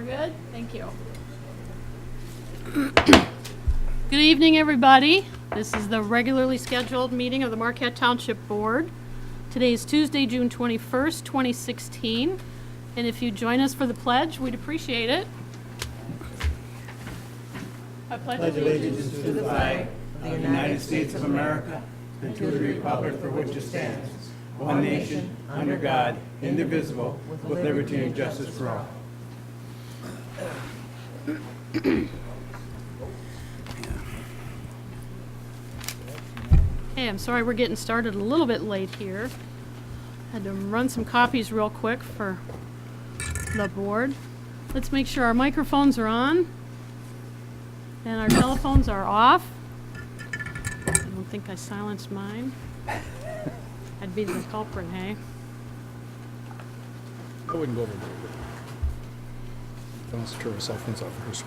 We're good? Thank you. Good evening, everybody. This is the regularly scheduled meeting of the Marquette Township Board. Today is Tuesday, June 21st, 2016. And if you join us for the pledge, we'd appreciate it. I pledge Allegiance to the flag of the United States of America and to the republic for which it stands, one nation, under God, indivisible, with liberty and justice for all. Hey, I'm sorry we're getting started a little bit late here. Had to run some copies real quick for the board. Let's make sure our microphones are on and our telephones are off. I don't think I silenced mine. I'd be the culprit, hey? I wouldn't go over there. Don't turn the cell phones off first.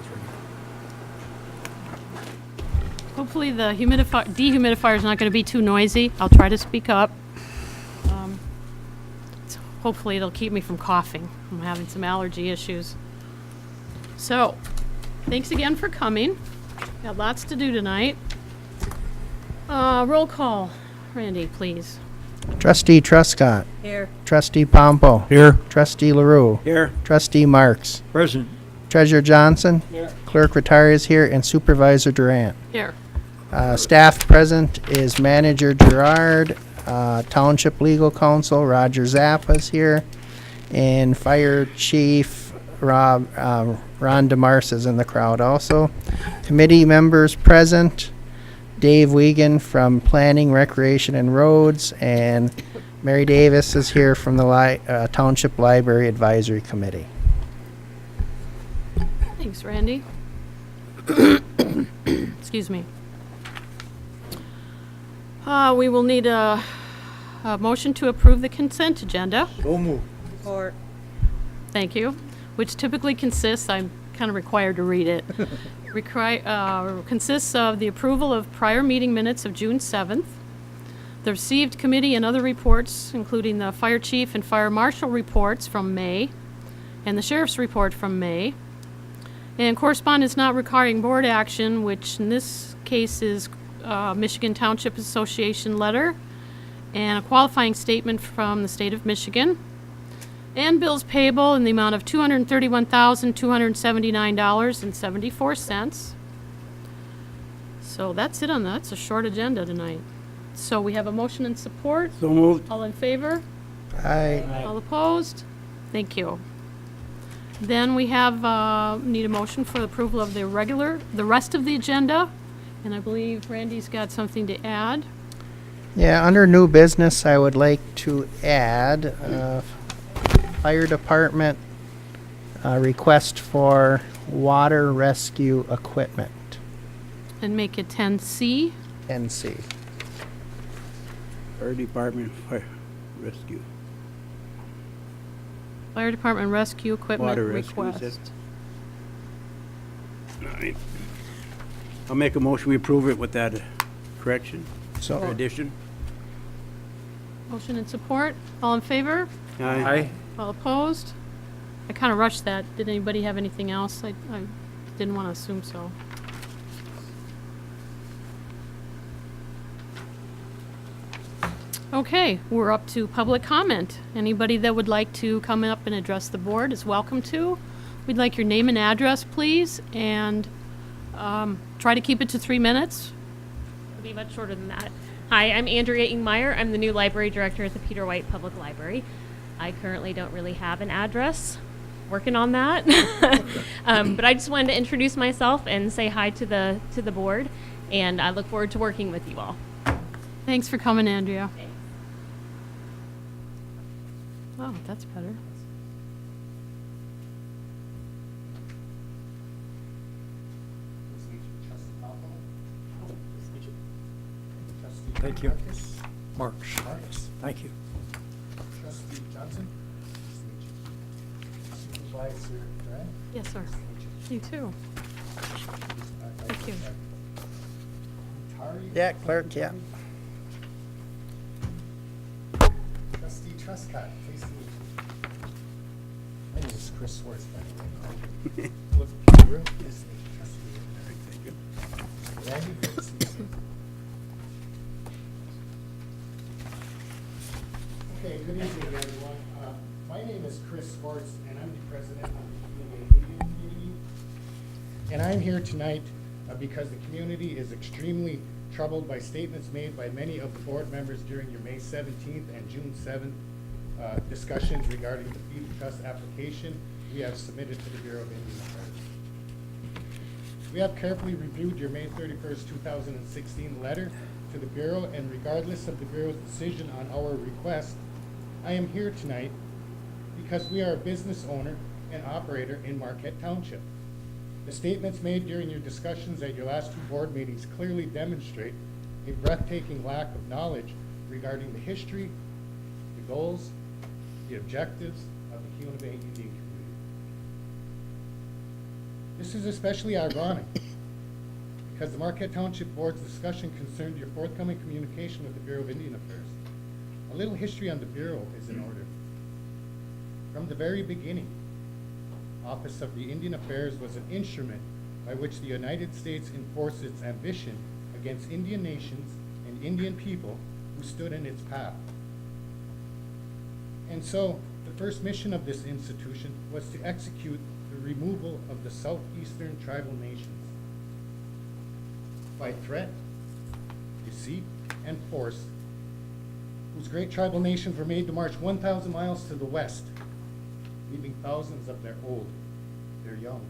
Hopefully the dehumidifier is not going to be too noisy. I'll try to speak up. Hopefully it'll keep me from coughing. I'm having some allergy issues. So, thanks again for coming. Got lots to do tonight. Roll call. Randy, please. Trustee Truscott. Here. Trustee Pompo. Here. Trustee LaRue. Here. Trustee Marks. Present. Treasurer Johnson. Here. Clerk Rattari is here, and Supervisor Durant. Here. Staff present is Manager Gerard, Township Legal Counsel Roger Zappa is here, and Fire Chief Ron DeMars is in the crowd also. Committee members present, Dave Wiegand from Planning, Recreation, and Roads, and Mary Davis is here from the Township Library Advisory Committee. Thanks, Randy. Excuse me. We will need a motion to approve the consent agenda. So moved. Thank you. Which typically consists, I'm kind of required to read it, consists of the approval of prior meeting minutes of June 7th, the received committee and other reports, including the fire chief and fire marshal reports from May, and the sheriff's report from May, and correspondence not requiring board action, which in this case is Michigan Township Association letter, and a qualifying statement from the state of Michigan, and bills payable in the amount of $231,279.74. So that's it on that. It's a short agenda tonight. So we have a motion and support. So moved. All in favor? Aye. All opposed? Thank you. Then we have, need a motion for the approval of the rest of the agenda. And I believe Randy's got something to add. Yeah, under new business, I would like to add fire department request for water rescue equipment, And make it 10C. NC. Fire Department Fire Rescue. Fire Department rescue equipment Water rescue, is request. All right. I'll make a motion, we approve it with that correction, So addition. Motion and support. All in favor? Aye. All opposed? I kind of rushed that. Did anybody have anything else? I didn't want to assume so. Okay, we're up to public comment. Anybody that would like to come up and address the board is welcome to. We'd like your name and address, please, and try to keep it to 3 minutes. It'll be much shorter than that. Hi, I'm Andrea Ingmeyer. I'm the new library director at the Peter White Public Library. I currently don't really have an address. Working on that. But I just wanted to introduce myself and say hi to the board, and I look forward to working with you all. Thanks for coming, Andrea. Thanks. Oh, that's better. Thank you. Marks. Thank you. Trustee Johnson. Supervisor Durant. Yes, sir. You too. Thank you. Tari. yeah, clerk, yeah. Trustee Truscott, please leave. My name is Chris Swartz, by the way. Look, Peter, this is trustee. Randy, good to see you. Okay, good evening, everyone. My name is Chris Swartz, and I'm the president of the Indian community. And I'm here tonight because the community is extremely troubled by statements made by many of the board members during your May 17th and June 7th discussions regarding the Feed Trust application we have submitted to the Bureau of Indian Affairs. We have carefully reviewed your May 31st, 2016 letter to the Bureau, and regardless of the Bureau's decision on our request, I am here tonight because we are a business owner and operator in Marquette Township. The statements made during your discussions at your last two board meetings clearly demonstrate a breathtaking lack of knowledge regarding the history, the goals, the objectives of the Keona Bay Indian community. This is especially ironic because the Marquette Township Board's discussion concerned your forthcoming communication with the Bureau of Indian Affairs. A little history on the Bureau is in order. From the very beginning, Office of the Indian Affairs was an instrument by which the United States enforced its ambition against Indian nations and Indian people who stood in its path. And so, the first mission of this institution was to execute the removal of the southeastern tribal nations. By threat, deceit, and force, whose great tribal nations were made to march 1,000 miles to the west, leaving thousands of their old, their young,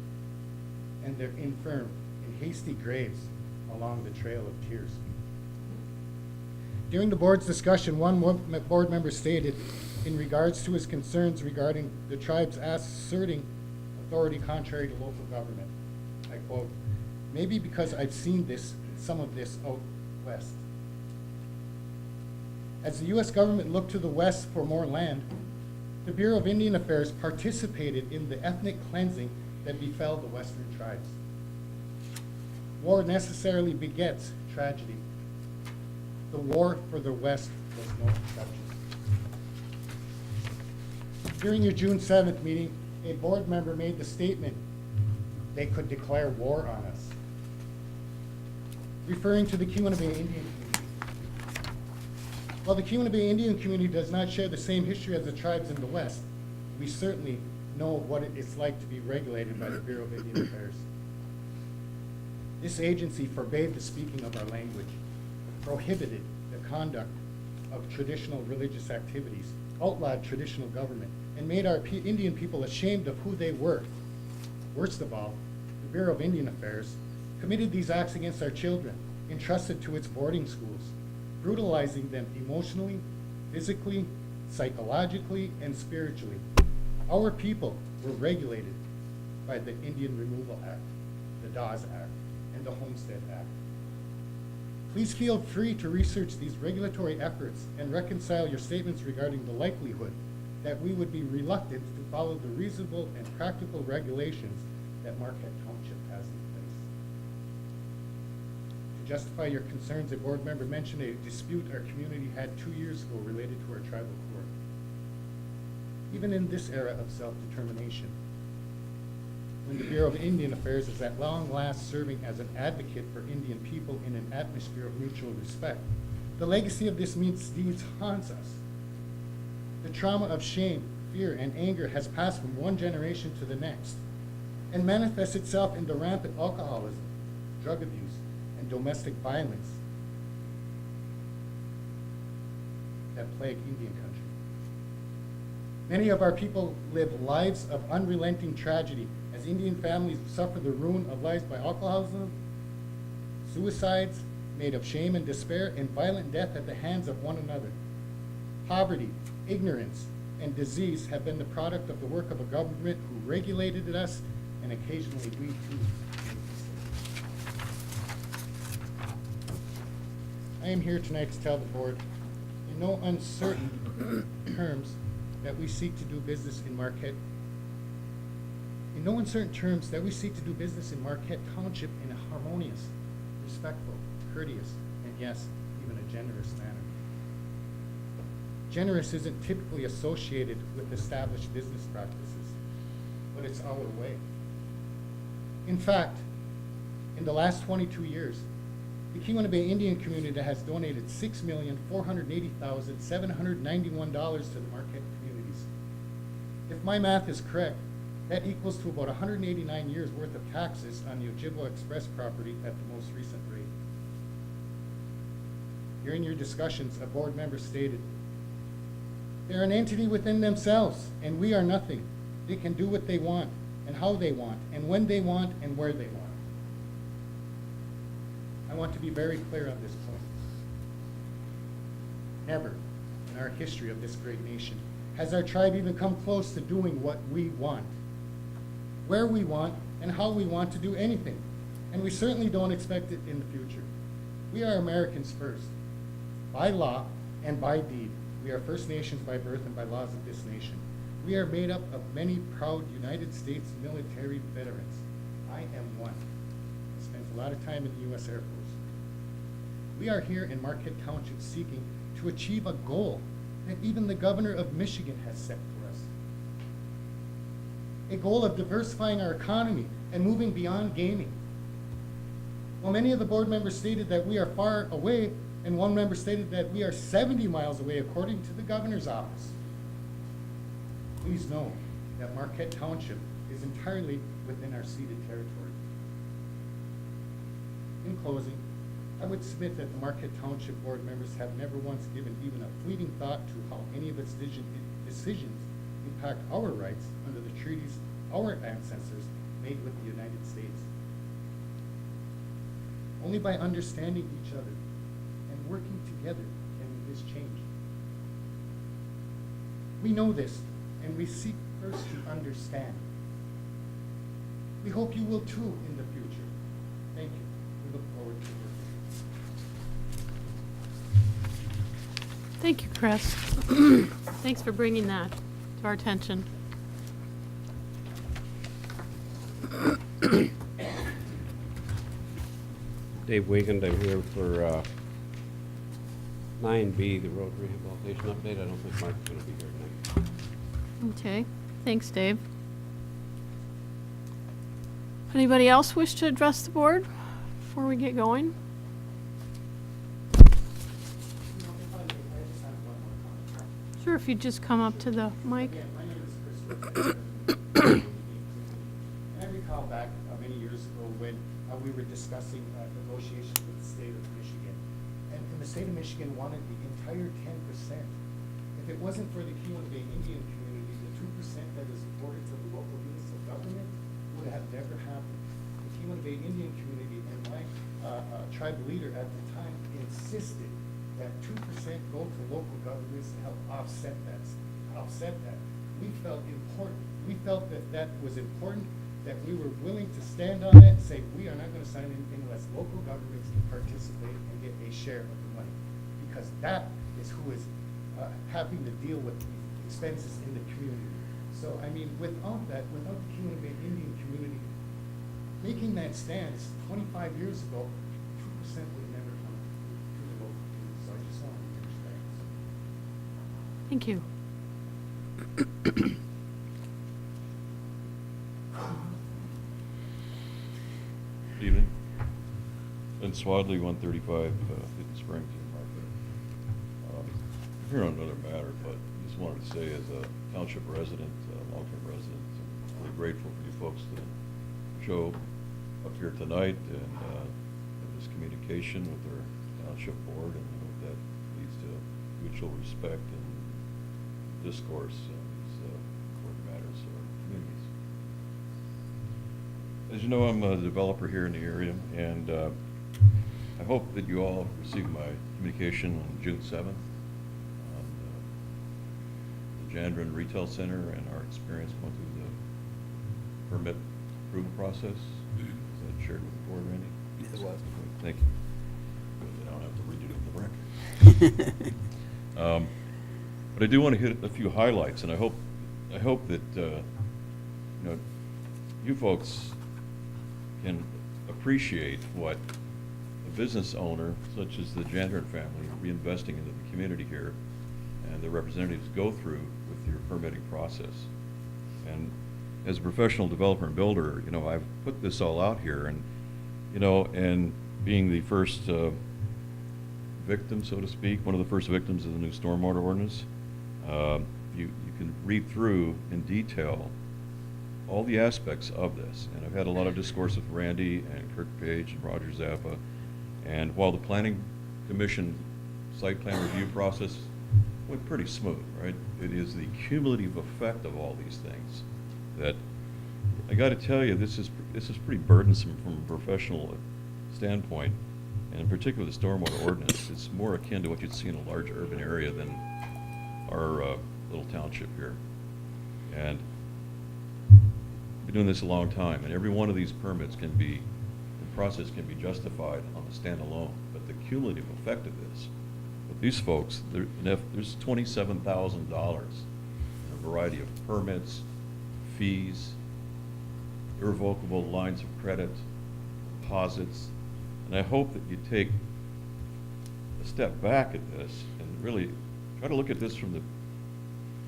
and their infirm in hasty graves along the trail of tears. During the board's discussion, one board member stated, in regards to his concerns regarding the tribes asserting authority contrary to local government, I quote, "Maybe because I've seen some of this out west. As the U.S. government looked to the west for more land, the Bureau of Indian Affairs participated in the ethnic cleansing that befell the western tribes. War necessarily begets tragedy. The war for the West was no exception." During your June 7th meeting, a board member made the statement, "They could declare war on us," referring to the Keona Bay Indian community. While the Keona Bay Indian community does not share the same history as the tribes in the West, we certainly know what it's like to be regulated by the Bureau of Indian Affairs. This agency forbade the speaking of our language, prohibited the conduct of traditional religious activities, outlawed traditional government, and made our Indian people ashamed of who they were. Worst of all, the Bureau of Indian Affairs committed these acts against our children, entrusted to its boarding schools, brutalizing them emotionally, physically, psychologically, and spiritually. Our people were regulated by the Indian Removal Act, the Dawes Act, and the Homestead Act. Please feel free to research these regulatory efforts and reconcile your statements regarding the likelihood that we would be reluctant to follow the reasonable and practical regulations that Marquette Township has in place. To justify your concerns, a board member mentioned a dispute our community had 2 years ago related to our tribal court. Even in this era of self-determination, when the Bureau of Indian Affairs is at long last serving as an advocate for Indian people in an atmosphere of mutual respect, the legacy of this misdeeds haunts us. The trauma of shame, fear, and anger has passed from one generation to the next and manifests itself in the rampant alcoholism, drug abuse, and domestic violence that plague Indian country. Many of our people live lives of unrelenting tragedy as Indian families suffer the ruin of lives by alcoholism, suicides made of shame and despair, and violent death at the hands of one another. Poverty, ignorance, and disease have been the product of the work of a government who regulated us, and occasionally we too. I am here tonight to tell the board, in no uncertain terms, that we seek to do business in Marquette. In no uncertain terms, that we seek to do business in Marquette Township in a harmonious, respectful, courteous, and yes, even a generous manner. Generous isn't typically associated with established business practices. but it's our way. In fact, in the last 22 years, the Keweenaw Bay Indian community has donated $6,480,791 to the Marquette communities. If my math is correct, that equals to about 189 years worth of taxes on the Ojibwa Express property at the most recent rate. During your discussions, a board member stated, "They're an entity within themselves, and we are nothing. They can do what they want, and how they want, and when they want, and where they want." I want to be very clear on this point. Never in our history of this great nation has our tribe even come close to doing what we want, where we want, and how we want to do anything. And we certainly don't expect it in the future. We are Americans first, by law and by deed. We are First Nations by birth and by laws of this nation. We are made up of many proud United States military veterans. I am one. I spent a lot of time in the U.S. Air Force. We are here in Marquette Township seeking to achieve a goal that even the governor of Michigan has set for us. A goal of diversifying our economy and moving beyond gaming. While many of the board members stated that we are far away, and one member stated that we are 70 miles away according to the governor's office, please know that Marquette Township is entirely within our ceded territory. In closing, I would submit that the Marquette Township board members have never once given even a fleeting thought to how any of its decisions impact our rights under the treaties our ancestors made with the United States. Only by understanding each other and working together can this change. We know this, and we seek first to understand. We hope you will too in the future. Thank you. We look forward to working. Thank you, Chris. Thanks for bringing that to our attention. Dave Wiegand, I'm here for 9B, the road rehabilitation update. I don't think Mark's going to be here tonight. Okay, thanks, Dave. Anybody else wish to address the board before we get going? Sure, if you just come up to the mic. Again, my name is Chris. And I recall back many years ago when we were discussing negotiations with the state of Michigan. And the state of Michigan wanted the entire 10%. If it wasn't for the Keweenaw Bay Indian community, the 2% that is afforded to the local units of government would have never happened. The Keweenaw Bay Indian community and my tribal leader at the time insisted that 2% go to local governments to help offset that. We felt important. We felt that that was important, that we were willing to stand on that and say, we are not going to sign anything unless local governments can participate and get a share of the money. Because that is who is having to deal with the expenses in the community. So, I mean, without that, without the Keweenaw Bay Indian community making that stance 25 years ago, 2% would never come to the local community. So I just wanted to understand. Thank you. Good evening. Ben Swadley, 135 Hidden Springs in Marquette. I'm here on another matter, but just wanted to say as a township resident, long-term resident, I'm really grateful for you folks to show up here tonight and have this communication with our township board, and I hope that leads to mutual respect and discourse on these important matters of our communities. As you know, I'm a developer here in the area, and I hope that you all received my communication on June 7th on the Jandron Retail Center and our experience going through the permit approval process. Is that shared with the board, Randy? Yes, it was. Thank you. Good, I don't have to read it in the record. But I do want to hit a few highlights, and I hope that you folks can appreciate what a business owner such as the Jandron family reinvesting into the community here and the representatives go through with your permitting process. And as a professional developer and builder, you know, I've put this all out here, and, you know, and being the first victim, so to speak, one of the first victims of the new stormwater ordinance, you can read through in detail all the aspects of this. And I've had a lot of discourse with Randy and Kirk Page and Roger Zappa. And while the Planning Commission site plan review process went pretty smooth, right? It is the cumulative effect of all these things that, I got to tell you, this is pretty burdensome from a professional standpoint, and in particular the stormwater ordinance. It's more akin to what you'd see in a large urban area than our little township here. And I've been doing this a long time, and every one of these permits can be, the process can be justified on a standalone, but the cumulative effect of this, with these folks, there's $27,000 in a variety of permits, fees, irrevocable lines of credit, deposits, and I hope that you take a step back at this and really try to look at this from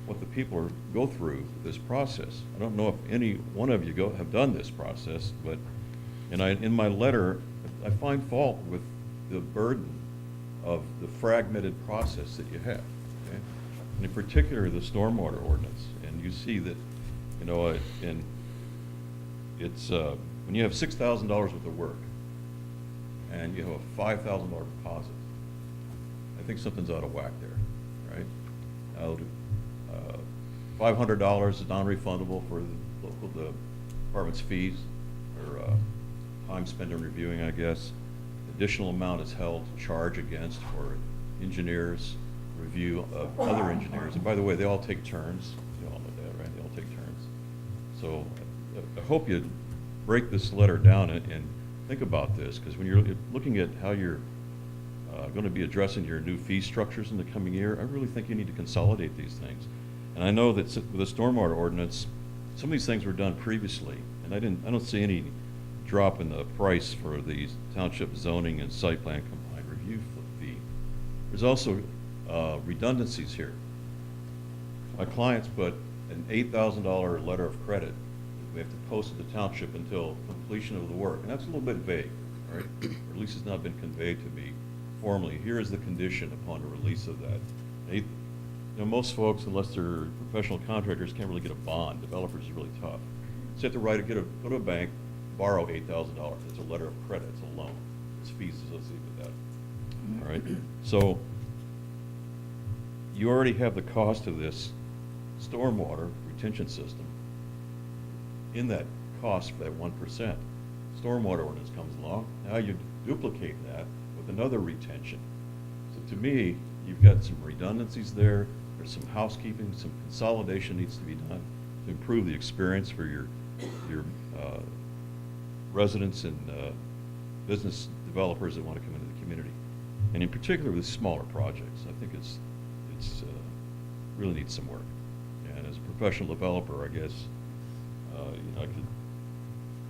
what the people go through this process. I don't know if any one of you have done this process, but in my letter, I find fault with the burden of the fragmented process that you have, okay? And in particular, the stormwater ordinance. And you see that, you know, it's when you have $6,000 worth of work and you have a $5,000 deposit, I think something's out of whack there, right? $500 is non-refundable for the local department's fees or time spent in reviewing, I guess. Additional amount is held to charge against for engineers, review of other engineers. And by the way, they all take turns. You all know that, right? They all take turns. So I hope you break this letter down and think about this, because when you're looking at how you're going to be addressing your new fee structures in the coming year, I really think you need to consolidate these things. And I know that with the stormwater ordinance, some of these things were done previously, and I don't see any drop in the price for the township zoning and site plan compliant review fee. There's also redundancies here. My clients put an $8,000 letter of credit that we have to post to the township until completion of the work, and that's a little bit vague, right? Or at least it's not been conveyed to me formally. Here is the condition upon the release of that. You know, most folks, unless they're professional contractors, can't really get a bond. Developers is really tough. So you have to go to a bank, borrow $8,000. It's a letter of credit. It's a loan. There's fees associated with that. All right. So you already have the cost of this stormwater retention system in that cost for that 1%. Stormwater ordinance comes along. Now you duplicate that with another retention. So to me, you've got some redundancies there. There's some housekeeping, some consolidation needs to be done to improve the experience for your residents and business developers that want to come into the community. And in particular with smaller projects, I think it's really needs some work. And as a professional developer, I guess, you know, I could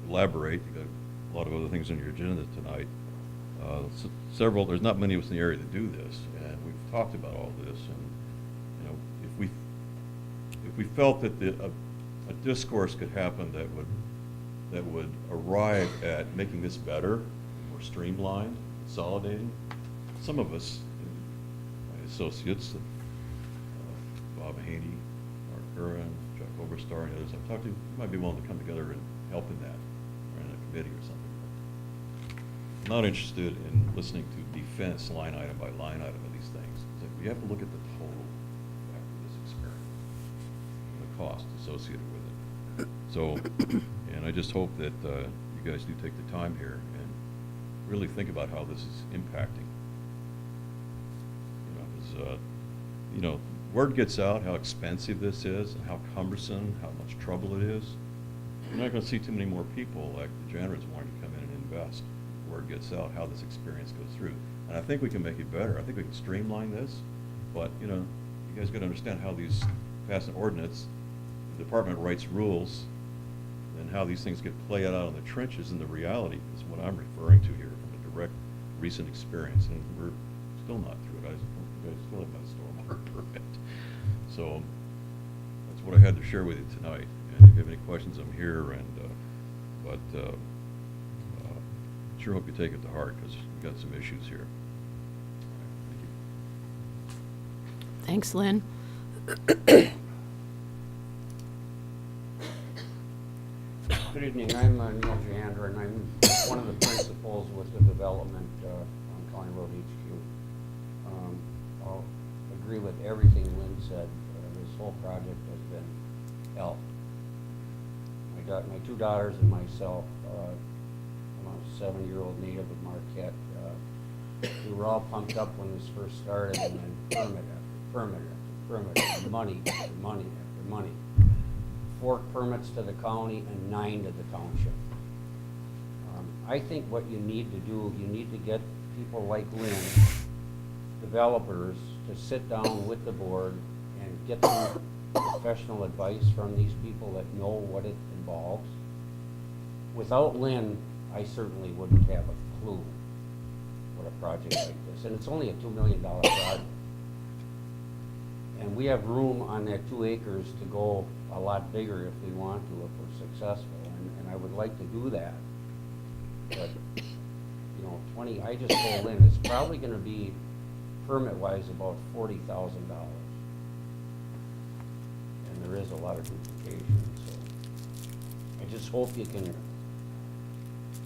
elaborate. You've got a lot of other things on your agenda tonight. There's not many of us in the area that do this, and we've talked about all this. And you know, if we felt that a discourse could happen that would arrive at making this better, more streamlined, consolidating, some of us, my associates, Bob Haney, Mark Curran, Chuck Oberstar, and others I've talked to, might be willing to come together and help in that, or in a committee or something. I'm not interested in listening to defense line item by line item of these things. We have to look at the total effect of this experiment and the cost associated with it. So, and I just hope that you guys do take the time here and really think about how this is impacting. You know, word gets out how expensive this is and how cumbersome, how much trouble it is. You're not going to see too many more people like the janitors wanting to come in and invest. Word gets out how this experience goes through. And I think we can make it better. I think we can streamline this. But, you know, you guys got to understand how these pass an ordinance, the department writes rules, and how these things get played out in the trenches, and the reality is what I'm referring to here from a direct recent experience. And we're still not through it. I still have my stormwater permit. So that's what I had to share with you tonight. And if you have any questions, I'm here. Sure hope you take it to heart because we've got some issues here. Thank you. Thanks, Lynn. Good evening, I'm Neil Jander, and I'm one of the principals with the development on County Road HQ. I'll agree with everything Lynn said. This whole project has been hell. My two daughters and myself, I'm a 7-year-old native of Marquette. We were all pumped up when this first started, and then permit after permit after permit, money after money after money. 4 permits to the county and 9 to the township. I think what you need to do, you need to get people like Lynn, developers, to sit down with the board and get some professional advice from these people that know what it involves. Without Lynn, I certainly wouldn't have a clue what a project like this, and it's only a $2 million project. And we have room on that 2 acres to go a lot bigger if we want to, if we're successful, and I would like to do that. But, you know, I just told Lynn, it's probably gonna be, permit-wise, about $40,000. And there is a lot of duplication, so I just hope you can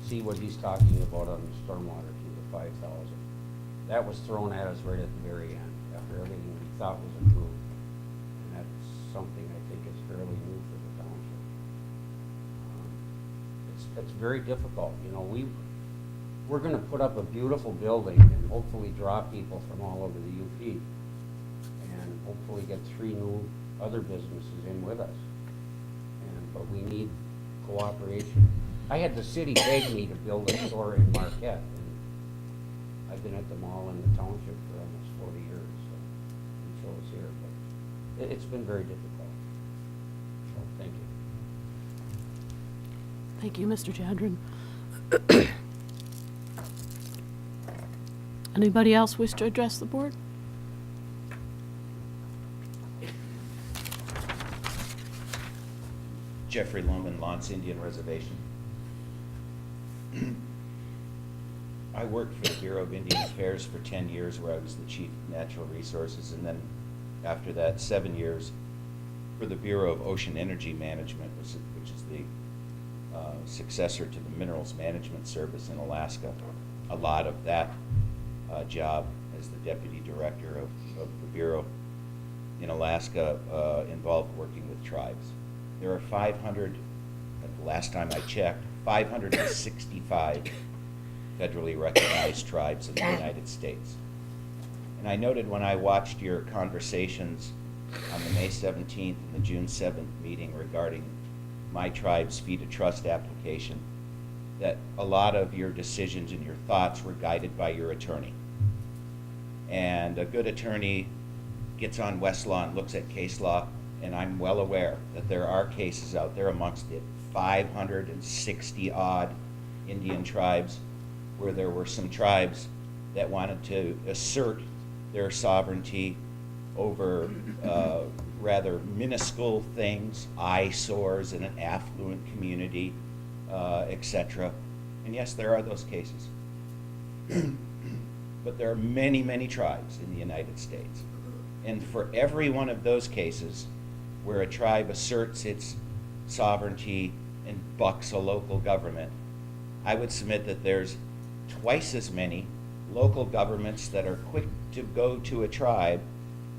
see what he's talking about on the stormwater too, the 5,000. That was thrown at us right at the very end, after everything we thought was approved. And that's something I think is fairly new for the township. It's very difficult, you know, we're gonna put up a beautiful building and hopefully draw people from all over the UP. And hopefully get 3 new other businesses in with us. But we need cooperation. I had the city beg me to build a store in Marquette, and I've been at the mall in the township for almost 40 years, so it's here, but it's been very difficult. So, thank you. Thank you, Mr. Jadron. Anybody else wish to address the board? Jeffrey Loman, Lance Indian Reservation. I worked for the Bureau of Indian Affairs for 10 years, where I was the Chief of Natural Resources, and then after that, 7 years for the Bureau of Ocean Energy Management, which is the successor to the Minerals Management Service in Alaska. A lot of that job as the Deputy Director of the Bureau in Alaska involved working with tribes. There are 500, the last time I checked, 565 federally recognized tribes in the United States. And I noted when I watched your conversations on the May 17th and the June 7th meeting regarding my tribe's fee to trust application, that a lot of your decisions and your thoughts were guided by your attorney. And a good attorney gets on Westlaw and looks at case law, and I'm well aware that there are cases out there amongst the 560 odd Indian tribes where there were some tribes that wanted to assert their sovereignty over rather minuscule things, eyesores in an affluent community, etc. And yes, there are those cases. But there are many, many tribes in the United States. And for every one of those cases where a tribe asserts its sovereignty and bucks a local government, I would submit that there's twice as many local governments that are quick to go to a tribe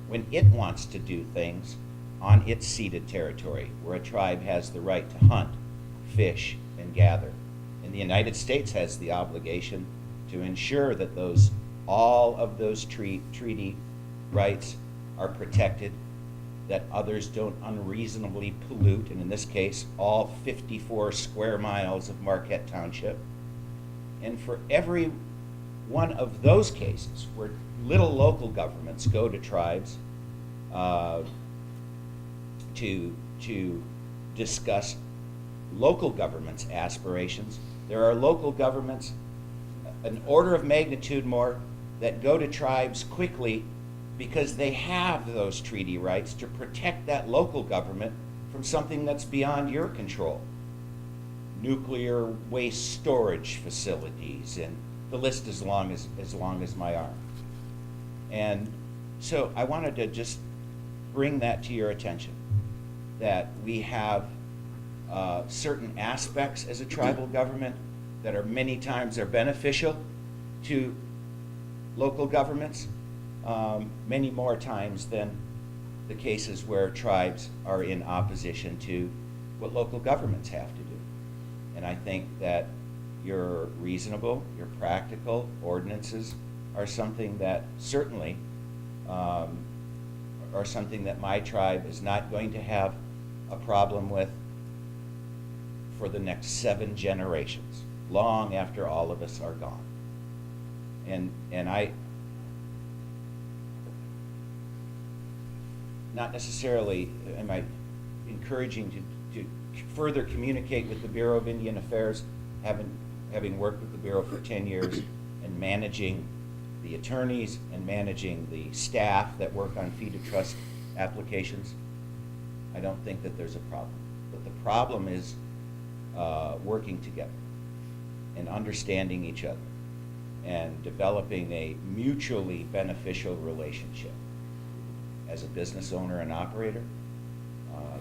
when it wants to do things on its ceded territory, where a tribe has the right to hunt, fish, and gather. And the United States has the obligation to ensure that all of those treaty rights are protected, that others don't unreasonably pollute, and in this case, all 54 square miles of Marquette Township. And for every one of those cases where little local governments go to tribes to discuss local governments' aspirations, there are local governments, an order of magnitude more, that go to tribes quickly because they have those treaty rights to protect that local government from something that's beyond your control. Nuclear waste storage facilities, and the list is long as my arm. And so I wanted to just bring that to your attention, that we have certain aspects as a tribal government that are many times are beneficial to local governments, many more times than the cases where tribes are in opposition to what local governments have to do. And I think that your reasonable, your practical ordinances are something that certainly are something that my tribe is not going to have a problem with for the next 7 generations, long after all of us are gone. And I, not necessarily am I encouraging to further communicate with the Bureau of Indian Affairs, having worked with the Bureau for 10 years and managing the attorneys and managing the staff that work on fee to trust applications. I don't think that there's a problem. But the problem is working together and understanding each other and developing a mutually beneficial relationship as a business owner and operator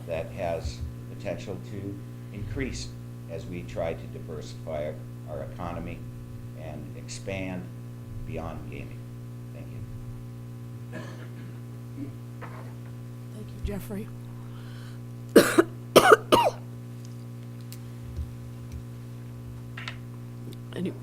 that has potential to increase as we try to diversify our economy and expand beyond gaming. Thank you. Thank you, Jeffrey. Okay.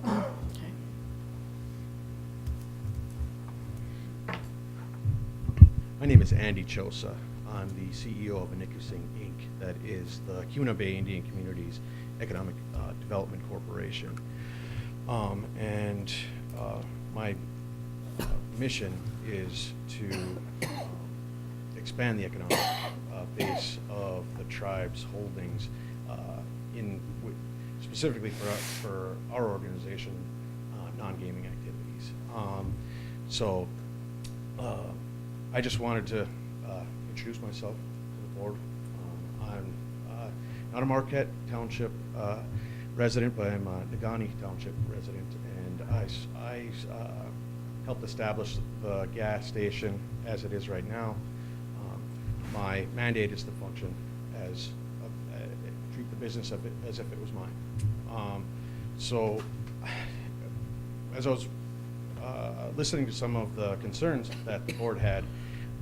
My name is Andy Chosa. I'm the CEO of Anikusing Inc., that is the Kuna Bay Indian Communities Economic Development Corporation. My mission is to expand the economic base of the tribe's holdings specifically for our organization, non-gaming activities. I just wanted to introduce myself to the board. I'm not a Marquette Township resident, but I'm a Nagani Township resident, and I helped establish the gas station as it is right now. My mandate is to function as treat the business of it as if it was mine. As I was listening to some of the concerns that the board had,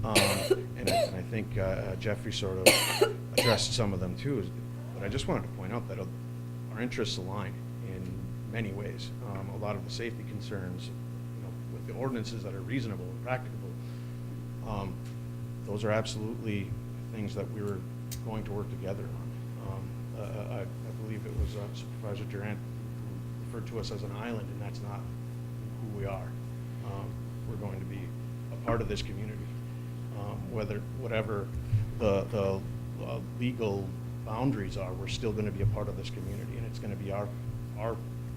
and I think Jeffrey sort of addressed some of them too, but I just wanted to point out that our interests align in many ways. A lot of the safety concerns, with the ordinances that are reasonable and practicable, those are absolutely things that we were going to work together on. I believe it was Supervisor Durant who referred to us as an island, and that's not who we are. We're going to be a part of this community, whatever the legal boundaries are. We're still going to be a part of this community, and it's going to be our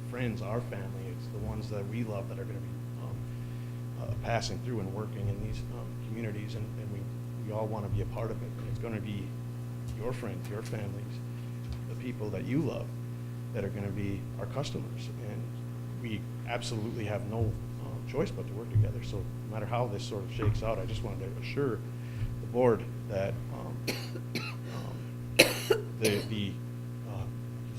friends, our family. It's the ones that we love that are going to be passing through and working in these communities, and we all want to be a part of it. And it's going to be your friends, your families, the people that you love that are going to be our customers, and we absolutely have no choice but to work together. So no matter how this sort of shakes out, I just wanted to assure the board that you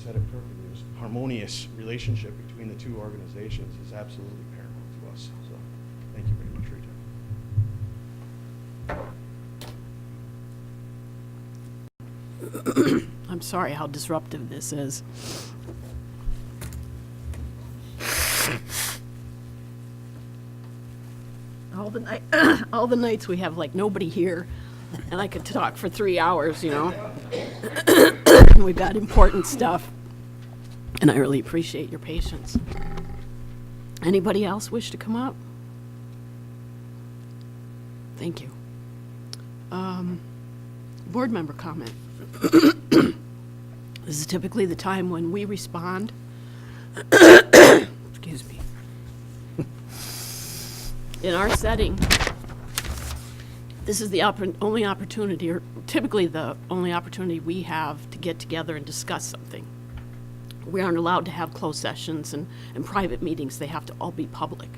said it perfectly, this harmonious relationship between the two organizations is absolutely paramount to us. So thank you very much for your time. I'm sorry how disruptive this is. All the nights we have like nobody here, and I could talk for 3 hours, We've got important stuff, and I really appreciate your patience. Anybody else wish to come up? Thank you. Board member comment. This is typically the time when we respond. Excuse me. In our setting, this is the only opportunity, or typically the only opportunity we have to get together and discuss something. We aren't allowed to have closed sessions and private meetings. They have to all be public.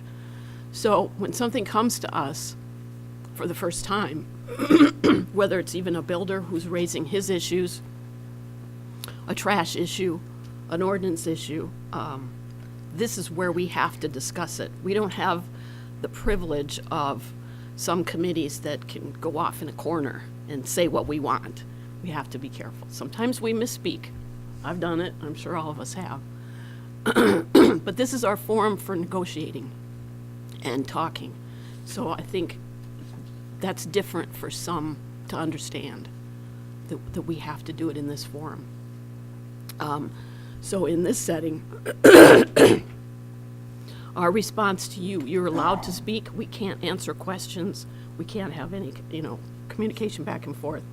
So when something comes to us for the first time, whether it's even a builder who's raising his issues, a trash issue, an ordinance issue, this is where we have to discuss it. We don't have the privilege of some committees that can go off in a corner and say what we want. We have to be careful. Sometimes we misspeak. I've done it. I'm sure all of us have. But this is our forum for negotiating and talking. So I think that's different for some to understand, that we have to do it in this forum. So in this setting, our response to you, you're allowed to speak. We can't answer questions. We can't have any, communication back and forth.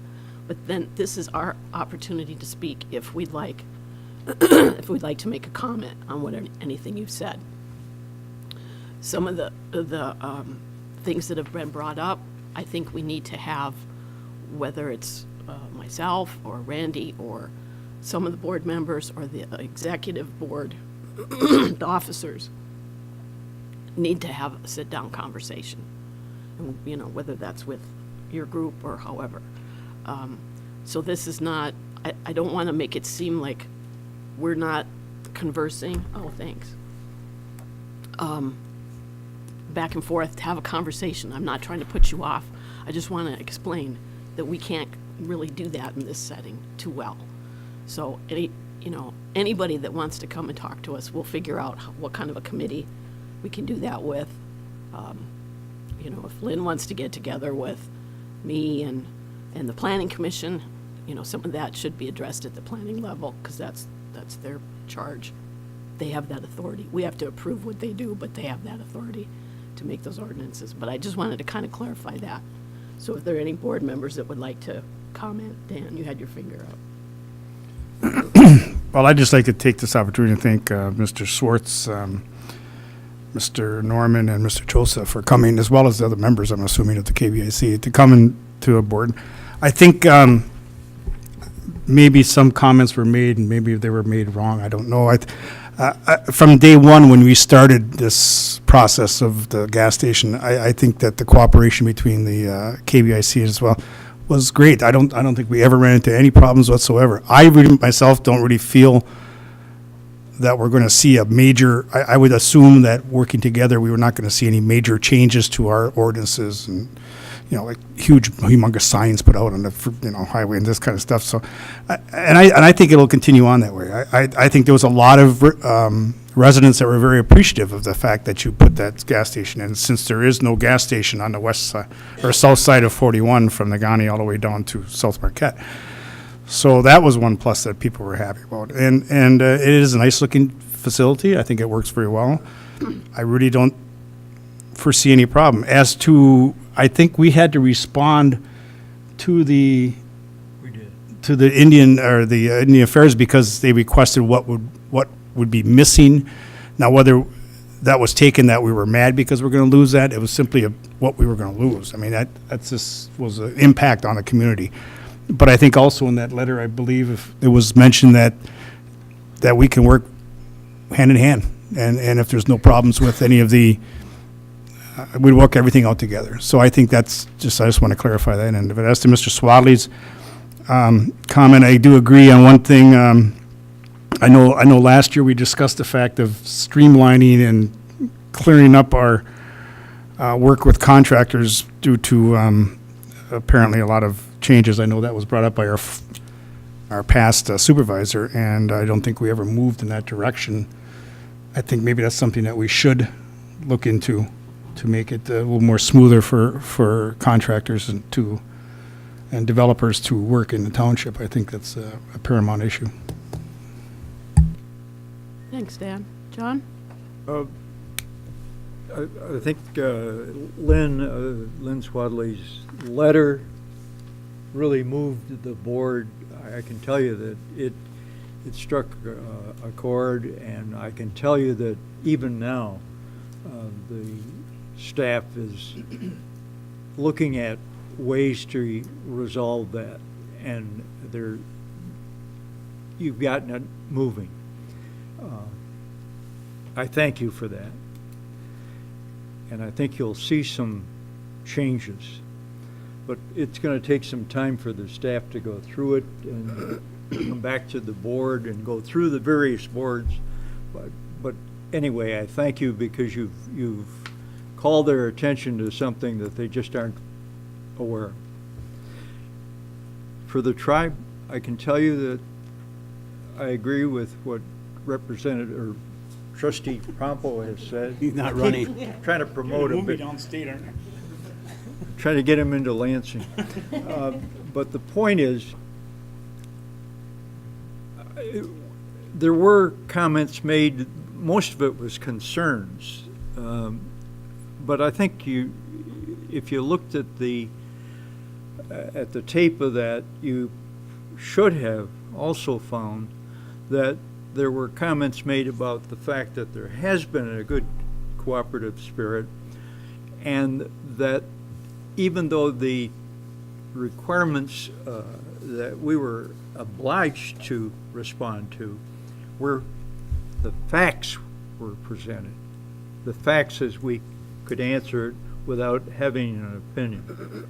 But then this is our opportunity to speak if we'd like, if we'd like to make a comment on anything you've said. Some of the things that have been brought up, I think we need to have, whether it's myself or Randy or some of the board members or the executive board, the officers, need to have a sit-down conversation, and, whether that's with your group or however. So this is not, I don't want to make it seem like we're not conversing. Oh, thanks. Back and forth to have a conversation. I'm not trying to put you off. I just want to explain that we can't really do that in this setting too well. So anybody that wants to come and talk to us, we'll figure out what kind of a committee we can do that with. If Lynn wants to get together with me and the planning commission, some of that should be addressed at the planning level, because that's their charge. They have that authority. We have to approve what they do, but they have that authority to make those ordinances. But I just wanted to kind of clarify that. So if there are any board members that would like to comment, Dan, you had your finger up. Well, I'd just like to take this opportunity to thank Mr. Swartz, Mr. Norman, and Mr. Joseph for coming, as well as the other members, I'm assuming, of the KBIC, to come into a board. I think maybe some comments were made, and maybe they were made wrong. I don't know. From day one, when we started this process of the gas station, I think that the cooperation between the KBIC as well was great. I don't think we ever ran into any problems whatsoever. I really, myself, don't really feel that we're going to see a major, I would assume that working together, we were not going to see any major changes to our ordinances and, like humongous signs put out on the, highway and this kind of stuff. So, I think it'll continue on that way. I think there was a lot of residents that were very appreciative of the fact that you put that gas station in, since there is no gas station on the west side or south side of 41 from Nagani all the way down to South Marquette. So that was one plus that people were happy about. And it is a nice looking facility. I think it works very well. I really don't foresee any problem. As to, I think we had to respond to the Indian or the Indian Affairs because they requested what would be missing. Now, whether that was taken that we were mad because we're going to lose that, it was simply what we were going to lose. I mean, that's just was an impact on the community. But I think also in that letter, I believe it was mentioned that we can work hand in hand, and if there's no problems with any of the, we'd work everything out together. So I think that's just, I just want to clarify that end of it. As to Mr. Swadley's comment, I do agree on one thing. I know last year we discussed the fact of streamlining and clearing up our work with contractors due to apparently a lot of changes. I know that was brought up by our past supervisor, and I don't think we ever moved in that direction. I think maybe that's something that we should look into to make it a little more smoother for contractors and developers to work in the township. I think that's a paramount issue. Thanks, Dan. John? I think Lynn Swadley's letter really moved the board. I can tell you that it struck a chord, and I can tell you that even now the staff is looking at ways to resolve that, and you've gotten it moving. I thank you for that, and I think you'll see some changes. But it's going to take some time for the staff to go through it and come back to the board and go through the various boards. But anyway, I thank you because you've called their attention to something that they just aren't aware of. For the tribe, I can tell you that I agree with what Representative or Trustee Pompo has said. He's not running. Trying to promote him, but downstate, aren't you? trying to get him into Lansing. But the point is, there were comments made, most of it was concerns. But I think if you looked at the tape of that, you should have also found that there were comments made about the fact that there has been a good cooperative spirit, and that even though the requirements that we were obliged to respond to were the facts were presented, the facts as we could answer it without having an opinion.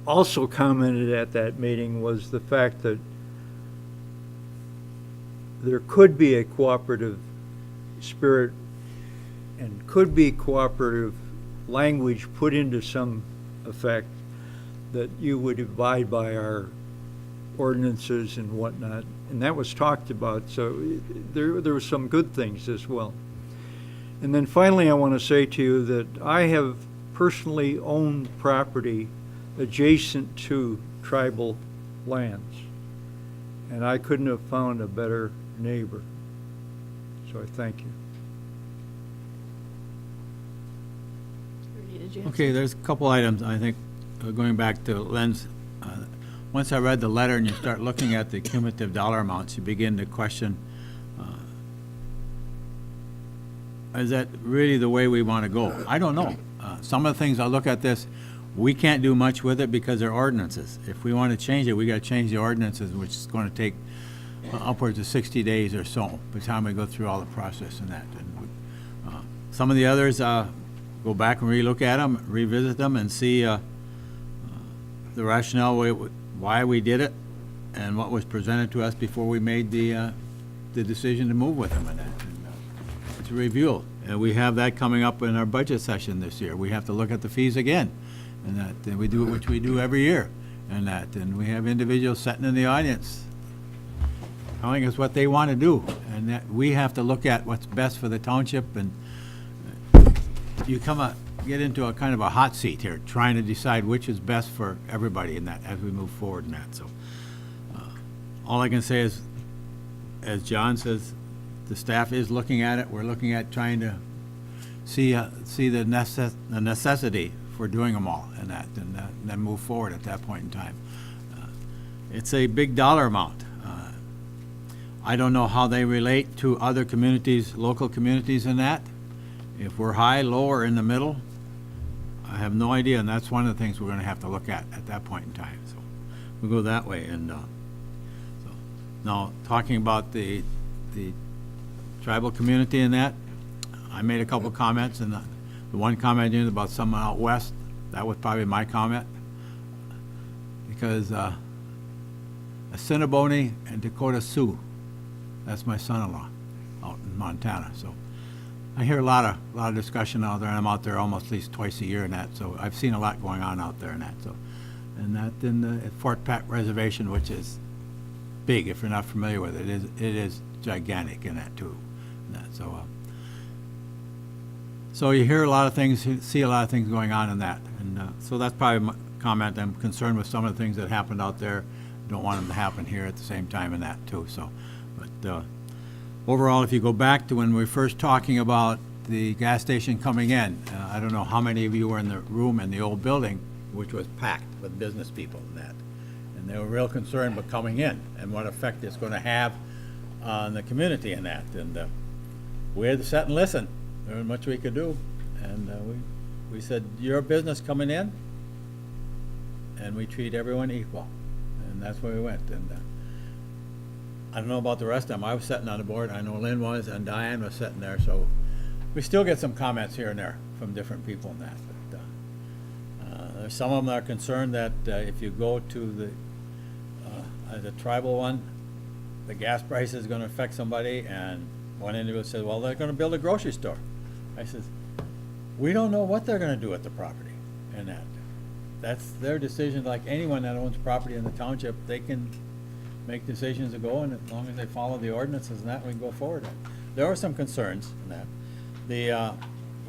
Also commented at that meeting was the fact that there could be a cooperative spirit and could be cooperative language put into some effect, that you would abide by our ordinances and whatnot, and that was talked about. So there were some good things as well. And then finally, I want to say to you that I have personally owned property adjacent to tribal lands, and I couldn't have found a better neighbor. So I thank you. Okay, there's a couple items, I think, going back to Len's. Once I read the letter and you start looking at the cumulative dollar amounts, you begin to question, is that really the way we want to go? I don't know. Some of the things I look at this, we can't do much with it because they're ordinances. If we want to change it, we got to change the ordinances, which is going to take upwards of 60 days or so by the time we go through all the process and that. And some of the others, go back and relook at them, revisit them, and see the rationale why we did it and what was presented to us before we made the decision to move with them and that. And, it's a review. And we have that coming up in our budget session this year. We have to look at the fees again, and that and we do, which we do every year, and that. And we have individuals sitting in the audience telling us what they want to do, and that we have to look at what's best for the township. And you get into a kind of a hot seat here, trying to decide which is best for everybody in that as we move forward in that. So all I can say is, as John says, the staff is looking at it. We're looking at trying to see the necessity for doing them all and that, and then move forward at that point in time. It's a big dollar amount. I don't know how they relate to other communities, local communities in that. If we're high, low, or in the middle, I have no idea, and that's one of the things we're going to have to look at that point in time. So we'll go that way. And so now, talking about the tribal community in that, I made a couple comments, and the one comment in about someone out west, that was probably my comment, because Assiniboine and Dakota Sioux, that's my son-in-law out in Montana. So I hear a lot of discussion out there, and I'm out there almost at least twice a year and that, so I've seen a lot going on out there and that. So, and that in the Fort Pat Reservation, which is big, if you're not familiar with it, it is gigantic in that too. And that, so you hear a lot of things, see a lot of things going on in that, and so that's probably my comment. I'm concerned with some of the things that happened out there. Don't want them to happen here at the same time in that too. So, but overall, if you go back to when we were first talking about the gas station coming in, I don't know how many of you were in the room in the old building, which was packed with business people and that. And they were real concerned about coming in and what effect it's going to have on the community and that. And we had to sit and listen. There wasn't much we could do. And We said, you're a business coming in, and we treat everyone equal. And that's where we went. And I don't know about the rest of them. I was sitting on the board. I know Lynn was, and Diane was sitting there. So we still get some comments here and there from different people in that. But some of them are concerned that if you go to the tribal one, the gas price is going to affect somebody. And one individual said, well, they're going to build a grocery store. I said, we don't know what they're going to do with the property and that. That's their decision. Like anyone that owns property in the township, they can make decisions to go, and as long as they follow the ordinances and that, we can go forward. There are some concerns in that. The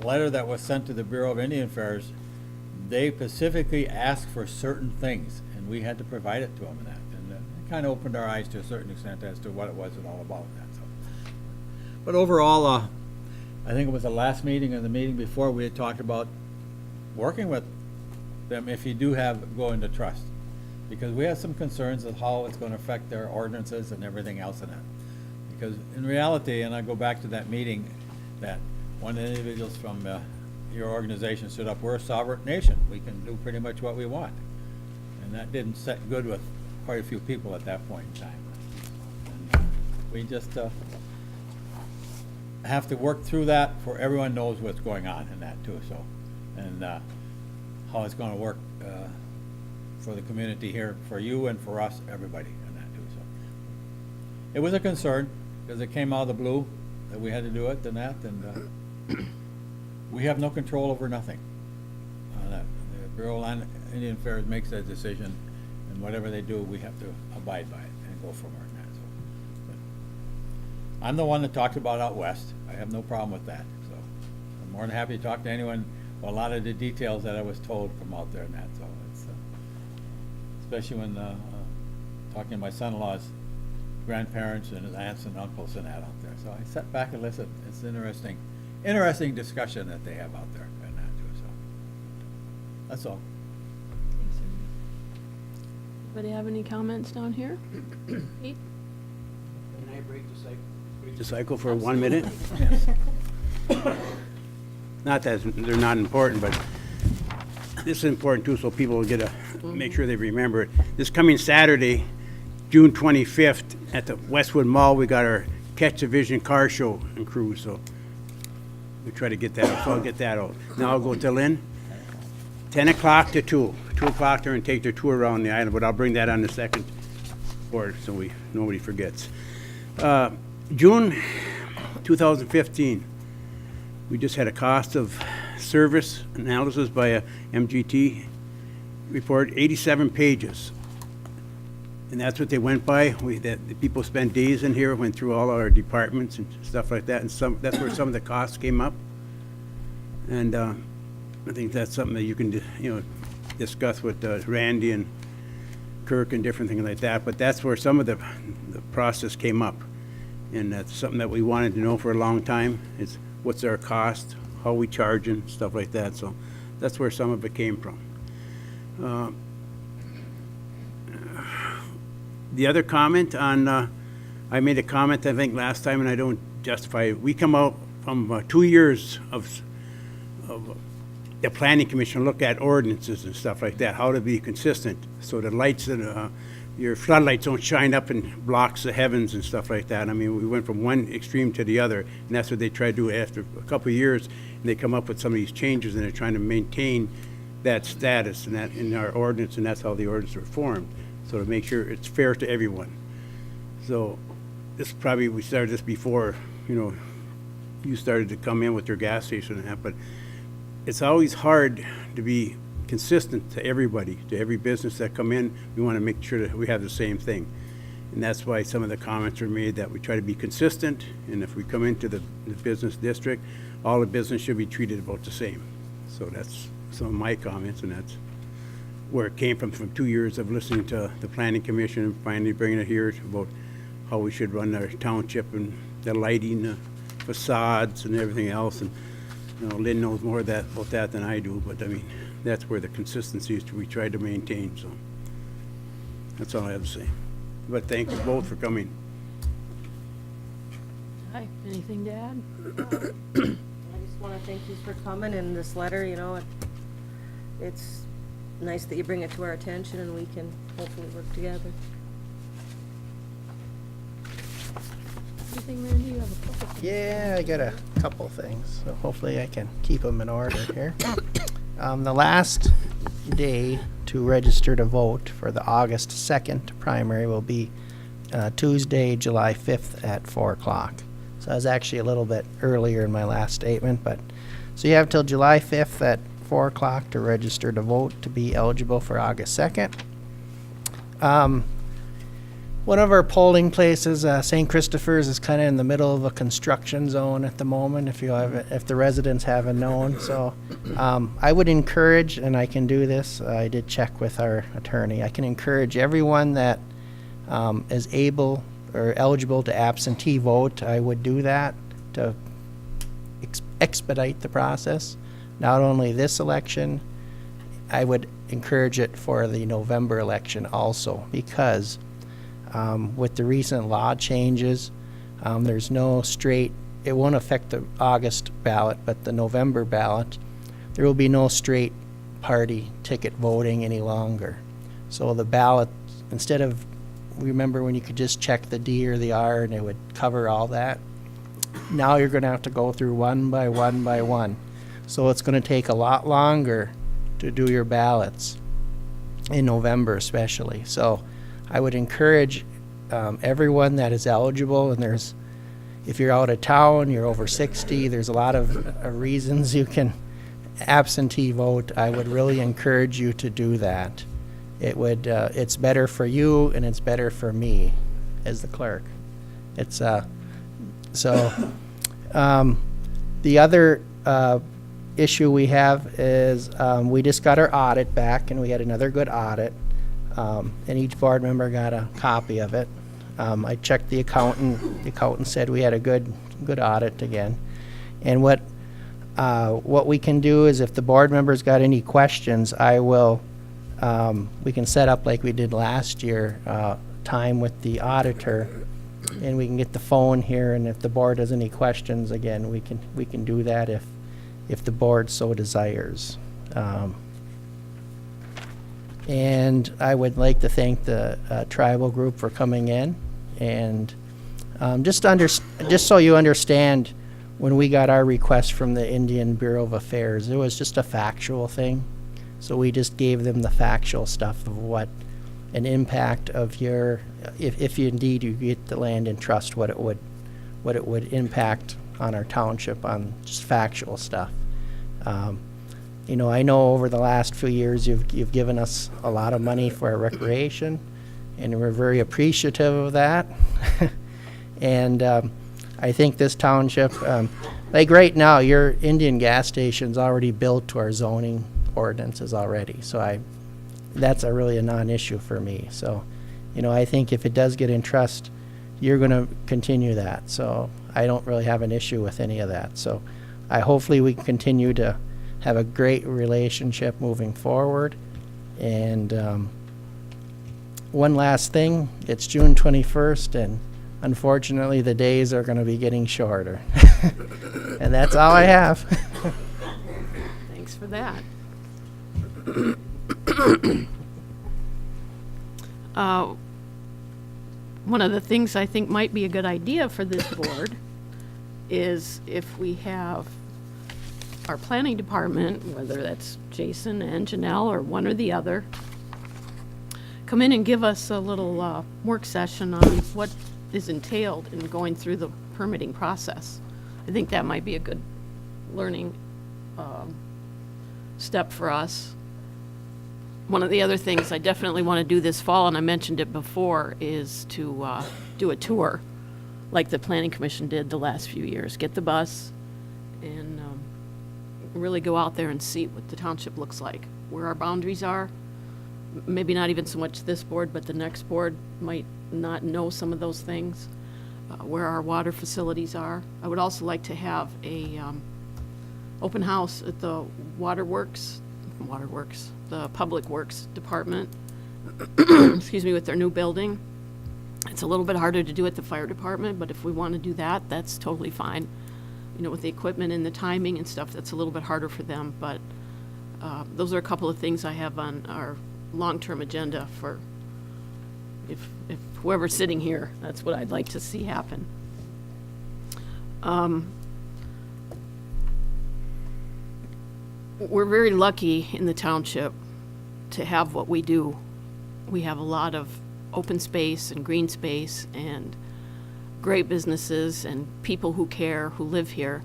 letter that was sent to the Bureau of Indian Affairs, they specifically asked for certain things, and we had to provide it to them and that. And it kind of opened our eyes to a certain extent as to what it was and all about that. So. But overall, I think it was the last meeting and the meeting before, we had talked about working with them if you do go into trust. Because we have some concerns of how it's going to affect their ordinances and everything else in that. Because in reality, and I go back to that meeting, that one of the individuals from your organization stood up, we're a sovereign nation. We can do pretty much what we want. And that didn't set good with quite a few people at that point in time. And we just have to work through that for everyone knows what's going on in that too. So, and how it's going to work for the community here, for you and for us, everybody in that too. So it was a concern because it came out of the blue that we had to do it and that, and we have no control over nothing. The Bureau of Indian Affairs makes that decision, and whatever they do, we have to abide by it and go from there. I'm the one that talked about out west. I have no problem with that. So I'm more than happy to talk to anyone. Well, a lot of the details that I was told from out there and that. So it's especially when talking to my son-in-law's grandparents and his aunts and uncles and that out there. So I sat back and listened. It's interesting discussion that they have out there and that too. So that's all. Anybody have any comments down here? Pete? Can I break the cycle for 1 minute? Not that they're not important, but this is important too, so people will get make sure they remember it. This coming Saturday, June 25th, at the Westwood Mall, we got our Catch the Vision car show and cruise, so we try to get that out. So I'll get that out. Now I'll go to Lynn. 10 o'clock to 2. 2 o'clock, they're going to take their tour around the island, but I'll bring that on the second board so nobody forgets. June 2015, we just had a cost of service analysis by a MGT report, 87 pages. And that's what they went by. The people spent days in here, went through all our departments and stuff like that, and that's where some of the costs came up. And I think that's something that you can discuss with Randy and Kirk and different things like that. But that's where some of the process came up. And that's something that we wanted to know for a long time, is what's our cost, how we charging, stuff like that. So that's where some of it came from. The other comment on, I made a comment I think last time, and I don't justify it. We come out from 2 years of the Planning Commission, look at ordinances and stuff like that, how to be consistent, so the lights and your floodlights don't shine up and blocks the heavens and stuff like that. I mean, we went from one extreme to the other, and that's what they try to do after a couple of years. And they come up with some of these changes, and they're trying to maintain that status and that in our ordinance, and that's how the ordinance are formed. So to make sure it's fair to everyone. So this probably, we started this before, you started to come in with your gas station and that, but it's always hard to be consistent to everybody, to every business that come in. We want to make sure that we have the same thing. And that's why some of the comments are made that we try to be consistent, and if we come into the business district, all the business should be treated about the same. So that's some of my comments, and that's where it came from 2 years of listening to the Planning Commission and finally bringing it here about how we should run our township and the lighting, the facades and everything else. And Lynn knows more about that than I do, but I mean, that's where the consistency is we try to maintain. So that's all I have to say. But thank you both for coming. Hi, anything to add? I just want to thank you for coming, and this letter, you know, it's nice that you bring it to our attention and we can hopefully work together. Anything, Randy? You have a couple things. Yeah, I got a couple things, so hopefully I can keep them in order here. The last day to register to vote for the August 2nd primary will be Tuesday, July 5th at 4 o'clock. So I was actually a little bit earlier in my last statement, but so you have till July 5th at 4 o'clock to register to vote to be eligible for August 2nd. One of our polling places, St. Christopher's, is kind of in the middle of a construction zone at the moment, if the residents haven't known. So I would encourage, and I can do this, I did check with our attorney, I can encourage everyone that is able or eligible to absentee vote, I would do that to expedite the process. Not only this election, I would encourage it for the November election also, because with the recent law changes, there's no straight, it won't affect the August ballot, but the November ballot, there will be no straight party ticket voting any longer. So the ballot, instead of, remember when you could just check the D or the R and it would cover all that? Now you're going to have to go through one by one by one. So it's going to take a lot longer to do your ballots in November especially. So I would encourage everyone that is eligible, and there's, if you're out of town, you're over 60, there's a lot of reasons you can absentee vote. I would really encourage you to do that. It would, it's better for you and it's better for me as the clerk. It's, so, the other issue we have is we just got our audit back, and we had another good audit. And each board member got a copy of it. I checked the accountant. The accountant said we had a good audit again. And what we can do is, if the board members got any questions, I will, we can set up like we did last year, time with the auditor, and we can get the phone here, and if the board has any questions, again, we can do that if the board so desires. And I would like to thank the tribal group for coming in, and just so you understand, when we got our request from the Indian Bureau of Affairs, it was just a factual thing. So we just gave them the factual stuff of what an impact of your, if you indeed you get the land in trust, what it would impact on our township, on just factual stuff. You know, I know over the last few years you've given us a lot of money for our recreation, and we're very appreciative of that. And I think this township, like right now, your Indian gas station's already built to our zoning ordinances already. So that's really a non-issue for me. So, you know, I think if it does get in trust, you're going to continue that. So I don't really have an issue with any of that. So hopefully we can continue to have a great relationship moving forward. And one last thing, it's June 21st, and unfortunately the days are going to be getting shorter. And that's all I have. Thanks for that. One of the things I think might be a good idea for this board is if we have our planning department, whether that's Jason and Janelle or one or the other, come in and give us a little work session on what is entailed in going through the permitting process. I think that might be a good learning step for us. One of the other things I definitely want to do this fall, and I mentioned it before, is to do a tour like the Planning Commission did the last few years. Get the bus and really go out there and see what the township looks like, where our boundaries are. Maybe not even so much this board, but the next board might not know some of those things, where our water facilities are. I would also like to have a open house at the Waterworks, the Public Works Department, excuse me, with their new building. It's a little bit harder to do at the fire department, but if we want to do that, that's totally fine. you know, with the equipment and the timing and stuff, that's a little bit harder for them, but those are a couple of things I have on our long-term agenda for if whoever's sitting here, that's what I'd like to see happen. We're very lucky in the township to have what we do. We have a lot of open space and green space and great businesses and people who care, who live here.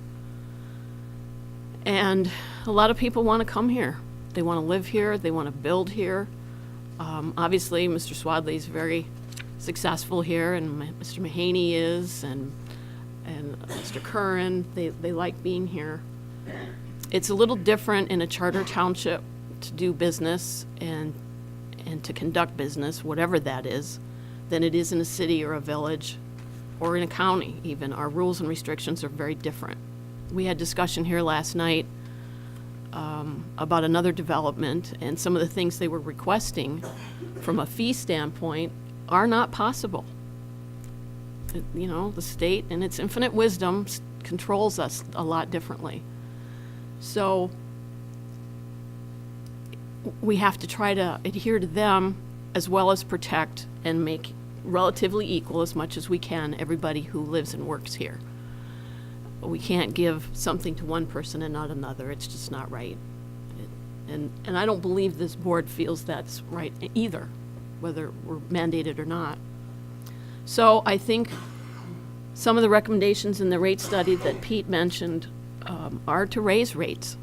And a lot of people want to come here. They want to live here. They want to build here. Obviously, Mr. Swadley is very successful here, and Mr. Mahaney is, and Mr. Curran. They like being here. It's a little different in a charter township to do business and to conduct business, whatever that is, than it is in a city or a village or in a county even. Our rules and restrictions are very different. We had discussion here last night about another development, and some of the things they were requesting from a fee standpoint are not possible. You know, the state, in its infinite wisdom, controls us a lot differently. So we have to try to adhere to them as well as protect and make relatively equal as much as we can everybody who lives and works here. We can't give something to one person and not another. It's just not right. And I don't believe this board feels that's right either, whether we're mandated or not. So I think some of the recommendations in the rate study that Pete mentioned are to raise rates,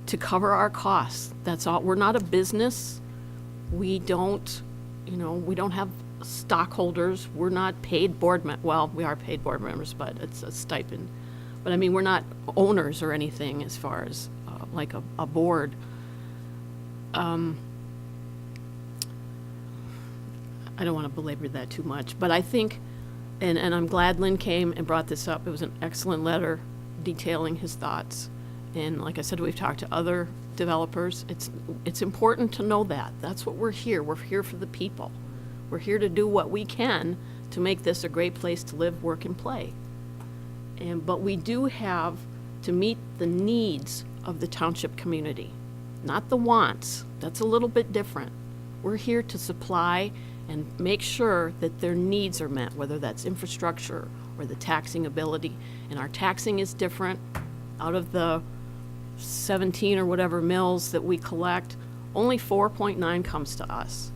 to cover our costs. That's all. We're not a business. We don't, you know, we don't have stockholders. We're not paid board members. Well, we are paid board members, but it's a stipend. But I mean, we're not owners or anything as far as like a board. I don't want to belabor that too much, but I think, and I'm glad Lynn came and brought this up. It was an excellent letter detailing his thoughts. And like I said, we've talked to other developers. It's important to know that. That's what we're here. We're here for the people. We're here to do what we can to make this a great place to live, work, and play. But we do have to meet the needs of the township community, not the wants. That's a little bit different. We're here to supply and make sure that their needs are met, whether that's infrastructure or the taxing ability. And our taxing is different. Out of the 17 or whatever mills that we collect, only 4.9 comes to us.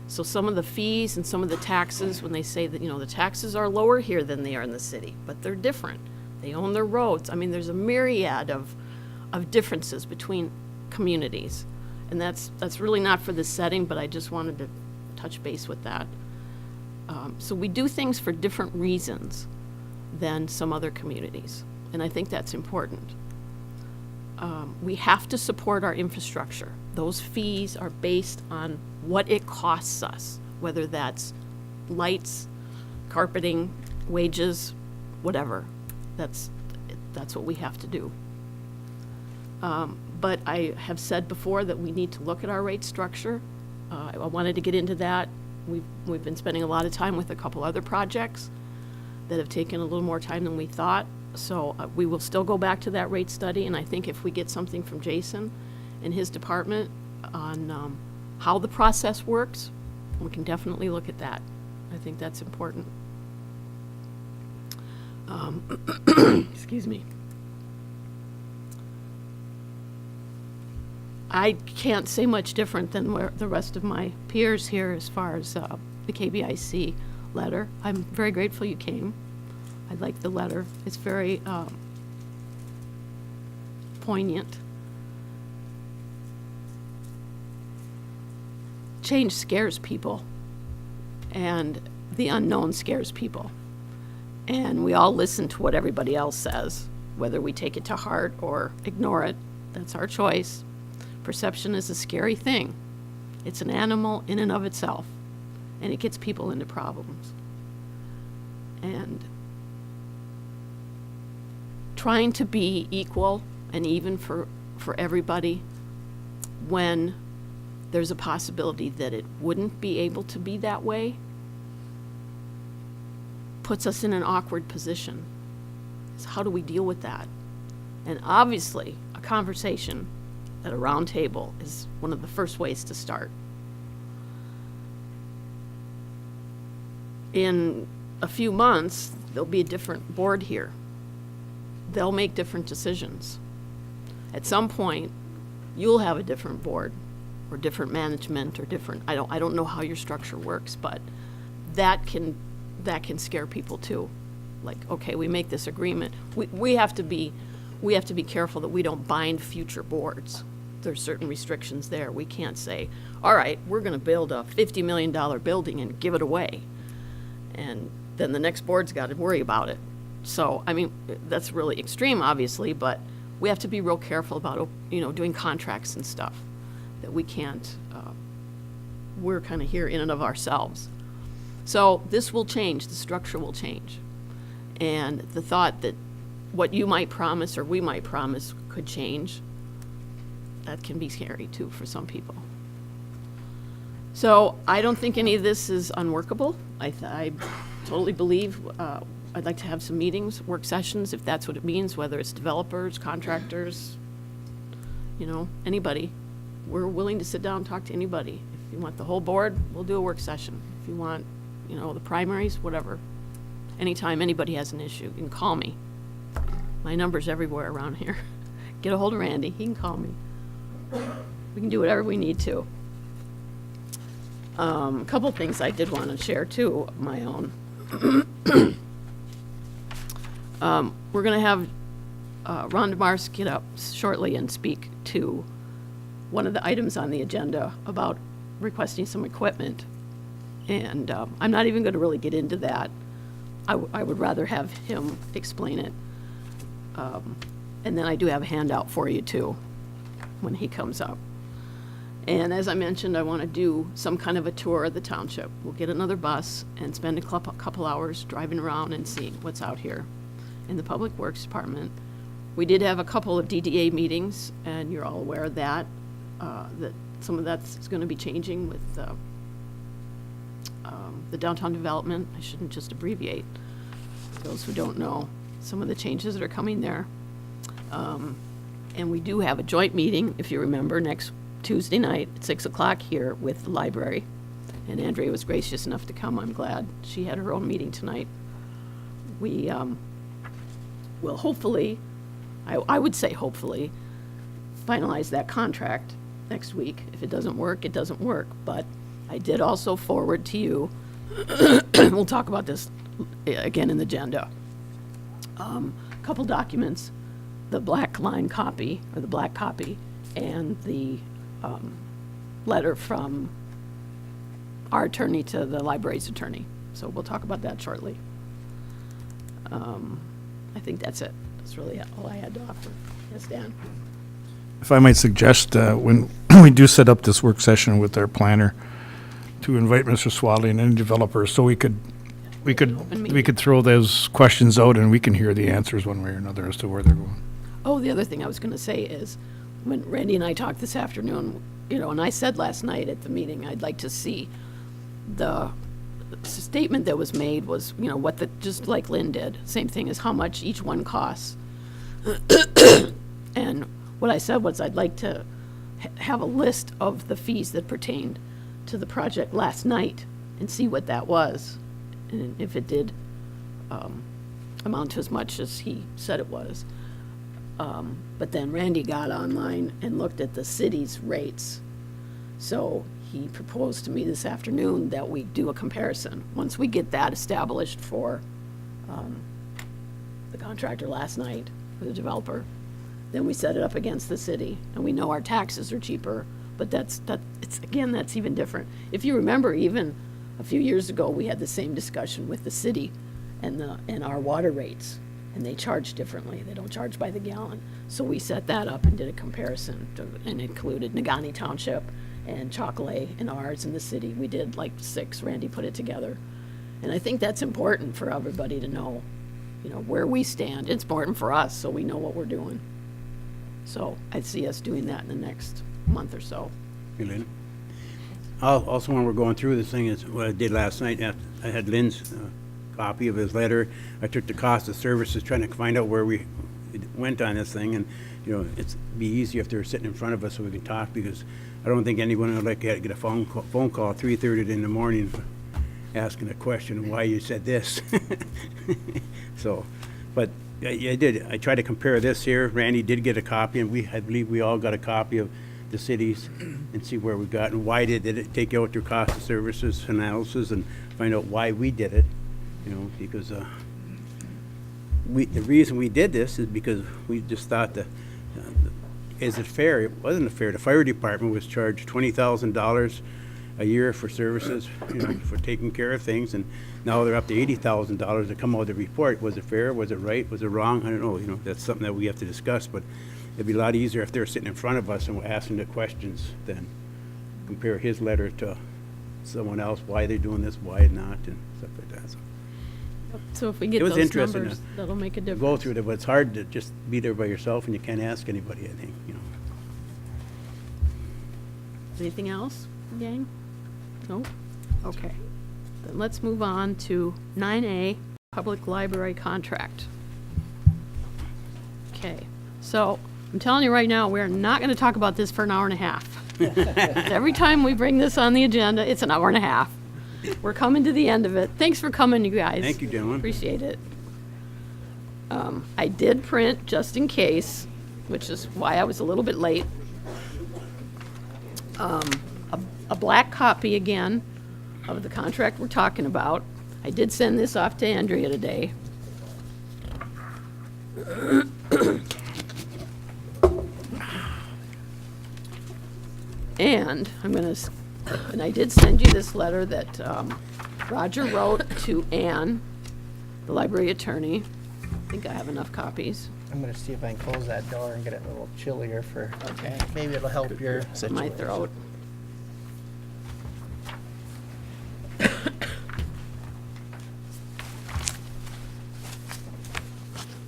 So some of the fees and some of the taxes, when they say that, you know, the taxes are lower here than they are in the city, but they're different. They own their roads. I mean, there's a myriad of differences between communities. And that's really not for this setting, but I just wanted to touch base with that. So we do things for different reasons than some other communities. And I think that's important. We have to support our infrastructure. Those fees are based on what it costs us, whether that's lights, carpeting, wages, whatever. That's what we have to do. But I have said before that we need to look at our rate structure. I wanted to get into that. We've been spending a lot of time with a couple other projects that have taken a little more time than we thought. So we will still go back to that rate study, and I think if we get something from Jason and his department on how the process works, we can definitely look at that. I think that's important. Excuse me. I can't say much different than where the rest of my peers here as far as the KBIC letter. I'm very grateful you came. I like the letter. It's very poignant. Change scares people, and the unknown scares people. And we all listen to what everybody else says, whether we take it to heart or ignore it. That's our choice. Perception is a scary thing. It's an animal in and of itself, and it gets people into problems. And trying to be equal and even for everybody when there's a possibility that it wouldn't be able to be that way puts us in an awkward position. is how do we deal with that? And obviously, a conversation at a round table is one of the first ways to start. In a few months, there'll be a different board here. They'll make different decisions. At some point, you'll have a different board or different management or different, I don't know how your structure works, but that can scare people too. Like, okay, we make this agreement. We have to be careful that we don't bind future boards. There's certain restrictions there. We can't say, all right, we're gonna build a $50 million building and give it away. And then the next board's gotta worry about it. So, I mean, that's really extreme, obviously, but we have to be real careful about, doing contracts and stuff, that we can't, we're kind of here in and of ourselves. So this will change, the structure will change. And the thought that what you might promise or we might promise could change, that can be scary too for some people. So I don't think any of this is unworkable. I totally believe, I'd like to have some meetings, work sessions, if that's what it means, whether it's developers, contractors, anybody. We're willing to sit down and talk to anybody. If you want the whole board, we'll do a work session. If you want, the primaries, whatever. Anytime anybody has an issue, you can call me. My number's everywhere around here. Get a hold of Randy, he can call me. We can do whatever we need to. A couple things I did want to share too, of my own. We're going to have Ron DeMars get up shortly and speak to one of the items on the agenda about requesting some equipment. And I'm not even going to really get into that. I would rather have him explain it. And then I do have a handout for you too when he comes up. And as I mentioned, I want to do some kind of a tour of the township. We'll get another bus and spend a couple hours driving around and seeing what's out here in the Public Works Department. We did have a couple of DDA meetings, and you're all aware of that, that some of that's going to be changing with the downtown development. I shouldn't just abbreviate. For those who don't know, some of the changes that are coming there. And we do have a joint meeting, if you remember, next Tuesday night at 6 o'clock here with the library. And Andrea was gracious enough to come. I'm glad she had her own meeting tonight. We will hopefully, I would say hopefully, finalize that contract next week. If it doesn't work, it doesn't work. But I did also forward to you, we'll talk about this again in the agenda, a couple documents, the black line copy, or the black copy, and the letter from our attorney to the library's attorney. So we'll talk about that shortly. I think that's it. That's really all I had to offer. Yes, Dan? If I might suggest, when we do set up this work session with our planner, to invite Mr. Swadley and any developers, so we could throw those questions out and we can hear the answers one way or another as to where they're going. Oh, the other thing I was going to say is, when Randy and I talked this afternoon, and I said last night at the meeting, I'd like to see the statement that was made was, just like Lynn did, same thing as how much each one costs. And what I said was I'd like to have a list of the fees that pertained to the project last night and see what that was, and if it did amount to as much as he said it was. But then Randy got online and looked at the city's rates. So he proposed to me this afternoon that we do a comparison. Once we get that established for the contractor last night, for the developer, then we set it up against the city, and we know our taxes are cheaper, but that's even different. If you remember, even a few years ago, we had the same discussion with the city and our water rates, and they charge differently. They don't charge by the gallon. So we set that up and did a comparison and included Negaunee Township and Chocolate and ours in the city. We did like 6, Randy put it together. And I think that's important for everybody to know, where we stand. It's important for us, so we know what we're doing. So I see us doing that in the next month or so. Hey, Lynn. Also, when we're going through this thing, is what I did last night. I had Lynn's copy of his letter. I took the cost of services, trying to find out where we went on this thing, and, you know, it's be easier if they were sitting in front of us so we can talk, because I don't think anyone would like to get a phone call at 3:30 in the morning asking a question, why you said this. So, but I did. I tried to compare this here. Randy did get a copy, and I believe we all got a copy of the cities and see where we got and why did it. Take out their cost of services analysis and find out why we did it. You know, because the reason we did this is because we just thought that is it fair? It wasn't fair. The fire department was charged $20,000 a year for services, you know, for taking care of things, and now they're up to $80,000 to come out of the report. Was it fair? Was it right? Was it wrong? I don't know. You know, that's something that we have to discuss. But it'd be a lot easier if they're sitting in front of us and we're asking the questions than compare his letter to someone else. Why they're doing this? Why not? And stuff like that. So if we get It was those interesting numbers, that'll make a difference. go through it, but it's hard to just be there by yourself, and you can't ask anybody, I think, you know. Anything else, gang? No? Okay. Then let's move on to 9A, Public Library Contract. Okay, so I'm telling you right now, we're not going to talk about this for an hour and a half. Every time we bring this on the agenda, it's an hour and a half. We're coming to the end of it. Thanks for coming, you guys. Thank you, gentlemen. Appreciate it. I did print, just in case, which is why I was a little bit late, a black copy again of the contract we're talking about. I did send this off to Andrea today. And and I did send you this letter that Roger wrote to Ann, the library attorney. I think I have enough copies. I'm gonna see if I can close that door and get it a little chillier for, okay, maybe it'll help your situation. My throat.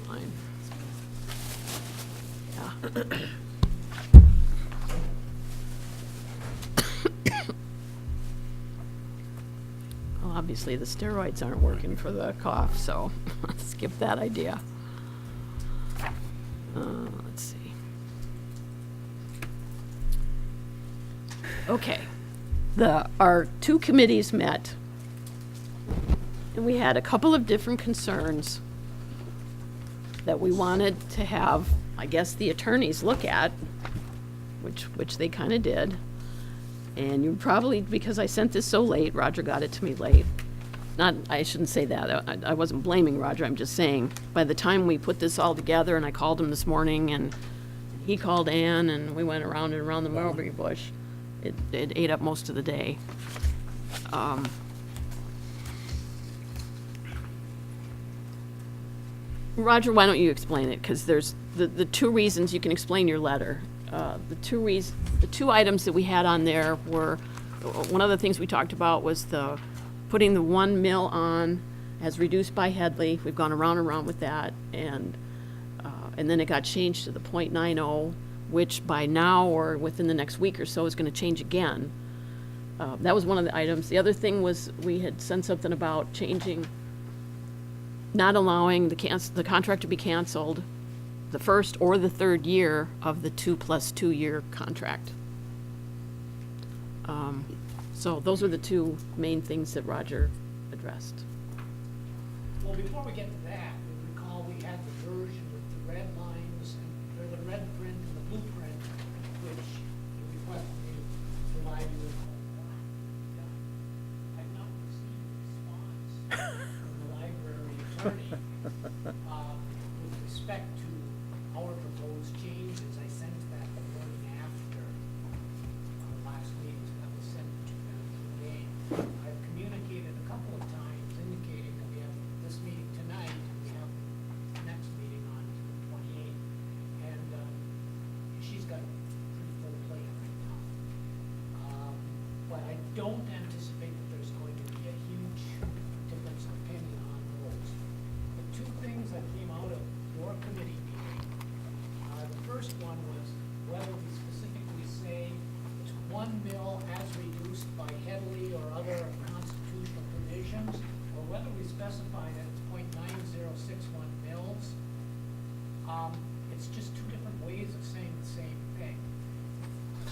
Fine. Yeah. Well, obviously the steroids aren't working for the cough, so skip that idea. Let's see. Okay, our two committees met, and we had a couple of different concerns that we wanted to have, I guess, the attorneys look at, which they kind of did. And you probably, because I sent this so late, Roger got it to me late. I shouldn't say that. I wasn't blaming Roger. I'm just saying, by the time we put this all together, and I called him this morning, and he called Ann, and we went around and around the mulberry bush, it ate up most of the day. Roger, why don't you explain it? Because there's the two reasons you can explain your letter. The two items that we had on there were, one of the things we talked about was putting the 1 mil on as reduced by Headley. We've gone around and around with that, and then it got changed to the .90, which by now or within the next week or so is going to change again. That was one of the items. The other thing was we had said something about changing, not allowing the contract to be canceled the first or the third year of the 2 + 2 year contract. So those are the two main things that Roger addressed. Well, before we get to that, we recall we had the version with the red lines, or the red print and the blue print, which you requested me to provide you with. I've not received a response from the library attorney with respect to our proposed changes. I sent that the morning after last meeting, so that was sent to them today. I've communicated a couple of times indicating that we have this meeting tonight, and we have the next meeting on the 28th, and she's got a pretty full plate right now. But I don't anticipate that there's going to be a huge difference of opinion on those. The two things that came out of your committee meeting, the first one was whether we specifically say it's 1 mil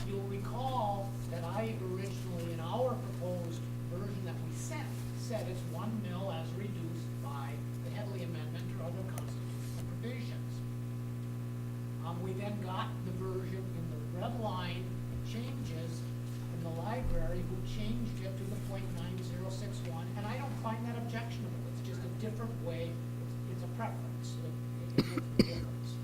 you'll recall that I originally, in our proposed version that we sent, said it's 1 mil as reduced by the Headley Amendment or other constitutional provisions. We then got the version in the red line changes from the library, who changed it to the .9061, and I don't find that objectionable. It's just a different way. It's a preference. It makes a difference.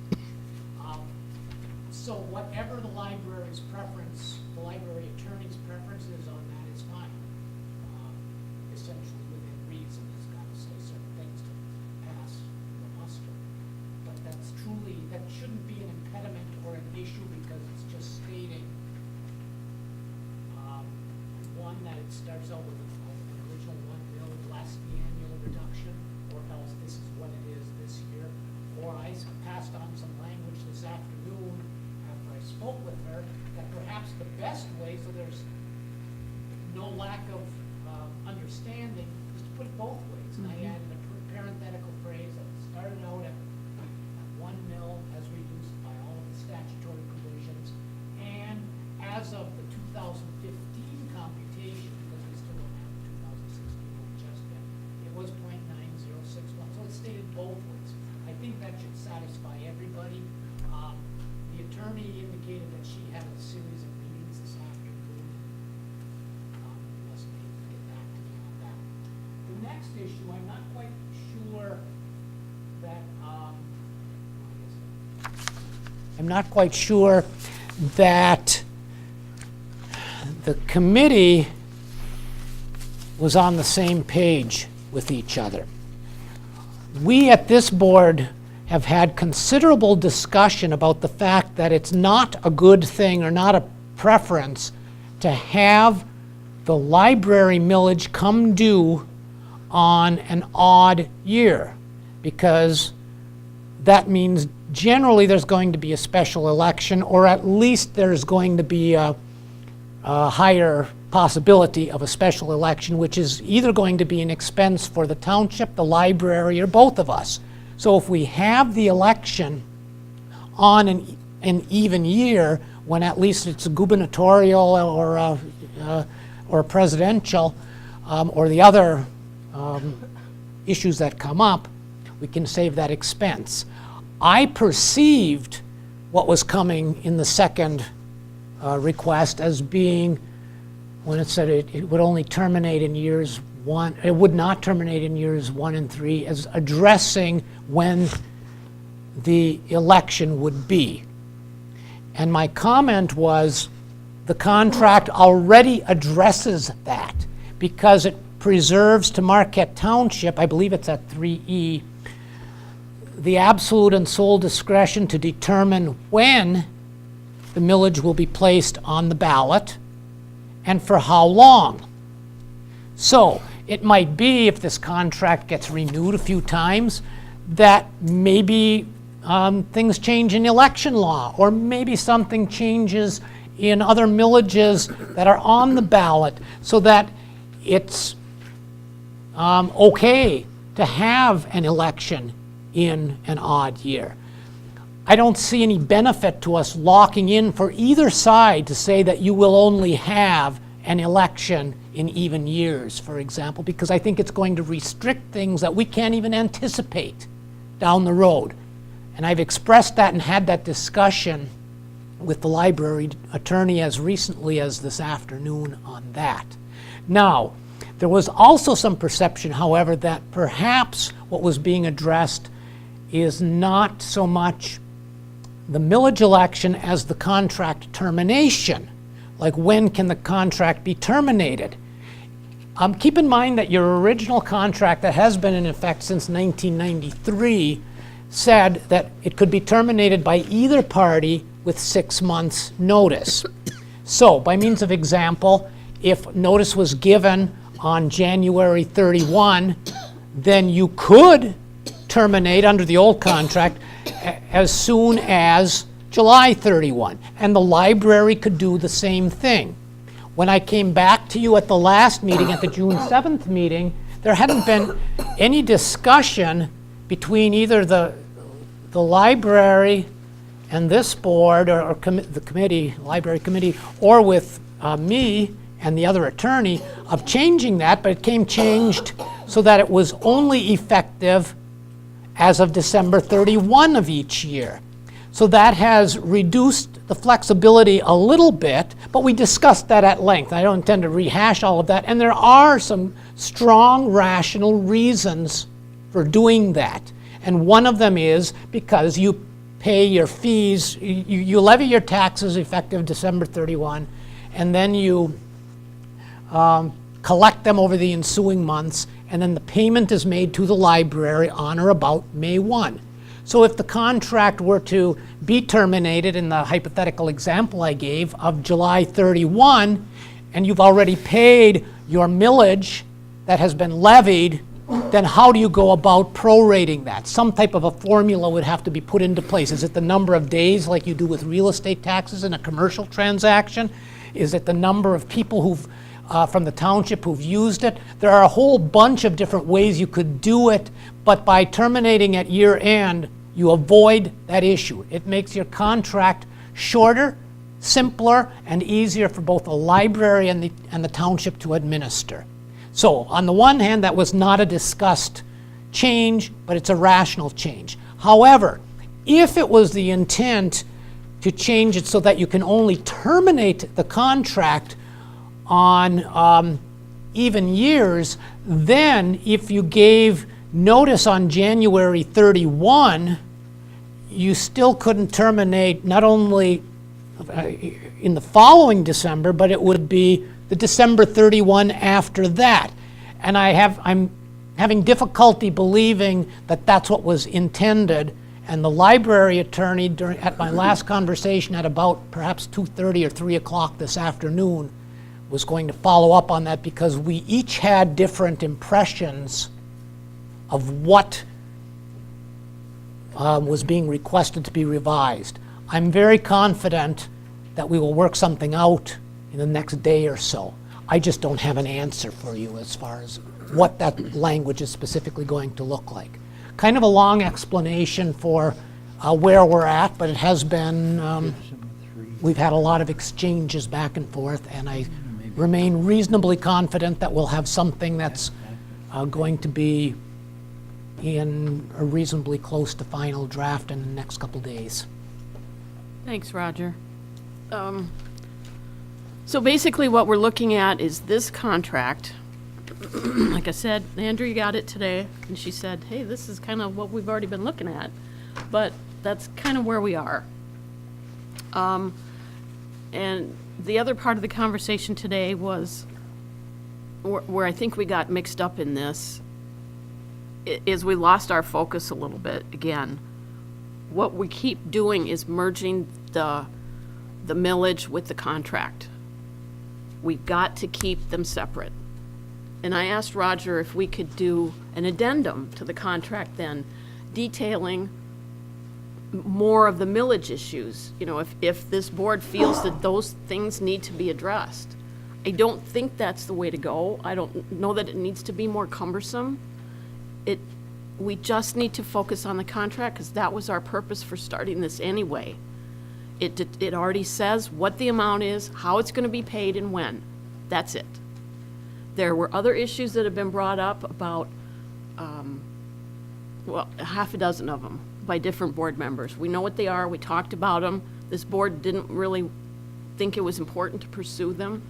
So whatever the library's preference, the library attorney's preference is on that is fine. Essentially within reason, it's got to say certain things to pass the muster. But that shouldn't be an impediment or an issue because it's just stating, one, that it starts out with an original 1 mil less the annual reduction, or else this is what it is this year. Or I passed on some language this afternoon after I spoke with her that perhaps the best way, so there's no lack of understanding, is to put it both ways. And I added a parenthetical phrase that started out at 1 mil as reduced by all of the statutory provisions, and as of the 2015 computation, because we still don't have the 2016 just yet, it was .9061. So it's stated both ways. I think that should satisfy everybody. The attorney indicated that she had a series of meetings this afternoon. Must need to get back to me on that. The next issue, I'm not quite sure that, I'm not quite sure that the committee was on the same page with each other. We at this board have had considerable discussion about the fact that it's not a good thing or not a preference to have the library millage come due on an odd year, because that means generally there's going to be a special election, or at least there's going to be a higher possibility of a special election, which is either going to be an expense for the township, the library, or both of us. So if we have the election on an even year, when at least it's a gubernatorial or presidential, or the other issues that come up, we can save that expense. I perceived what was coming in the second request as being, when it said it would only terminate in years 1, it would not terminate in years 1 and 3, as addressing when the election would be. And my comment was, the contract already addresses that, because it preserves to Marquette Township, I believe it's at 3E, the absolute and sole discretion to determine when the millage will be placed on the ballot and for how long. So it might be, if this contract gets renewed a few times, that maybe things change in election law, or maybe something changes in other millages that are on the ballot, so that it's okay to have an election in an odd year. I don't see any benefit to us locking in for either side to say that you will only have an election in even years, for example, because I think it's going to restrict things that we can't even anticipate down the road. And I've expressed that and had that discussion with the library attorney as recently as this afternoon on that. Now, there was also some perception, however, that perhaps what was being addressed is not so much the millage election as the contract termination. Like, when can the contract be terminated? Keep in mind that your original contract that has been in effect since 1993 said that it could be terminated by either party with 6 months' notice. So, by means of example, if notice was given on January 31, then you could terminate under the old contract as soon as July 31, and the library could do the same thing. When I came back to you at the last meeting, at the June 7th meeting, there hadn't been any discussion between either the library and this board, or the committee, library committee, or with me and the other attorney, of changing that, but it came changed so that it was only effective as of December 31 of each year. So that has reduced the flexibility a little bit, but we discussed that at length. I don't intend to rehash all of that, and there are some strong rational reasons for doing that. And one of them is because you pay your fees, you levy your taxes effective December 31, and then you collect them over the ensuing months, and then the payment is made to the library on or about May 1. So if the contract were to be terminated in the hypothetical example I gave of July 31, and you've already paid your millage that has been levied, then how do you go about prorating that? Some type of a formula would have to be put into place. Is it the number of days like you do with real estate taxes in a commercial transaction? Is it the number of people who've from the township who've used it? There are a whole bunch of different ways you could do it, but by terminating at year end, you avoid that issue. It makes your contract shorter, simpler, and easier for both the library and the township to administer. So on the one hand, that was not a discussed change, but it's a rational change. However, if it was the intent to change it so that you can only terminate the contract on even years, then if you gave notice on January 31, you still couldn't terminate not only in the following December, but it would be the December 31 after that. And I'm having difficulty believing that that's what was intended. And the library attorney, at my last conversation at about perhaps 2:30 or 3 o'clock this afternoon, was going to follow up on that, because we each had different impressions of what was being requested to be revised. I'm very confident that we will work something out in the next day or so. I just don't have an answer for you as far as what that language is specifically going to look like. Kind of a long explanation for where we're at, but it has been, we've had a lot of exchanges back and forth, and I remain reasonably confident that we'll have something that's going to be in a reasonably close to final draft in the next couple days. Thanks, Roger. So basically what we're looking at is this contract. Like I said, Andrea got it today, and she said, hey, this is kind of what we've already been looking at, but that's kind of where we are. And the other part of the conversation today was where I think we got mixed up in this is we lost our focus a little bit again. What we keep doing is merging the millage with the contract. We've got to keep them separate. And I asked Roger if we could do an addendum to the contract then, detailing more of the millage issues, you know, if this board feels that those things need to be addressed. I don't think that's the way to go. I don't know that it needs to be more cumbersome. We just need to focus on the contract, because that was our purpose for starting this anyway. It already says what the amount is, how it's going to be paid, and when. That's it. There were other issues that have been brought up about, well, half a dozen of them by different board members. We know what they are. We talked about them. This board didn't really think it was important to pursue them.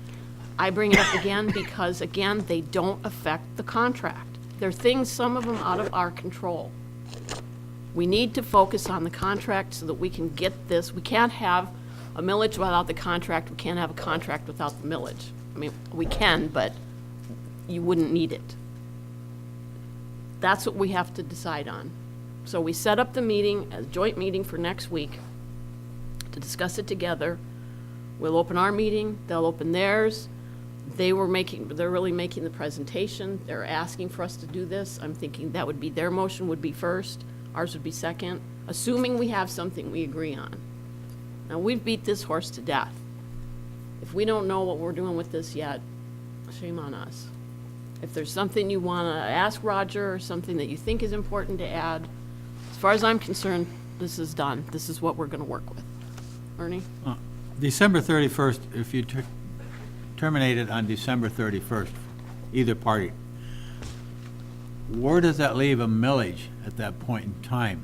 I bring it up again because, again, they don't affect the contract. There are things, some of them, out of our control. We need to focus on the contract so that we can get this. We can't have a millage without the contract. We can't have a contract without the millage. I mean, we can, but you wouldn't need it. That's what we have to decide on. So we set up the meeting, a joint meeting for next week to discuss it together. We'll open our meeting, they'll open theirs. They're really making the presentation. They're asking for us to do this. I'm thinking that would be, their motion would be first, ours would be second, assuming we have something we agree on. Now, we've beat this horse to death. If we don't know what we're doing with this yet, shame on us. If there's something you want to ask Roger or something that you think is important to add, as far as I'm concerned, this is done. This is what we're gonna work with. Ernie? December 31st, if you terminate it on December 31st, either party, where does that leave a millage at that point in time?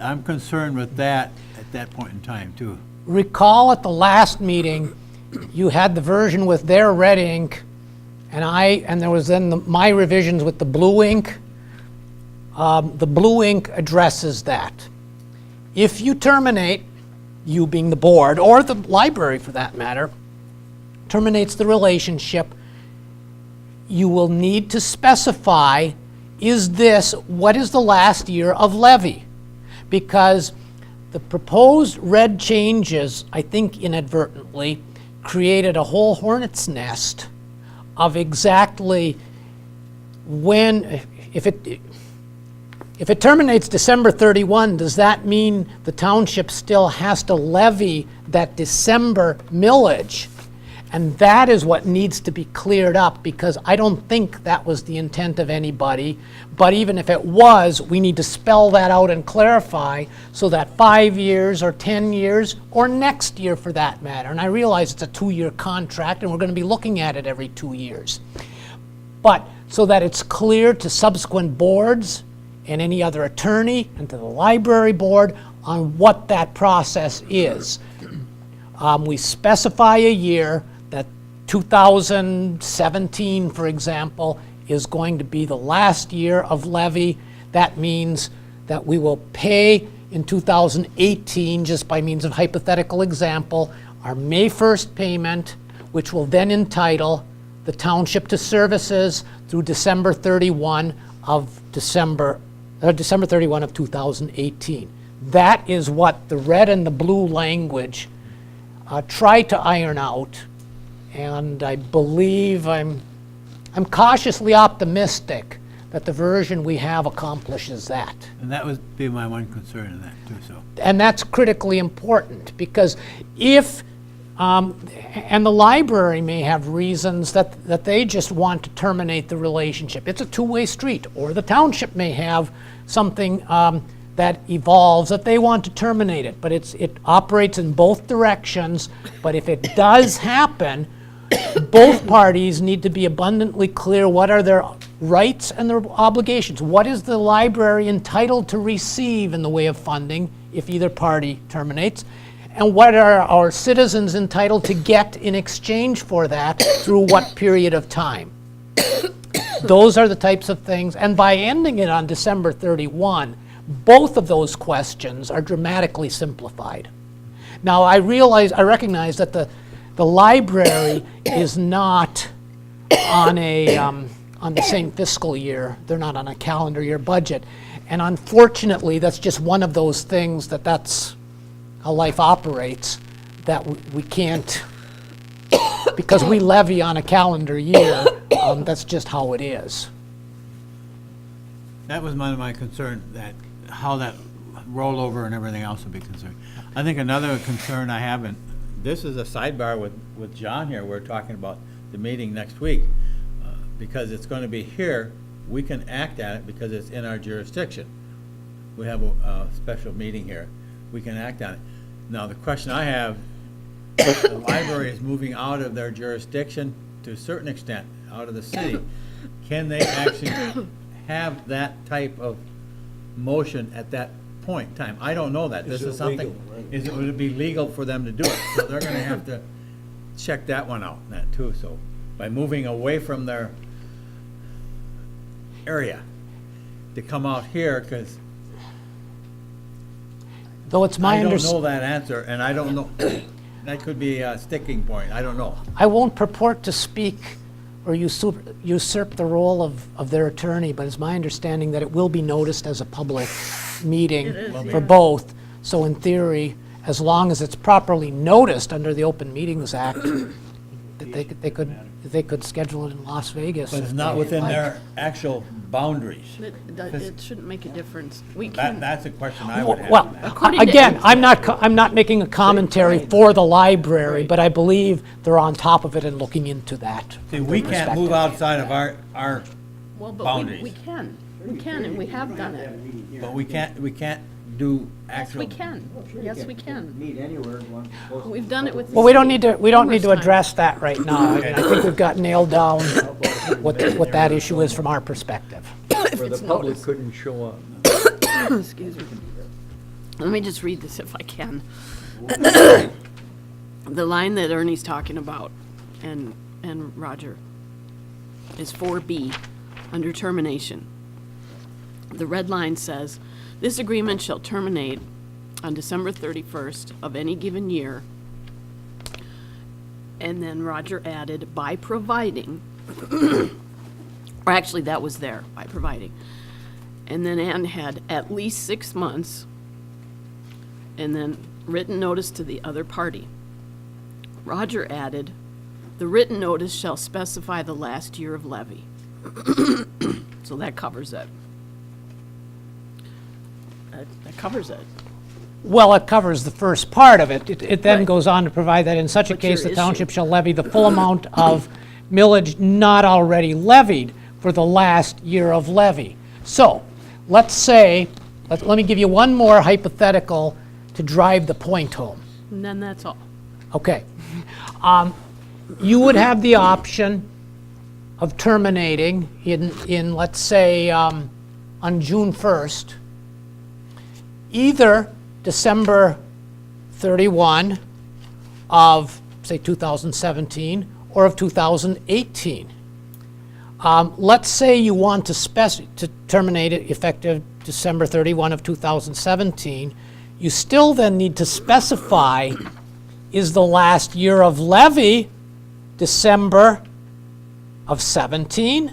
I'm concerned with that at that point in time, too. Recall at the last meeting, you had the version with their red ink, and there was then my revisions with the blue ink. The blue ink addresses that. If you terminate, you being the board, or the library for that matter, terminates the relationship, you will need to specify, what is the last year of levy? Because the proposed red changes, I think inadvertently, created a whole hornet's nest of exactly when, if it terminates December 31, does that mean the township still has to levy that December millage? And that is what needs to be cleared up, because I don't think that was the intent of anybody. But even if it was, we need to spell that out and clarify so that 5 years or 10 years or next year for that matter, and I realize it's a 2-year contract and we're going to be looking at it every 2 years, but so that it's clear to subsequent boards and any other attorney and to the library board on what that process is. We specify a year, that 2017, for example, is going to be the last year of levy. That means that we will pay in 2018, just by means of hypothetical example, our May 1st payment, which will then entitle the township to services through December 31 of 2018. That is what the red and the blue language try to iron out, and I believe I'm cautiously optimistic that the version we have accomplishes that. And that would be my one concern in that, too, so. And that's critically important, because if, and the library may have reasons that they just want to terminate the relationship. It's a two-way street. Or the township may have something that evolves that they want to terminate it. But it operates in both directions. But if it does happen, both parties need to be abundantly clear what are their rights and their obligations. What is the library entitled to receive in the way of funding if either party terminates? And what are our citizens entitled to get in exchange for that through what period of time? Those are the types of things. And by ending it on December 31, both of those questions are dramatically simplified. Now, I recognize that the library is not on the same fiscal year. They're not on a calendar year budget. And unfortunately, that's just one of those things that's how life operates, that we can't, because we levy on a calendar year, that's just how it is. That was one of my concern, that how that rollover and everything else would be concerned. I think another concern I have, and this is a sidebar with John here, we're talking about the meeting next week, because it's going to be here, we can act at it because it's in our jurisdiction. We have a special meeting here. We can act on it. Now, the question I have, the library is moving out of their jurisdiction to a certain extent, out of the city. Can they actually have that type of motion at that point in time? I don't know that. This is something, would it be legal for them to do it? So they're gonna have to check that one out, that too. So by moving away from their area to come out here, because Though it's my I don't know that answer, and I don't know, that could be a sticking point, I don't know. I won't purport to speak or usurp the role of their attorney, but it's my understanding that it will be noticed as a public meeting for both. So in theory, as long as it's properly noticed under the Open Meetings Act, that they could schedule it in Las Vegas. But it's not within their actual boundaries. It shouldn't make a difference. We can. That's a question I would have. Well, again, I'm not making a commentary for the library, but I believe they're on top of it and looking into that. See, we can't move outside of our Well, but boundaries. we can, and we have done it. But we can't do Yes, actual. we can. Yes, we can. Meet anywhere one. We've done it with. Well, we don't need to numerous times. address that right now. I mean, I think we've got nailed down what that issue is from our perspective. Where the public couldn't show up. Excuse me. Let me just read this if I can. The line that Ernie's talking about, and Roger, is 4B, under termination. The red line says, "This agreement shall terminate on December 31st of any given year." And then Roger added, "by providing," or actually that was there, "by providing." And then Ann had "at least 6 months," and then written notice to the other party. Roger added, "The written notice shall specify the last year of levy." So that covers it. That covers it. Well, it covers the first part of it. It then Right. goes on to provide that in such a But case, your the township issue- shall levy the full amount of millage not already levied for the last year of levy. So, let's say, let me give you one more hypothetical to drive the point home. And then that's all. Okay. You would have the option of terminating in let's say, on June 1st, either December 31 of, say, 2017 or of 2018. Let's say you want to terminate it effective December 31 of 2017. You still then need to specify, is the last year of levy December of 17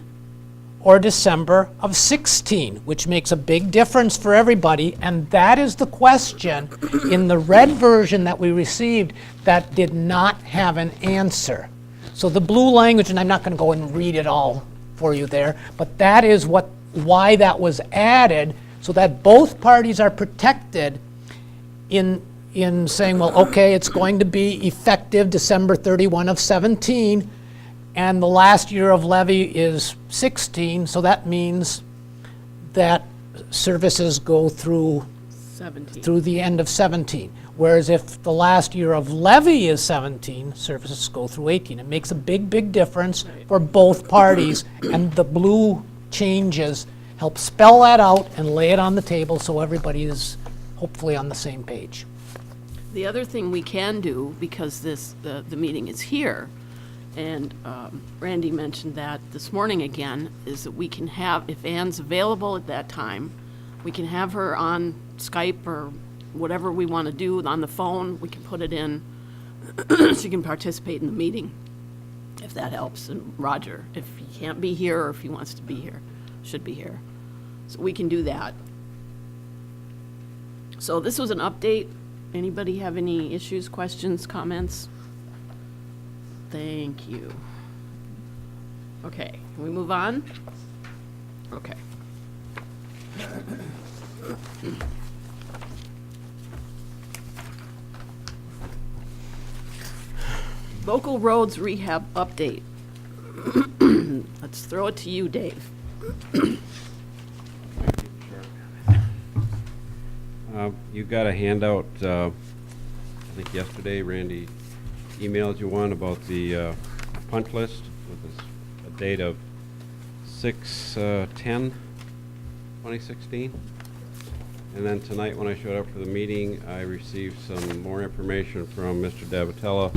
or December of 16, which makes a big difference for everybody. And that is the question in the red version that we received that did not have an answer. So the blue language, and I'm not going to go and read it all for you there, but that is why that was added, so that both parties are protected in saying, well, okay, it's going to be effective December 31 of 17, and the last year of levy is 16, so that means that services go through 17. the end of 17. Whereas if the last year of levy is 17, services go through 18. It makes a big, big difference for both parties, and the blue changes help spell that out and lay it on the table so everybody is hopefully on the same page. The other thing we can do, because the meeting is here, and Randy mentioned that this morning again, is that we can have, if Ann's available at that time, we can have her on Skype or whatever we want to do on the phone. We can put it in. She can participate in the meeting, if that helps. And Roger, if he can't be here or if he wants to be here, should be here. So we can do that. So this was an update. Anybody have any issues, questions, comments? Thank you. Okay, can we move on? Okay. Local roads rehab update. Let's throw it to you, Dave. You got a handout, I think yesterday, Randy emailed you one about the punch list with a date of 6/10/2016. And then tonight, when I showed up for the meeting, I received some more information from Mr. Davatella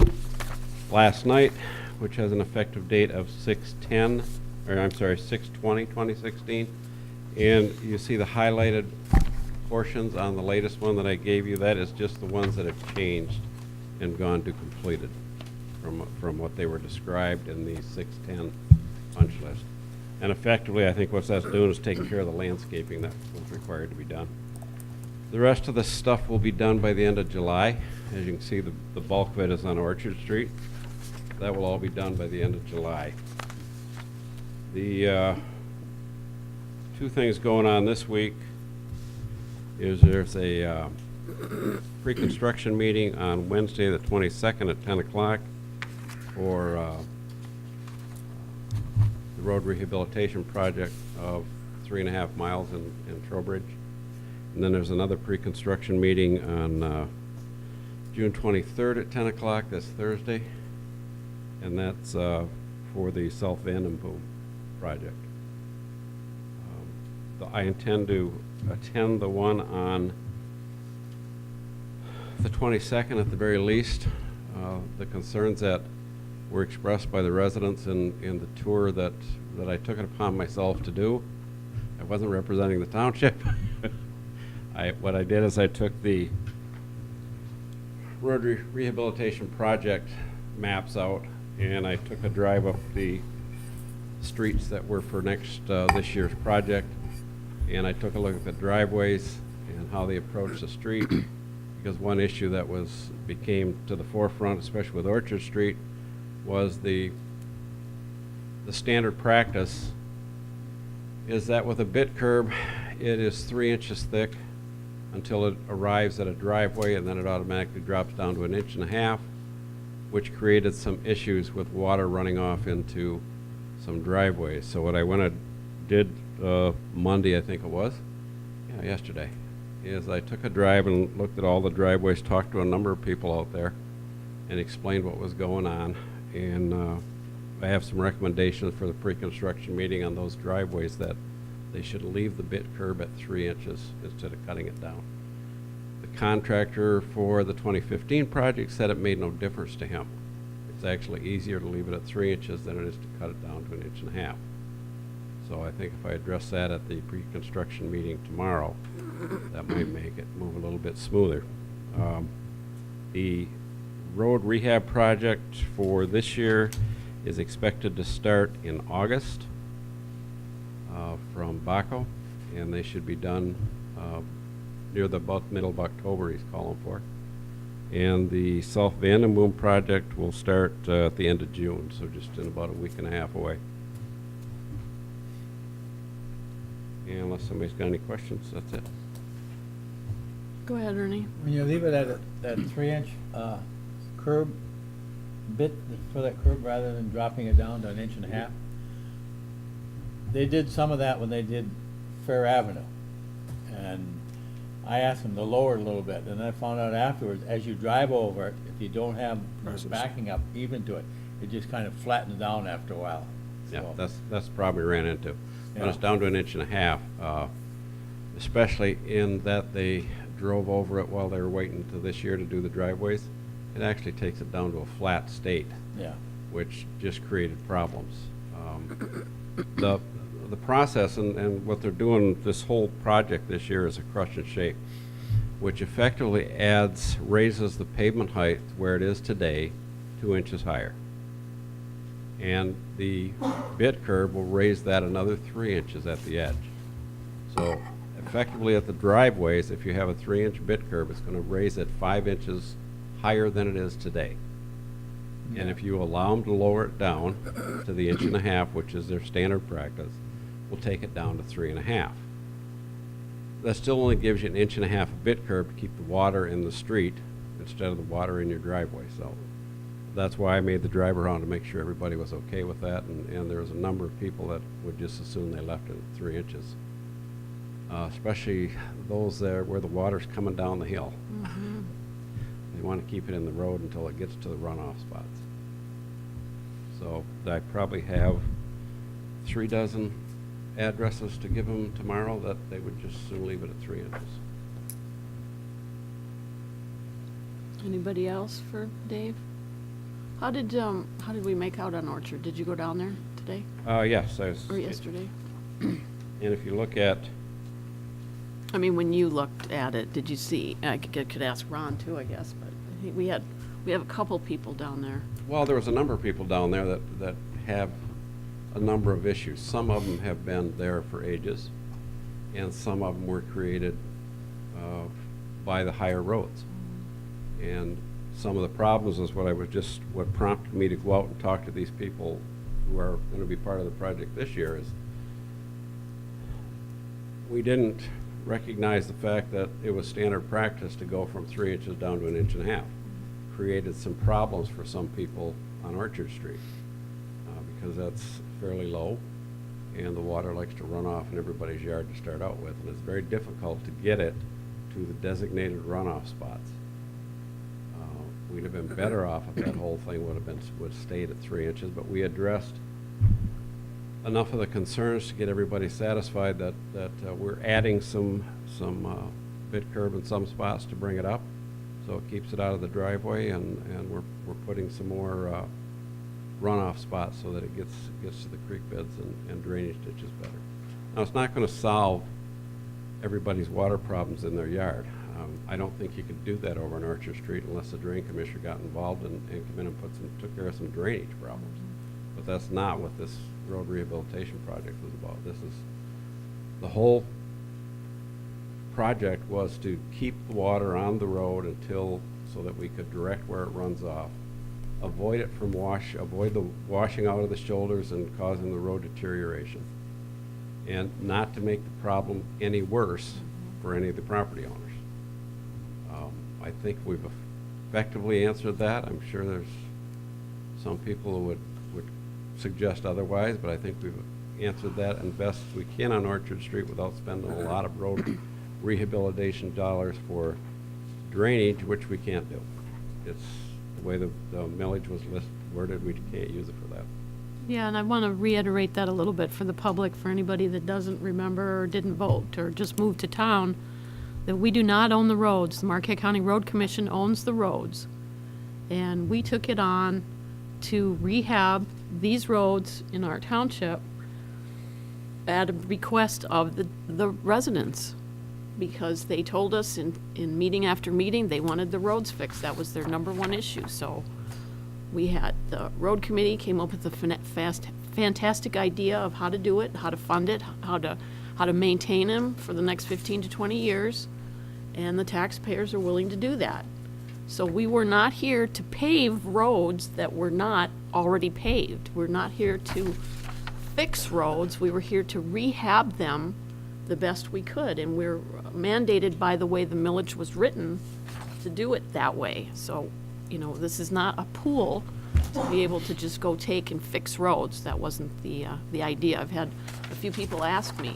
last night, which has an effective date of 6/20/2016. And you see the highlighted portions on the latest one that I gave you. That is just the ones that have changed and gone to completed from what they were described in the 6/10 punch list. And effectively, I think what that's doing is taking care of the landscaping that was required to be done. The rest of the stuff will be done by the end of July. As you can see, the bulk of it is on Orchard Street. That will all be done by the end of July. The two things going on this week is there's a pre-construction meeting on Wednesday the 22nd at 10 o'clock for the road rehabilitation project of 3.5 miles in Trowbridge. And then there's another pre-construction meeting on June 23rd at 10 o'clock, that's Thursday. And that's for the South Vandenboom project. I intend to attend the one on the 22nd at the very least. The concerns that were expressed by the residents in the tour that I took it upon myself to do. I wasn't representing the township. What I did is I took the road rehabilitation project maps out, and I took a drive up the streets that were for this year's project, and I took a look at the driveways and how they approach the street, because one issue that became to the forefront, especially with Orchard Street, was the standard practice is that with a bit curb, it is 3 inches thick until it arrives at a driveway, and then it automatically drops down to 1.5 inches, which created some issues with water running off into some driveways. So what I went and did Monday, I think it was, yesterday, is I took a drive and looked at all the driveways, talked to a number of people out there, and explained what was going on. And I have some recommendations for the pre-construction meeting on those driveways, that they should leave the bit curb at 3 inches instead of cutting it down. The contractor for the 2015 project said it made no difference to him. It's actually easier to leave it at 3 inches than it is to cut it down to 1.5 inches. So I think if I address that at the pre-construction meeting tomorrow, that might make it move a little bit smoother. The road rehab project for this year is expected to start in August from Baco, and they should be done near the middle of October, he's calling for. And the South Vandenboom project will start at the end of June, so just in about a week and a half away. And unless somebody's got any questions, that's it. Go ahead, Ernie. When you leave it at that 3-inch curb bit for that curb rather than dropping it down to 1.5 inches, they did some of that when they did Fair Avenue. And I asked them to lower it a little bit, and I found out afterwards, as you drive over it, if you don't have backing up even to it, it just kind of flattens down after a while. Yeah, So, that's the problem we ran into. When Yeah. it's down to 1.5 inches, especially in that they drove over it while they were waiting until this year to do the driveways, it actually takes it down to a flat state, yeah. which just created problems. The process and what they're doing, this whole project this year, is a crush and shape, which effectively raises the pavement height where it is today 2 inches higher. And the bit curb will raise that another 3 inches at the edge. So effectively at the driveways, if you have a 3-inch bit curb, it's going to raise it 5 inches higher than it is today. And if you allow them to lower it down to the 1.5 inches, which is their standard practice, we'll take it down to 3.5 inches. That still only gives you 1.5 inches bit curb to keep the water in the street instead of the water in your driveway. So that's why I made the drive around, to make sure everybody was okay with that. And there was a number of people that would just assume they left it at 3 inches. Especially those there where the water's coming down the hill. Mm-hmm. They want to keep it in the road until it gets to the runoff spots. So I probably have 3 dozen addresses to give them tomorrow that they would just soon leave it at 3 inches. Anybody else for Dave? How did we make out on Orchard? Did you go down there today Yes, or yesterday? And if you look at, I mean, when you looked at it, did you see? I could ask Ron too, I guess, but I think we have a couple people down there. well, there was a number of people down there that have a number of issues. Some of them have been there for ages, and some of them were created by the higher roads. And some of the problems is what prompted me to go out and talk to these people who are going to be part of the project this year, is we didn't recognize the fact that it was standard practice to go from 3 inches down to 1.5 inches. Created some problems for some people on Orchard Street because that's fairly low, and the water likes to run off in everybody's yard to start out with, and it's very difficult to get it to the designated runoff spots. We'd have been better off if that whole thing would stayed at 3 inches, but we addressed enough of the concerns to get everybody satisfied that we're adding some bit curb in some spots to bring it up, so it keeps it out of the driveway, and we're putting some more runoff spots so that it gets to the creek beds and drainage ditches better. Now, it's not going to solve everybody's water problems in their yard. I don't think you could do that over on Orchard Street unless the drain commissioner got involved and came in and took care of some drainage problems. But that's not what this road rehabilitation project was about. The whole project was to keep the water on the road so that we could direct where it runs off, avoid the washing out of the shoulders and causing the road deterioration, and not to make the problem any worse for any of the property owners. I think we've effectively answered that. I'm sure there's some people who would suggest otherwise, but I think we've answered that as best we can on Orchard Street without spending a lot of road rehabilitation dollars for drainage, which we can't do. It's the way the millage was worded, we can't use it for that. Yeah, and I want to reiterate that a little bit for the public, for anybody that doesn't remember or didn't vote or just moved to town, that we do not own the roads. The Marquette County Road Commission owns the roads. And we took it on to rehab these roads in our township at a request of the residents, because they told us in meeting after meeting they wanted the roads fixed. That was their number one issue. So we had the road committee came up with a fantastic idea of how to do it, how to fund it, how to maintain them for the next 15 to 20 years, and the taxpayers are willing to do that. So we were not here to pave roads that were not already paved. We're not here to fix roads. We were here to rehab them the best we could, and we're mandated by the way the millage was written to do it that way. So, this is not a pool to be able to just go take and fix roads. That wasn't the idea. I've had a few people ask me,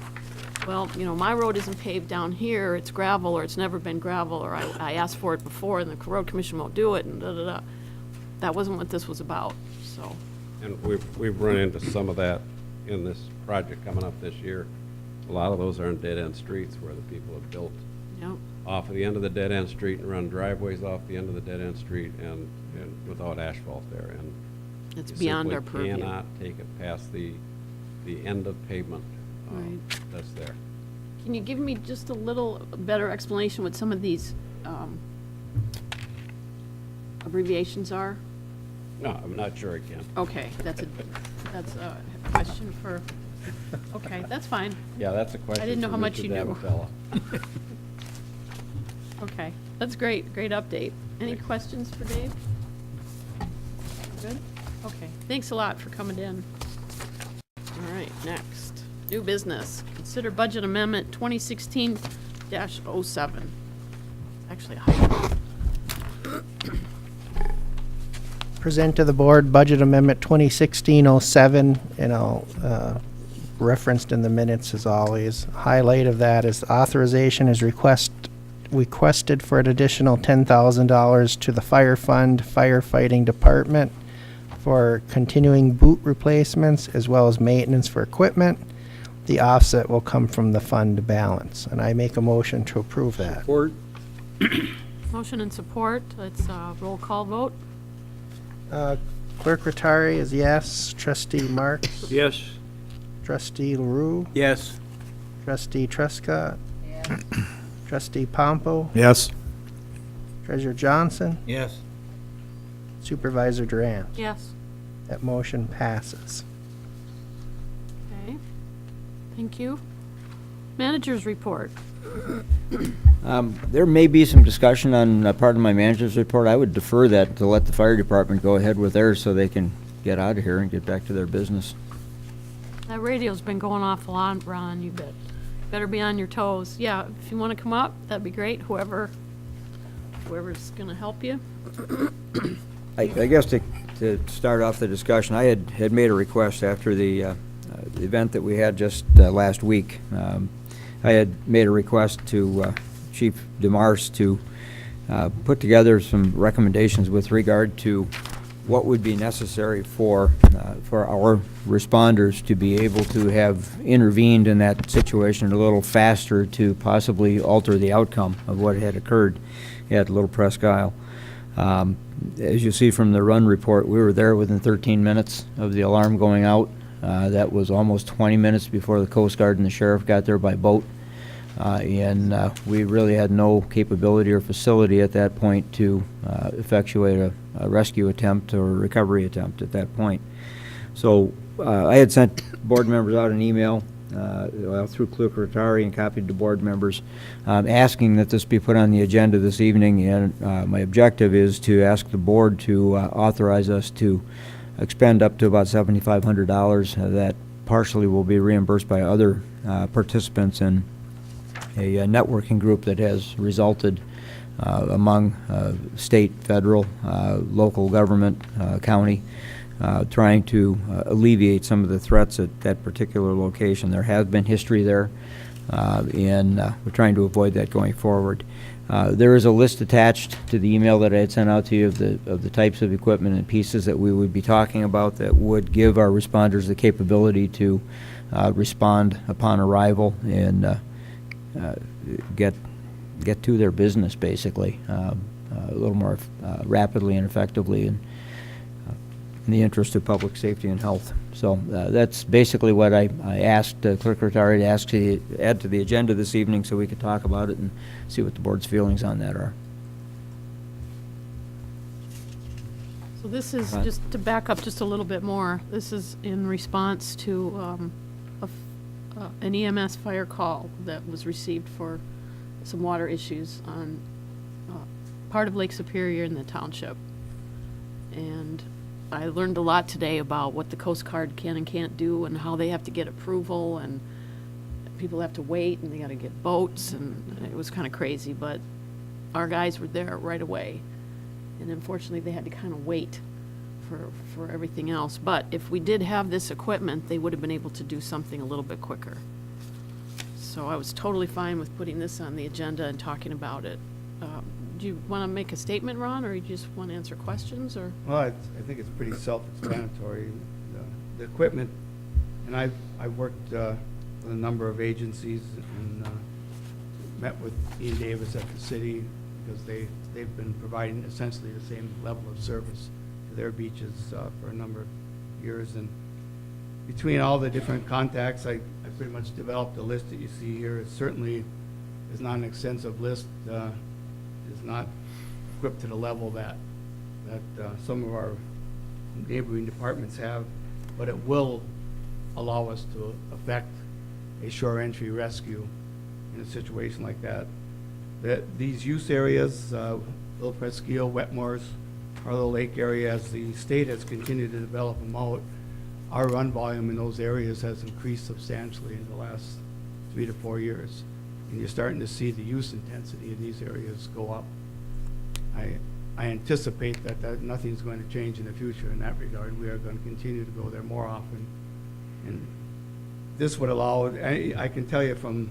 well, my road isn't paved down here, it's gravel, or it's never been gravel, or I asked for it before and the road commission won't do it, and da-da-da. That wasn't what this was about, so. And we've run into some of that in this project coming up this year. A lot of those are in dead-end streets where the people have built off of the end of the dead-end street and run driveways off the end of the dead-end street and without asphalt there. And it's beyond our purview. You purview. cannot take it past the end of pavement that's there. Can you give me just a little better explanation what some of these abbreviations are? No, I'm not sure I can. Okay, that's a question for, okay, that's fine. Yeah, that's a question. I didn't know for how much Mr. you knew. Davatella. Okay, that's great update. Any questions for Dave? Good? Okay, thanks a lot for coming in. All right, next, new business. Consider budget amendment 2016-07. Actually, a highlight. Present to the board Budget Amendment 2016-07, and I'll referenced in the minutes as always. Highlight of that is authorization is requested for an additional $10,000 to the Fire Fund Firefighting Department for continuing boot replacements as well as maintenance for equipment. The offset will come from the fund balance, and I make a motion to approve that. Support. Motion and support. It's a roll call vote. Clerk Rattari is yes. Trustee Marks? Yes. Trustee LaRue? Yes. Trustee Trescott? Trustee Pompo? Yes. Treasurer Johnson? Yes. Supervisor Durant? Yes. That motion passes. Okay. Thank you. Managers report. There may be some discussion on part of my manager's report. I would defer that to let the fire department go ahead with theirs so they can get out of here and get back to their business. That radio's been going off a lot, Ron. You better be on your toes. Yeah, if you want to come up, that'd be great. Whoever's gonna help you. I guess to start off the discussion, I had made a request after the the event that we had just last week. I had made a request to Chief DeMars to put together some recommendations with regard to what would be necessary for our responders to be able to have intervened in that situation a little faster to possibly alter the outcome of what had occurred at Little Presque Isle. As you see from the run report, we were there within 13 minutes of the alarm going out. That was almost 20 minutes before the Coast Guard and the sheriff got there by boat. And we really had no capability or facility at that point to effectuate a rescue attempt or recovery attempt at that point. So I had sent board members out an email through Clerk Rotari and copied the board members asking that this be put on the agenda this evening. And my objective is to ask the board to authorize us to expend up to about $7,500 that partially will be reimbursed by other participants in a networking group that has resulted among state, federal, local government, county, trying to alleviate some of the threats at that particular location. There has been history there, and we're trying to avoid that going forward. There is a list attached to the email that I had sent out to you of the types of equipment and pieces that we would be talking about that would give our responders the capability to respond upon arrival and get to their business, basically, a little more rapidly and effectively in the interest of public safety and health. So that's basically what I asked Clerk Rotari to ask to add to the agenda this evening so we could talk about it and see what the board's feelings on that are. So this is, just to back up just a little bit more, this is in response to an EMS fire call that was received for some water issues on part of Lake Superior in the township. And I learned a lot today about what the Coast Guard can and can't do and how they have to get approval, and people have to wait and they got to get boats, and it was kind of crazy, but our guys were there right away. And unfortunately, they had to kind of wait for everything else. But if we did have this equipment, they would have been able to do something a little bit quicker. So I was totally fine with putting this on the agenda and talking about it. Do you want to make a statement, Ron, or you just want to answer questions, or? Well, I think it's pretty self-explanatory. The equipment, and I've worked with a number of agencies and met with Ian Davis at the city because they've been providing essentially the same level of service to their beaches for a number of years. And between all the different contacts, I pretty much developed a list that you see here. It certainly is not an extensive list. Is not equipped to the level that some of our neighboring departments have, but it will allow us to effect a shore entry rescue in a situation like that. These use areas, Little Presque Isle, Wetmore's, Harlow Lake area, as the state has continued to develop them out, our run volume in those areas has increased substantially in the last 3 to 4 years. And you're starting to see the use intensity in these areas go up. I anticipate that nothing's going to change in the future in that regard. We are going to continue to go there more often. And this would allow, I can tell you from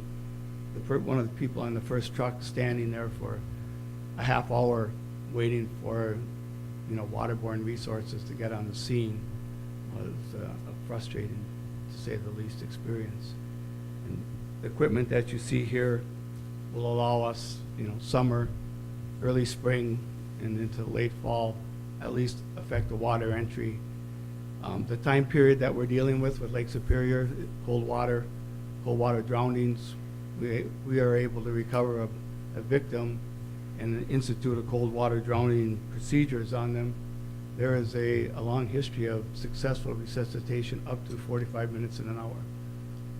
one of the people on the first truck standing there for a half hour waiting for, waterborne resources to get on the scene was a frustrating, to say the least, experience. And the equipment that you see here will allow us, summer, early spring, and into late fall, at least affect the water entry. The time period that we're dealing with Lake Superior, cold water drownings, we are able to recover a victim and institute a cold water drowning procedures on them. There is a long history of successful resuscitation up to 45 minutes in an hour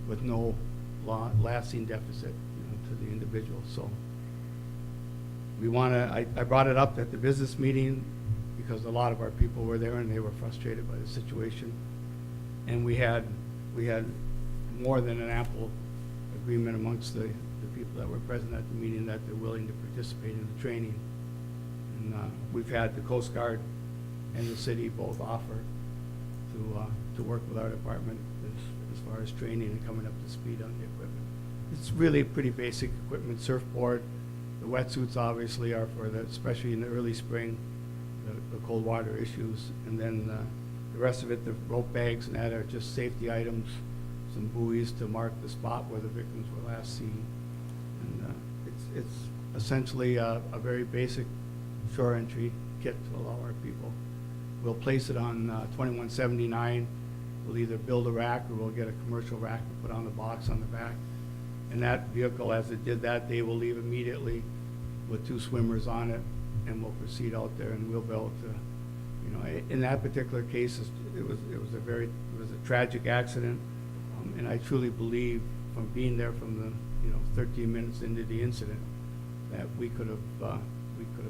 with no lasting deficit to the individual. So we want to, I brought it up at the business meeting because a lot of our people were there and they were frustrated by the situation. And we had more than an ample agreement amongst the people that were present at the meeting that they're willing to participate in the training. And we've had the Coast Guard and the city both offer to work with our department as far as training and coming up to speed on the equipment. It's really pretty basic equipment, surfboard. The wetsuits obviously are for the, especially in the early spring, the cold water issues. And then the rest of it, the rope bags and that are just safety items, some buoys to mark the spot where the victims were last seen. And it's essentially a very basic shore entry kit to allow our people. We'll place it on 2179. We'll either build a rack or we'll get a commercial rack and put on the box on the back. And that vehicle, as it did that day, will leave immediately with 2 swimmers on it, and we'll proceed out there, and we'll be able to, you know, in that particular case, it was a tragic accident, and I truly believe from being there from the 13 minutes into the incident that we could have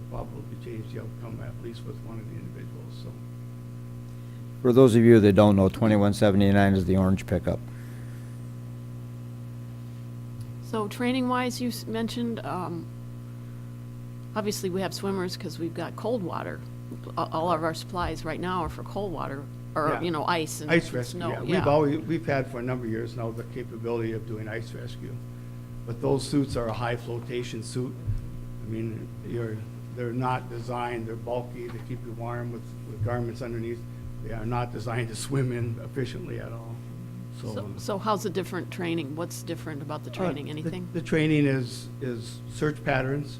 probably changed the outcome at least with one of the individuals. So. For those of you that don't know, 2179 is the orange pickup. So training-wise, you mentioned, obviously we have swimmers because we've got cold water. All of our supplies right now are for cold water, or, Yeah. Ice and ice rescue. snow. Yeah. We've had for a number of years now the capability of doing ice rescue. But those suits are a high flotation suit. I mean, they're not designed, they're bulky, they keep you warm with garments underneath. They are not designed to swim in efficiently at all. So how's the different training? What's different about the training? Anything? The training is search patterns,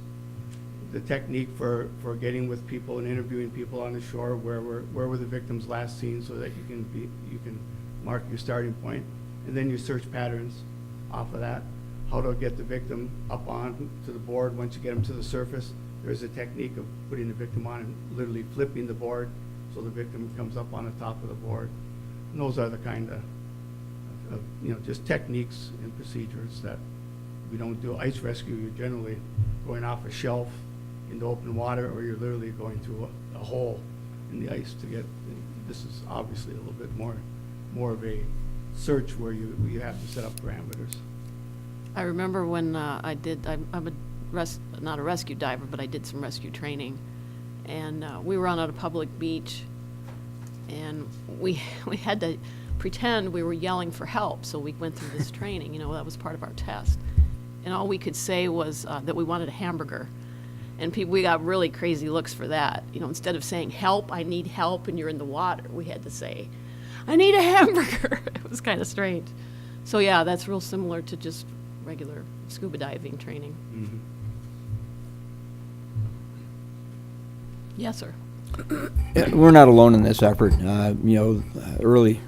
the technique for getting with people and interviewing people on the shore, where were the victims last seen, so that you can mark your starting point, and then your search patterns off of that. How to get the victim up on to the board once you get them to the surface. There's a technique of putting the victim on and literally flipping the board so the victim comes up on the top of the board. And those are the kind of just techniques and procedures that we don't do. Ice rescue, you're generally going off a shelf into open water, or you're literally going through a hole in the ice to get. This is obviously a little bit more of a search where you have to set up parameters. I remember when I'm not a rescue diver, but I did some rescue training, and we were on a public beach, and we had to pretend we were yelling for help, so we went through this training. That was part of our test, and all we could say was that we wanted a hamburger, and we got really crazy looks for that. Instead of saying help, I need help, and you're in the water, we had to say, I need a hamburger. It was kind of strange. So yeah, that's real similar to just regular scuba diving training. Mm-hmm. Yes, sir. We're not alone in this effort. Early,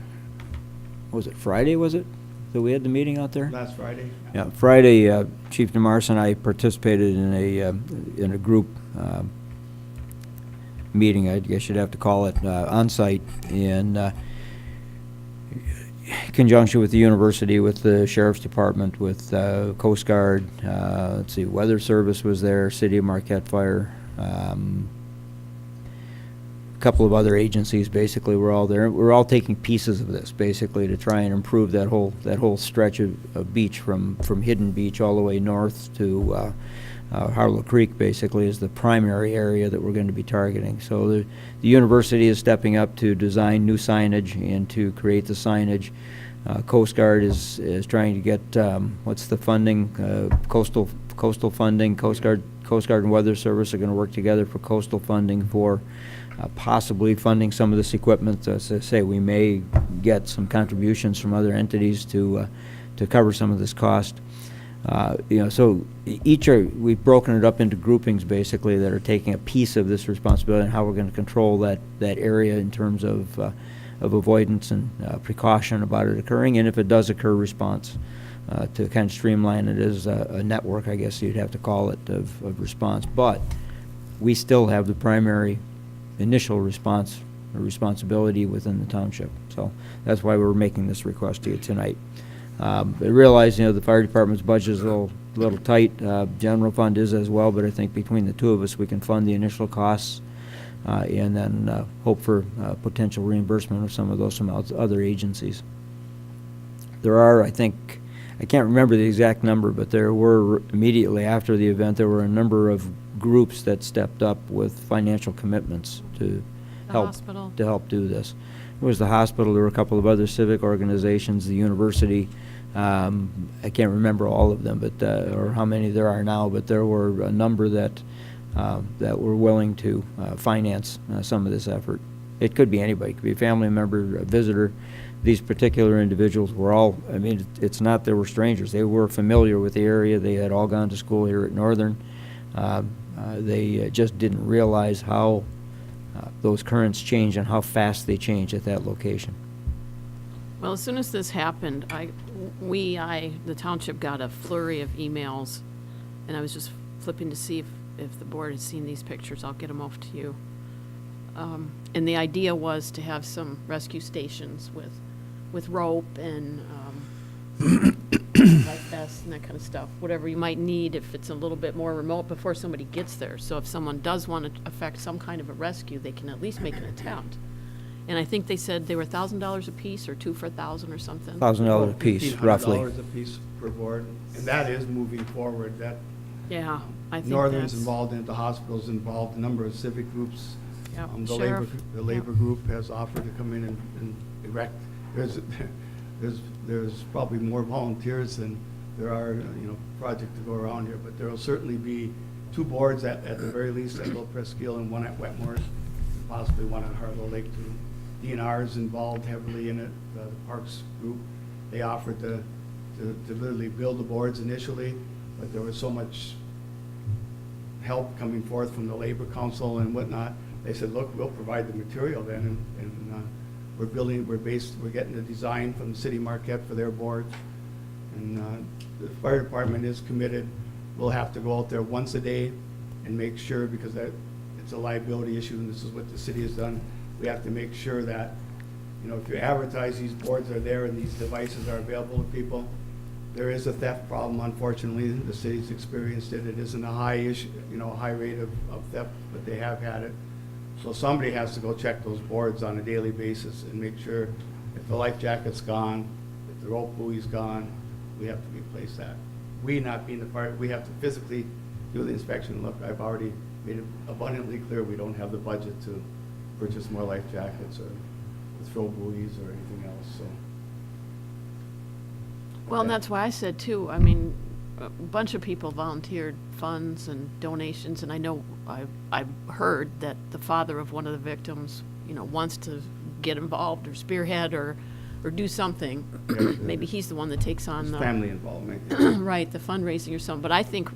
was it Friday, that we had the meeting out there? Last Friday. Yeah, Friday, Chief DeMars and I participated in a group meeting, I guess you'd have to call it, on-site in conjunction with the university, with the sheriff's department, with Coast Guard, Weather Service was there, City of Marquette Fire, a couple of other agencies. Basically were all there. We're all taking pieces of this basically to try and improve that whole stretch of beach from Hidden Beach all the way north to Harlow Creek. Basically is the primary area that we're going to be targeting. So the university is stepping up to design new signage and to create the signage. Coast Guard is trying to get what's the funding, coastal funding. Coast Guard and Weather Service are going to work together for coastal funding for possibly funding some of this equipment. As I say, we may get some contributions from other entities to cover some of this cost. So we've broken it up into groupings basically that are taking a piece of this responsibility and how we're going to control that area in terms of avoidance and precaution about it occurring, and if it does occur, response to kind of streamline it as a network, I guess you'd have to call it, of response. But we still have the primary initial response or responsibility within the township. So that's why we're making this request to you tonight. I realize, the fire department's budget is a little tight. General fund is as well, but I think between the two of us, we can fund the initial costs and then hope for potential reimbursement of some of those from other agencies. There are, I think, I can't remember the exact number, but there were, immediately after the event, there were a number of groups that stepped up with financial commitments to help do this. was the hospital, there were a couple of other civic organizations, the university. I can't remember all of them, but or how many there are now, but there were a number that were willing to finance some of this effort. It could be anybody. It could be a family member, a visitor. These particular individuals were all, I mean, it's not they were strangers. They were familiar with the area. They had all gone to school here at Northern. They just didn't realize how those currents change and how fast they change at that location. Well, as soon as this happened, the township got a flurry of emails, and I was just flipping to see if the board has seen these pictures. I'll get them off to you. And the idea was to have some rescue stations with rope and life vests and that kind of stuff, whatever you might need if it's a little bit more remote before somebody gets there. So if someone does want to effect some kind of a rescue, they can at least make an attempt. And I think they said they were $1,000 a piece or 2 for $1,000 or something. $1,000 a piece, roughly. $1,500 a piece per board, and that is moving forward. That Yeah, I think Northern's that's- involved in it, the hospital's involved, a number of civic groups. Yep, The sheriff. labor group has offered to come in and erect. There's probably more volunteers than there are, project to go around here, but there'll certainly be 2 boards at the very least at Little Presqu'île and 1 at Wetmore, possibly 1 at Harlow Lake too. DNR is involved heavily in it, the Parks group. They offered to literally build the boards initially, but there was so much help coming forth from the Labor Council and whatnot. They said, look, we'll provide the material then, and we're getting the design from the city of Marquette for their boards. And the fire department is committed. We'll have to go out there once a day and make sure, because it's a liability issue, and this is what the city has done. We have to make sure that, if you advertise these boards are there and these devices are available to people, there is a theft problem, unfortunately. The city's experienced it. It isn't a high issue, high rate of theft, but they have had it. So somebody has to go check those boards on a daily basis and make sure if the life jacket's gone, if the rope buoy's gone, we have to replace that. We, not being the fire, we have to physically do the inspection. Look, I've already made it abundantly clear we don't have the budget to purchase more life jackets or throw buoys or anything else, so. Well, and that's why I said too, I mean, a bunch of people volunteered funds and donations, and I know I've heard that the father of one of the victims, wants to get involved or spearhead or do something. Maybe he's the one that takes on the family involvement. Right, the fundraising or something. But I think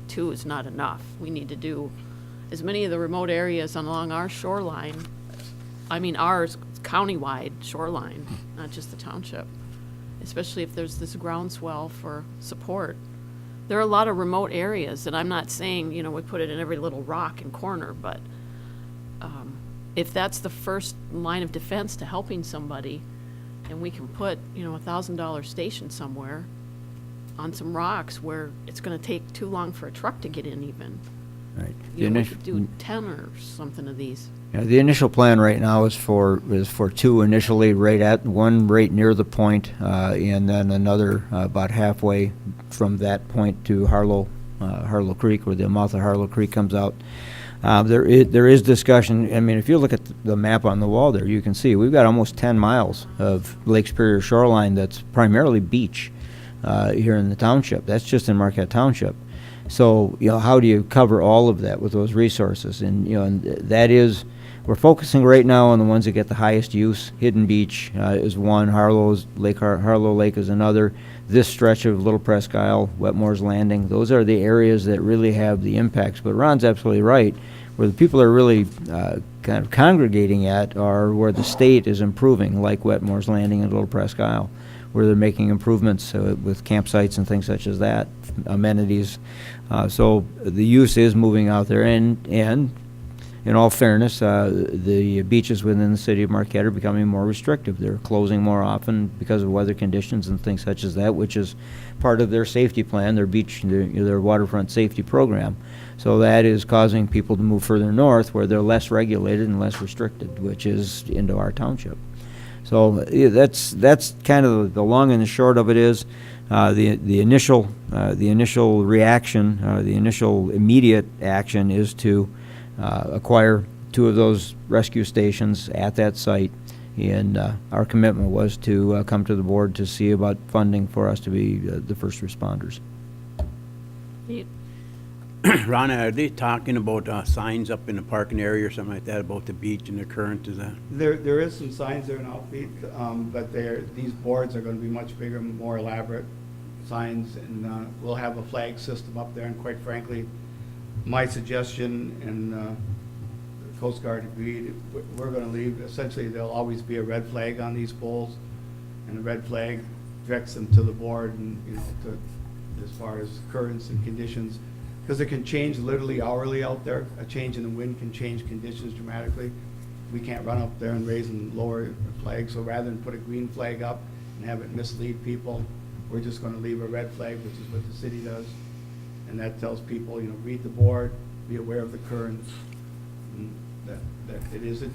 2 is not enough. We need to do as many of the remote areas along our shoreline. I mean, ours countywide shoreline, not just the township. Especially if there's this groundswell for support. There are a lot of remote areas, and I'm not saying, we put it in every little rock and corner, but if that's the first line of defense to helping somebody, and we can put, a $1,000 station somewhere on some rocks where it's gonna take too long for a truck to get in even. Right. We could do 10 or something of these. Yeah, the initial plan right now is for 2 initially, one right near the point, and then another about halfway from that point to Harlow Creek, where the mouth of Harlow Creek comes out. There is discussion. I mean, if you look at the map on the wall there, you can see we've got almost 10 miles of Lake Superior shoreline that's primarily beach here in the township. That's just in Marquette Township. So, how do you cover all of that with those resources? And, and that is, we're focusing right now on the ones that get the highest use. Hidden Beach is one, Harlow Lake is another. This stretch of Little Presqu'île, Wetmore's Landing, those are the areas that really have the impacts. But Ron's absolutely right. Where the people are really kind of congregating at are where the state is improving, like Wetmore's Landing and Little Presqu'île, where they're making improvements with campsites and things such as that, amenities. So the use is moving out there, and in all fairness, the beaches within the city of Marquette are becoming more restrictive. They're closing more often because of weather conditions and things such as that, which is part of their safety plan, their waterfront safety program. So that is causing people to move further north where they're less regulated and less restricted, which is into our township. So that's kind of the long and the short of it is the initial reaction, the initial immediate action is to acquire 2 of those rescue stations at that site, And our commitment was to come to the board to see about funding for us to be the first responders. Pete? Ronna, are they talking about signs up in the parking area or something like that about the beach and the current, is that? There is some signs there now, Pete, but these boards are gonna be much bigger, more elaborate signs, and we'll have a flag system up there, and quite frankly, my suggestion, and the Coast Guard agreed, we're gonna leave, essentially, there'll always be a red flag on these poles, and the red flag directs them to the board, and, you know, as far as currents and conditions, because it can change literally hourly out there. A change in the wind can change conditions dramatically. We can't run up there and raise and lower the flag, so rather than put a green flag up and have it mislead people, we're just gonna leave a red flag, which is what the city does. And that tells people, you know, read the board, be aware of the currents, and that it is a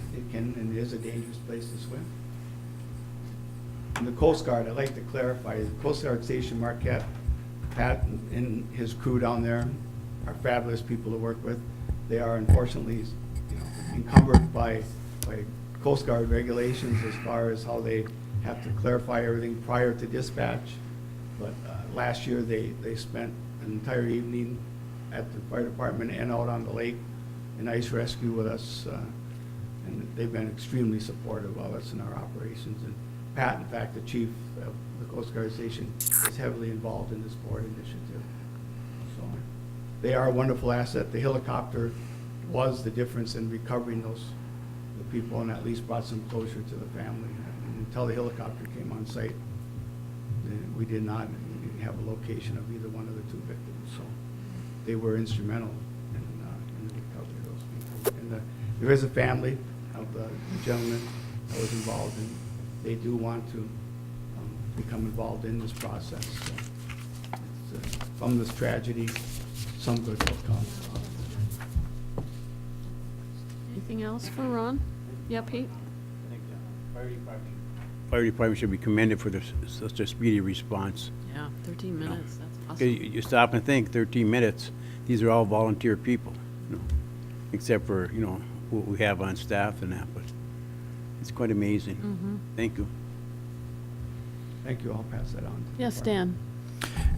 dangerous place to swim. And the Coast Guard, I'd like to clarify, the Coast Guard Station Marquette, Pat and his crew down there are fabulous people to work with. They are unfortunately, you know, encumbered by Coast Guard regulations as far as how they have to clarify everything prior to dispatch. But last year, they spent an entire evening at the fire department and out on the lake in ice rescue with us. And they've been extremely supportive of us in our operations. And Pat, in fact, the chief of the Coast Guard Station, is heavily involved in this board initiative. So they are a wonderful asset. The helicopter was the difference in recovering the people, and at least brought some closure to the family. And until the helicopter came on site, we did not have a location of either one of the two victims. So they were instrumental in the recovery of those people. And there is a family of the gentleman that was involved, and they do want to become involved in this process. So it's, from this tragedy, some good will come. Anything else for Ron? Yeah, Pete? I think fire department should be commended for such a speedy response. Yeah, 13 minutes, that's 'Cause awesome. you stop and think, 13 minutes, these are all volunteer people, you know, except for, you know, who we have on staff and that, but it's quite amazing. Thank you. Thank you. I'll pass that on. Yes, Dan?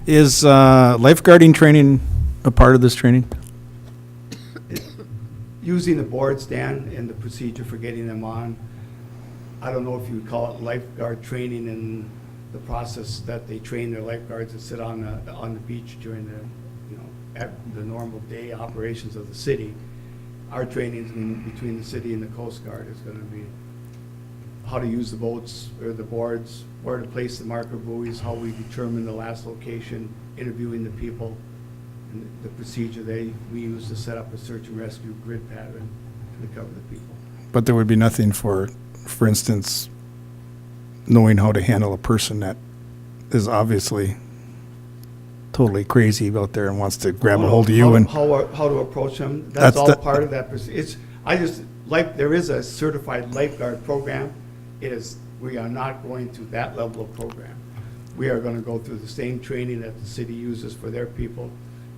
Is lifeguarding training a part of this training? Using the boards, Dan, and the procedure for getting them on, I don't know if you would call it lifeguard training in the process that they train their lifeguards to sit on the beach during the, you know, at the normal day operations of the city. Our training in between the city and the Coast Guard is gonna be how to use the boats or the boards, where to place the marker buoys, how we determine the last location, interviewing the people, and the procedure we use to set up a search and rescue grid pattern to recover the people. But there would be nothing for instance, knowing how to handle a person that is obviously totally crazy out there and wants to grab a hold of you and. How to approach them, that's all part of that. There is a certified lifeguard program. We are not going to that level of program. We are gonna go through the same training that the city uses for their people,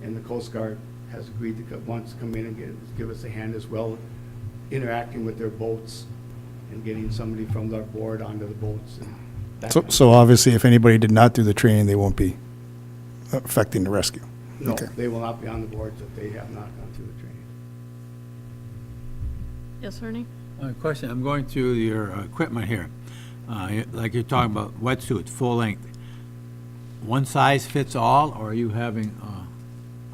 and the Coast Guard has agreed to wants to come in and give us a hand as well, interacting with their boats and getting somebody from their board onto the boats. And that kind of So obviously, if anybody did not do the training, they won't be affecting the rescue. No, Okay. they will not be on the boards if they have not gone through the training. Yes, Ernie? Question, I'm going through your equipment here. Like you're talking about wetsuits, full length. One size fits all, or are you having?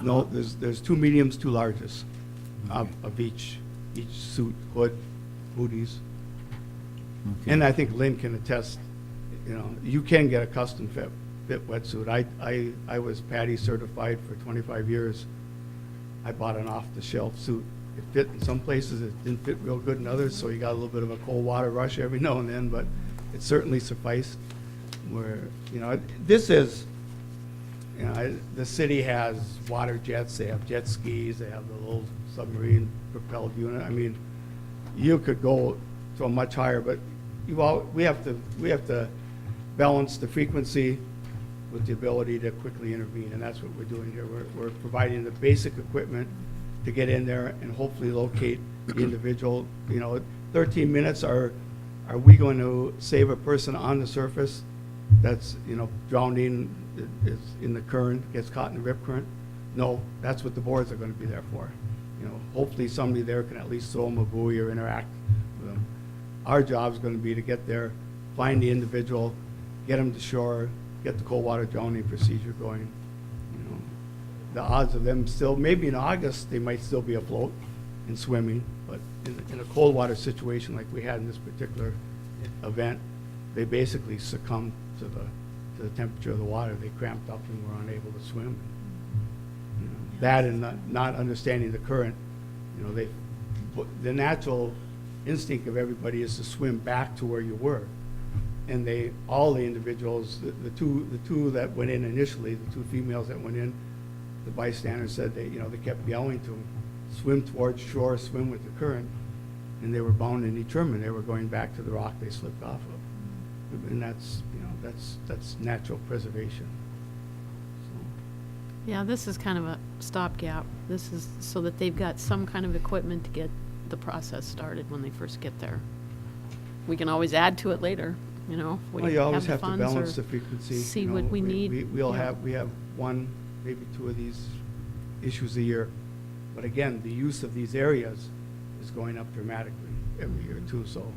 No, there's two mediums, two larges of each suit, hood, booties. Okay. And I think Lynn can attest, you know, you can get a custom fit wetsuit. I was Patty certified for 25 years. I bought an off-the-shelf suit. It fit in some places, it didn't fit real good in others, so you got a little bit of a cold water rush every now and then, but it certainly sufficed. Where, you know, this is, you know, the city has water jets, they have jet skis, they have the little submarine propelled unit. I mean, you could go to a much higher, but we have to balance the frequency with the ability to quickly intervene, and that's what we're doing here. We're providing the basic equipment to get in there and hopefully locate the individual. You know, 13 minutes are are we going to save a person on the surface that's, you know, drowning, is in the current, gets caught in the rip current? No, that's what the boards are gonna be there for. You know, hopefully somebody there can at least throw them a buoy or interact with them. Our job's gonna be to get there, find the individual, get them to shore, get the cold water drowning procedure going. You know, the odds of them still, maybe in August, they might still be afloat and swimming, but in a cold water situation like we had in this particular event, they basically succumbed to the temperature of the water. They cramped up and were unable to swim. You know, that and not understanding the current, you know, the natural instinct of everybody is to swim back to where you were. And all the individuals, the two that went in initially, the two females that went in, the bystanders said they kept yelling to them, swim towards shore, swim with the current, and they were bound and determined. They were going back to the rock they slipped off of. And that's natural preservation. Yeah, this is kind of a stopgap. This is so that they've got some kind of equipment to get the process started when they first get there. We can always add to it later, you know. if we Well, you always the have to funds balance or the frequency. See you know, what we need. We have one, maybe two of these issues a year. But again, the use of these areas is going up dramatically every year too, so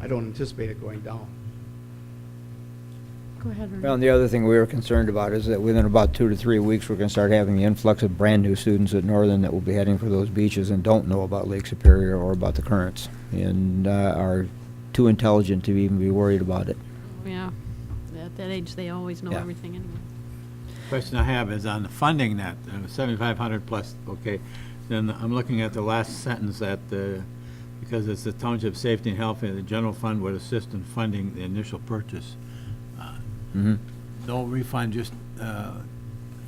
I don't anticipate it going down. Go ahead, Ernie. Well, and the other thing we were concerned about is that within about 2 to 3 weeks, we're going to start having the influx of brand-new students at Northern that will be heading for those beaches and don't know about Lake Superior or about the currents, and are too intelligent to even be worried about it. Yeah, at that age, they always know Yeah. everything anyway. Question I have is on the funding that, 7,500 plus, okay, then I'm looking at the last sentence that, because it's the Township Safety and Health, and the general fund would assist in funding the initial purchase. No refund, just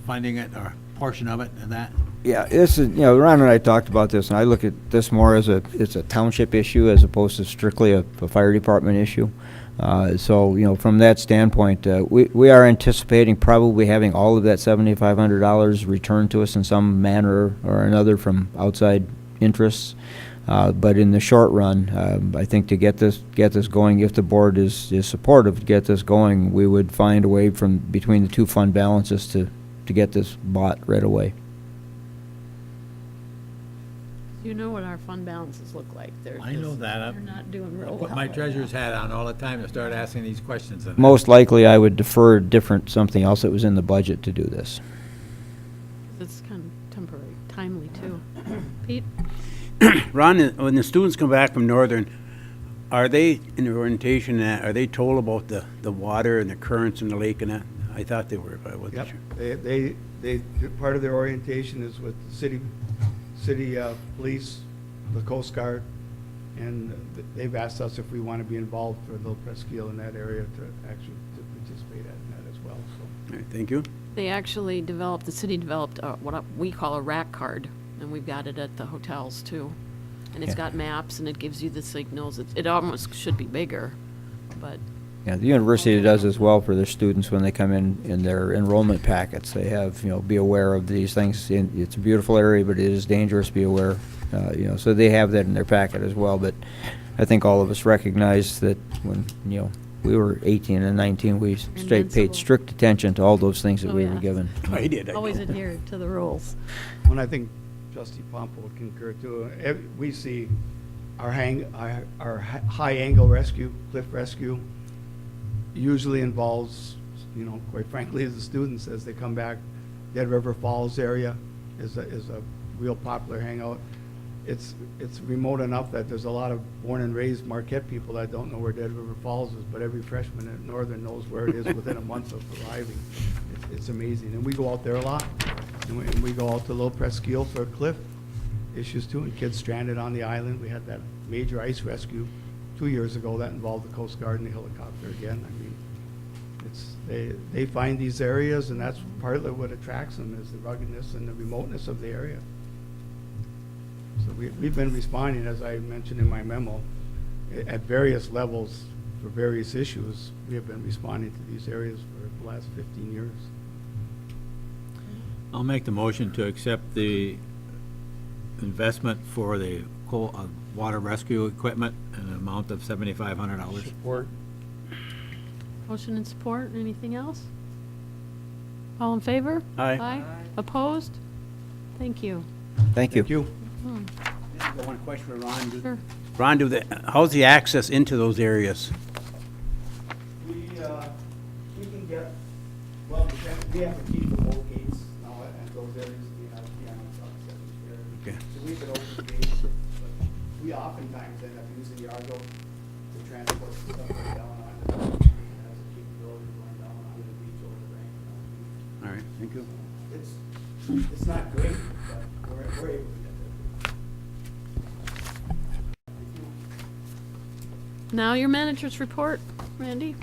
funding it, or portion of it, and that? Yeah, this is, Ron and I talked about this, and I look at this more as it's a township issue as opposed to strictly a fire department issue. So, from that standpoint, we are anticipating probably having all of that $7,500 returned to us in some manner or another from outside interests. But in the short run, I think to get this going, if the board is supportive to get this going, we would find a way from between the two fund balances to get this bought right away. You know what our fund balances look like. I know that. They're not doing real I well. put my right treasurer's now. hat on all the time to start asking these questions. and Most likely, I would defer something else that was in the budget to do this. It's kind of temporary, timely too. Pete? Ron, when the students come back from Northern, are they in the orientation, are they told about the water and the currents in the lake and that? I thought they were, but I wasn't Yep, sure. they, part of their orientation is with the city police, the Coast Guard, and they've asked us if we want to be involved for Little Presqu'île in that area to actually participate in that as well, so. All right, thank you. They actually developed, the city developed what we call a rack card, and we've got it at the hotels too. And it's Yeah. got maps and it gives you the signals. It almost should be bigger, but Yeah, the university does as well for their students when they come in their enrollment packets. They have, be aware of these things. It's a beautiful area, but it is dangerous, be aware. So they have that in their packet as well. But I think all of us recognize that when, we were 18 and 19, we paid Invincible. strict attention to all those things that Oh, we yeah. were given. I did, I always know. adhere to the rules. And I think Trustee Pompa will concur too. We see our high-angle rescue, cliff rescue, usually involves, quite frankly, the students as they come back. Dead River Falls area is a real popular hangout. It's remote enough that there's a lot of born and raised Marquette people that don't know where Dead River Falls is, but every freshman at Northern knows where it is within a month of arriving. It's amazing, and we go out there a lot. And we go out to Little Presqu'île for cliff issues too, and kids stranded on the island. We had that major ice rescue 2 years ago that involved the Coast Guard and the helicopter again. I mean, they find these areas, and that's partly what attracts them is the ruggedness and the remoteness of the area. So we've been responding, as I mentioned in my memo, at various levels for various issues. We have been responding to these areas for the last 15 years. I'll make the motion to accept the investment for the water rescue equipment in an amount of $7,500. Support. Motion and support. Anything else? All in favor? Aye. Opposed? Thank you. Thank you. Thank you. Hmm. Got one question for Ron. Sure. Ron, how's the access into those areas? We can get, well, we have to keep the boat gates now at those areas, we have, Okay. so we could open the gates, but we oftentimes end up using the Argo to transport stuff right down on the, has a capability of going down onto the beach over the bank. All right, thank you. It's not great, but we're able to get there. Now your manager's report, Randy.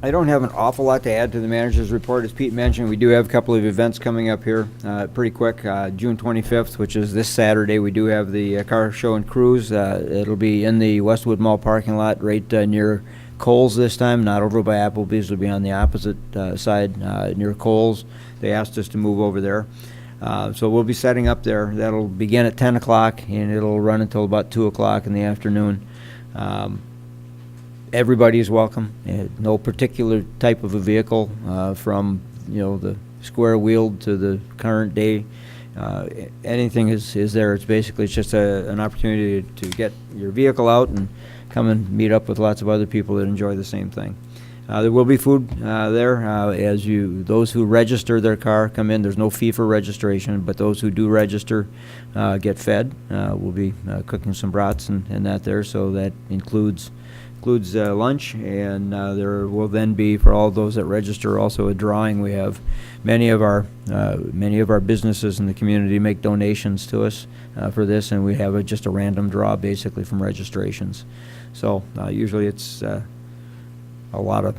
I don't have an awful lot to add to the manager's report. As Pete mentioned, we do have a couple of events coming up here pretty quick. June 25th, which is this Saturday, we do have the car show and cruise. It'll be in the Westwood Mall parking lot right near Kohl's this time, not over by Applebee's. It'll be on the opposite side near Kohl's. They asked us to move over there. So we'll be setting up there. That'll begin at 10 o'clock, and it'll run until about 2 o'clock in the afternoon. Everybody is welcome. No particular type of a vehicle, from the square wheeled to the current day. Anything is there. It's basically just an opportunity to get your vehicle out and come and meet up with lots of other people that enjoy the same thing. There will be food there. Those who register their car come in. There's no fee for registration, but those who do register get fed. We'll be cooking some brats and that there, so that includes lunch, and there will then be, for all those that register, also a drawing. We have many of our businesses in the community make donations to us for this, and we have just a random draw basically from registrations. So usually it's a lot of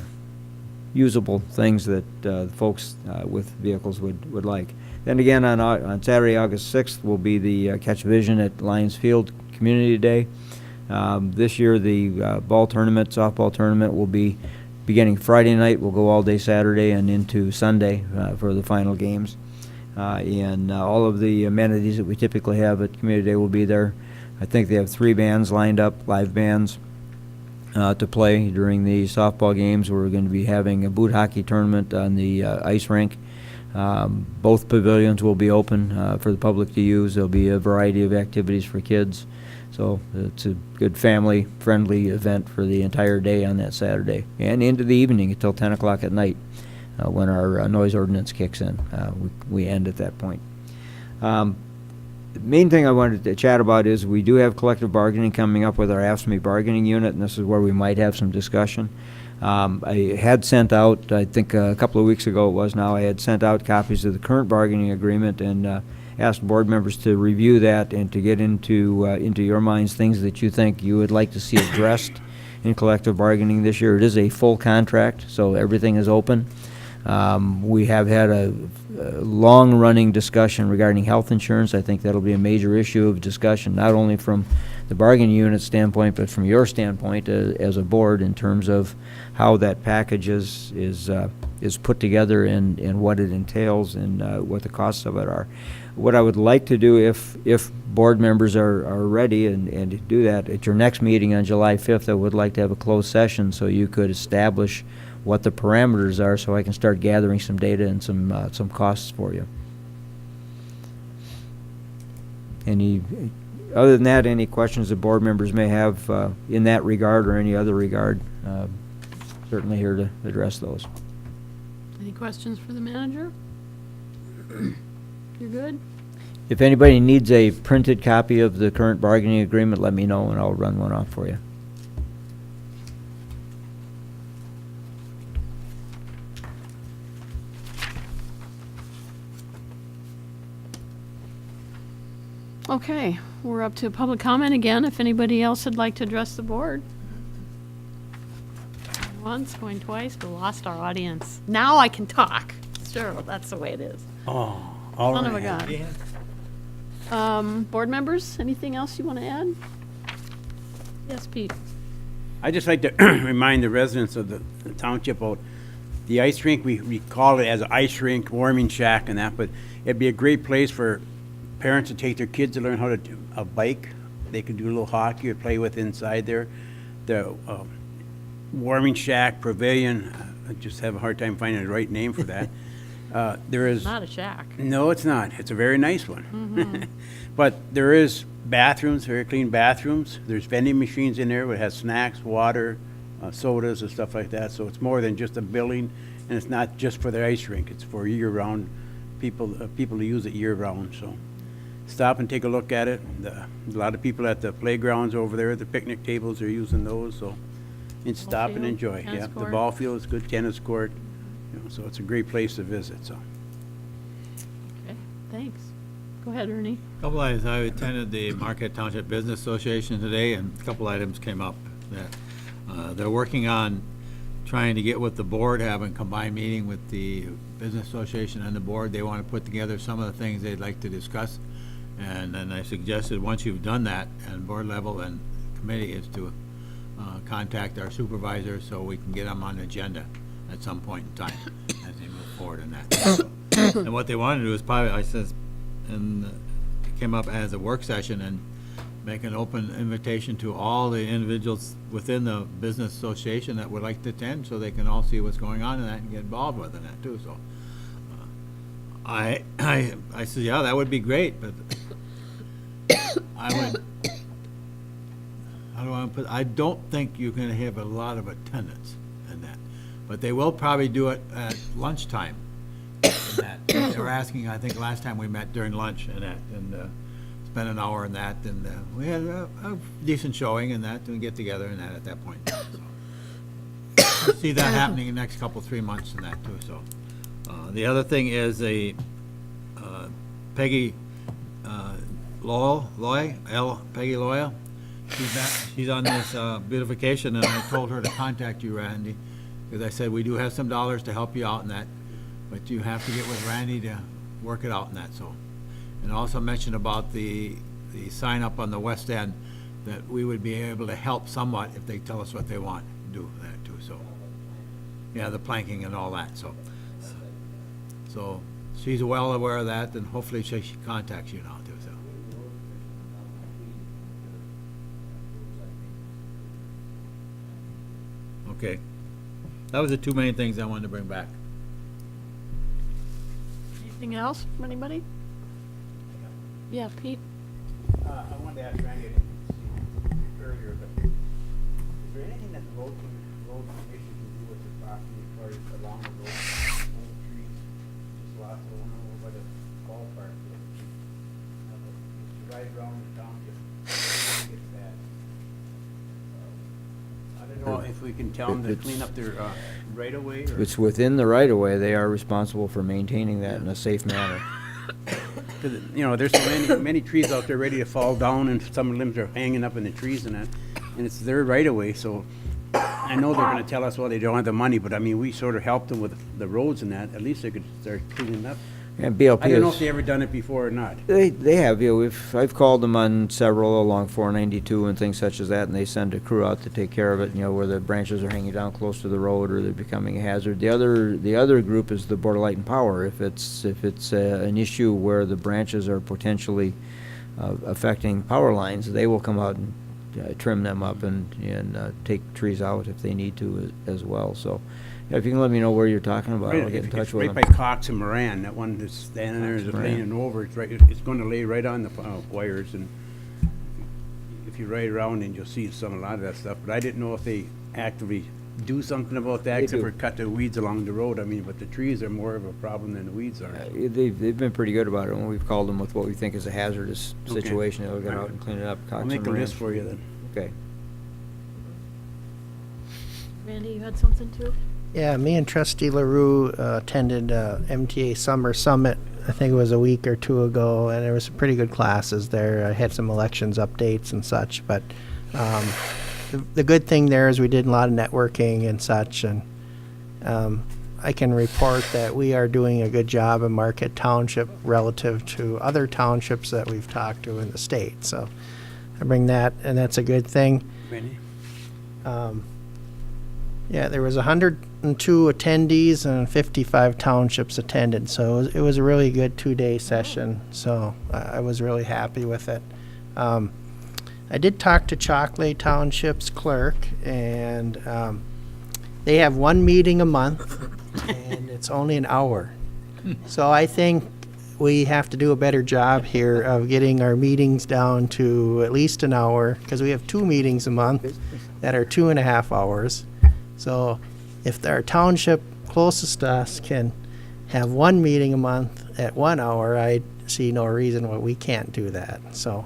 usable things that folks with vehicles would like. Then again, on Saturday, August 6th, will be the Catch Vision at Lions Field Community Day. This year, the softball tournament will be beginning Friday night. We'll go all day Saturday and into Sunday for the final games. And all of the amenities that we typically have at Community Day will be there. I think they have 3 bands lined up, live bands, to play during the softball games. We're going to be having a boot hockey tournament on the ice rink. Both pavilions will be open for the public to use. There'll be a variety of activities for kids. So it's a good family-friendly event for the entire day on that Saturday and into the evening until 10 o'clock at night when our noise ordinance kicks in. We end at that point. The main thing I wanted to chat about is we do have collective bargaining coming up with our AFSCME bargaining unit, and this is where we might have some discussion. I had sent out, I think a couple of weeks ago it was now, I had sent out copies of the current bargaining agreement and asked board members to review that and to get into your minds things that you think you would like to see addressed in collective bargaining this year. It is a full contract, so everything is open. We have had a long-running discussion regarding health insurance. I think that'll be a major issue of discussion, not only from the bargaining unit standpoint, but from your standpoint as a board in terms of how that package is put together and what it entails and what the costs of it are. What I would like to do, if board members are ready and do that, at your next meeting on July 5th, I would like to have a closed session so you could establish what the parameters are so I can start gathering some data and some costs for you. Other than that, any questions that board members may have in that regard or any other regard, certainly here to address those. Any questions for the manager? You're good? If anybody needs a printed copy of the current bargaining agreement, let me know and I'll run one off for you. Okay, we're up to public comment again, if anybody else would like to address the board. Going once, going twice, we lost our audience. Now I can talk. Sure, that's the way it is. Oh, all Son right. of a gun. Board members, anything else you want to add? Yes, Pete. I'd just like to remind the residents of the township about the ice rink. We call it as an ice rink, warming shack and that, but it'd be a great place for parents to take their kids to learn how to do a bike. They can do a little hockey or play with inside there. The warming shack, pavilion, I just have a hard time finding the right name for that. There is. Not a shack. No, it's not. It's a very nice one. But there is bathrooms, very clean bathrooms. There's vending machines in there that has snacks, water, sodas and stuff like that. So it's more than just a building, and it's not just for the ice rink. It's for year-round people to use it year-round. So stop and take a look at it. A lot of people at the playgrounds over there, the picnic tables are using those. So and stop and field, enjoy. tennis Yeah, the court. ball field is good, tennis court. You know, so it's a great place to visit. So. Okay, thanks. Go ahead, Ernie. Couple items, I attended the Marquette Township Business Association today, and a couple items came up that they're working on trying to get with the board, having a combined meeting with the Business Association and the board. They want to put together some of the things they'd like to discuss. And then I suggested, once you've done that, at board level and committee, is to contact our supervisors so we can get them on the agenda at some point in time as they move forward in that. And what they want to do is probably, I says, and it came up as a work session, and make an open invitation to all the individuals within the business association that would like to attend, so they can all see what's going on in that and get involved with in that too. So I said, yeah, that would be great, but I would, how do I put, I don't think you're gonna have a lot of attendance in that, but they will probably do it at lunchtime. They were asking, I think last time we met during lunch and that, and spent an hour in that, and we had a decent showing in that, and get together in that at that point. So, see that happening in the next couple, 3 months in that too, so. The other thing is Peggy Peggy Loyal, she's on this beautification, and I told her to contact you, Randy, because I said, we do have some dollars to help you out in that, but you have to get with Randy to work it out in that, so. And also mentioned about the sign up on the west end, that we would be able to help somewhat if they tell us what they want to do that too, so. Yeah, the planking and all that, so. So she's well aware of that, and hopefully she contacts you now too, so. Okay. That was the two main things I wanted to bring back. Anything else from anybody? Yeah, Pete? I wanted to ask Randy earlier, but is there anything that the road commission can do with the property as far as along the road, old trees, just lots of them over by the ballpark? If you ride around the township, it gets bad. I don't know if we can tell them to clean up their right of way, or. It's within the right of way. They are responsible for maintaining that in a safe manner. Because, you know, there's so many trees out there ready to fall down, and some limbs are hanging up in the trees and that, and it's their right of way, so I know they're gonna tell us, well, they don't have the money, but I mean, we sort of helped them with the roads and that, at least they could start cleaning up. And BLP I don't know is- if they ever done it before or not. They have, you know, I've called them on several along 492 and things such as that, and they send a crew out to take care of it, you know, where the branches are hanging down close to the road or they're becoming a hazard. The other group is the Board of Light and Power. If it's an issue where the branches are potentially affecting power lines, they will come out and trim them up and take trees out if they need to as well. So, yeah, if you can let me know where you're talking about, I'll get in touch with them. Right by Cox and Moran, that one that's standing there is laying over, it's gonna lay right on the wires, and if you ride around and you'll see a lot of that stuff, but I didn't know if they actively do something about that, They except do. for cut the weeds along the road. I mean, but the trees are more of a problem than the weeds are. They've been pretty good about it. When we've called them with what we think is a hazardous Okay. situation, they'll get out and clean it up. I'll Cox make and a Moran. list for you then. Okay. Randy, you had something too? Yeah, me and Trustee LaRue attended MTA Summer Summit, I think it was a week or two ago, and there was some pretty good classes there. I had some elections updates and such, but the good thing there is we did a lot of networking and such, and I can report that we are doing a good job in Marquette Township relative to other townships that we've talked to in the state. So I bring that, and that's a good thing. Randy? Yeah, there was 102 attendees and 55 townships attended, so it was a really good two-day session, so I was really happy with it. I did talk to Chocolate Township's clerk, and they have one meeting a month, and it's only an hour. So I think we have to do a better job here of getting our meetings down to at least an hour, because we have 2 meetings a month that are 2.5 hours. So if our township closest to us can have 1 meeting a month at 1 hour, I see no reason why we can't do that. So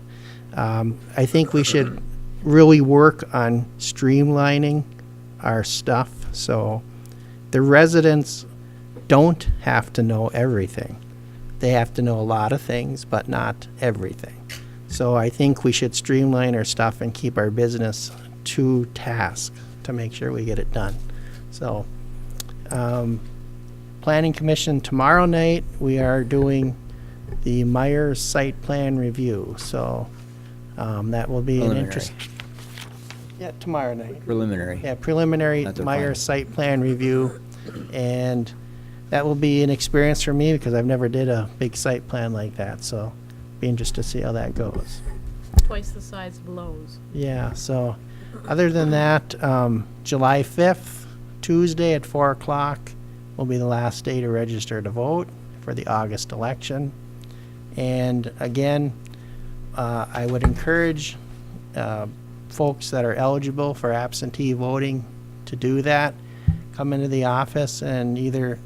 I think we should really work on streamlining our stuff so the residents don't have to know everything. They have to know a lot of things, but not everything. So I think we should streamline our stuff and keep our business to task to make sure we get it done. So, Planning Commission, tomorrow night, we are doing the Myers site plan review. So, that will be an Preliminary. interest. Yeah, tomorrow night. Preliminary. Yeah, preliminary Not the Myers final. site plan review. And that will be an experience for me because I've never did a big site plan like that. So, be interested to see how that goes. Twice the size of Lowe's. Yeah, so other than that, July 5th, Tuesday at 4 o'clock will be the last day to register to vote for the August election. And again, I would encourage folks that are eligible for absentee voting to do that. Come into the office and either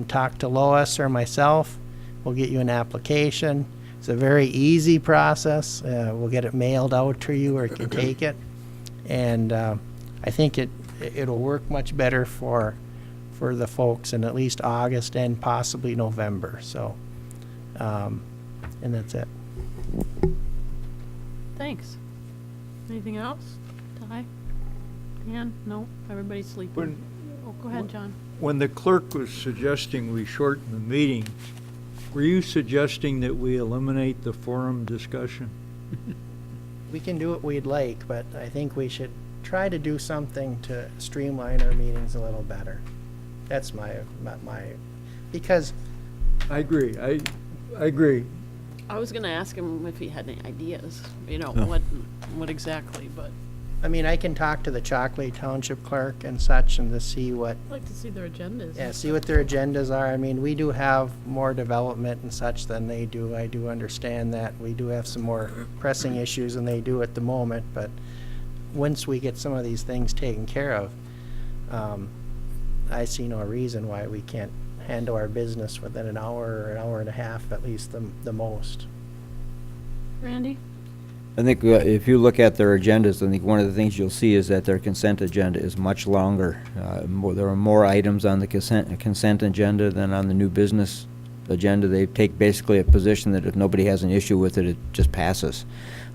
talk to Lois or myself. We'll get you an application. It's a very easy process. We'll get it mailed out to you, or you can take it. And I think it'll work much better for the folks in at least August and possibly November. So, and that's it. Thanks. Anything else? Ty? Dan? No? Everybody's sleeping. Oh, go ahead, John. When the clerk was suggesting we shorten the meeting, were you suggesting that we eliminate the forum discussion? We can do what we'd like, but I think we should try to do something to streamline our meetings a little better. That's my because I agree. I agree. I was gonna ask him if he had any ideas, Oh. what exactly, but I mean, I can talk to the Chocolate Township clerk and such and to see what, I'd like to see their agendas. yeah, see what their agendas are. I mean, we do have more development and such than they do. I do understand that. We do have some more pressing issues than they do at the moment, but once we get some of these things taken care of, I see no reason why we can't handle our business within an hour or an hour and a half, at least the most. Randy? I think if you look at their agendas, I think one of the things you'll see is that their consent agenda is much longer. There are more items on the consent agenda than on the new business agenda. They take basically a position that if nobody has an issue with it, it just passes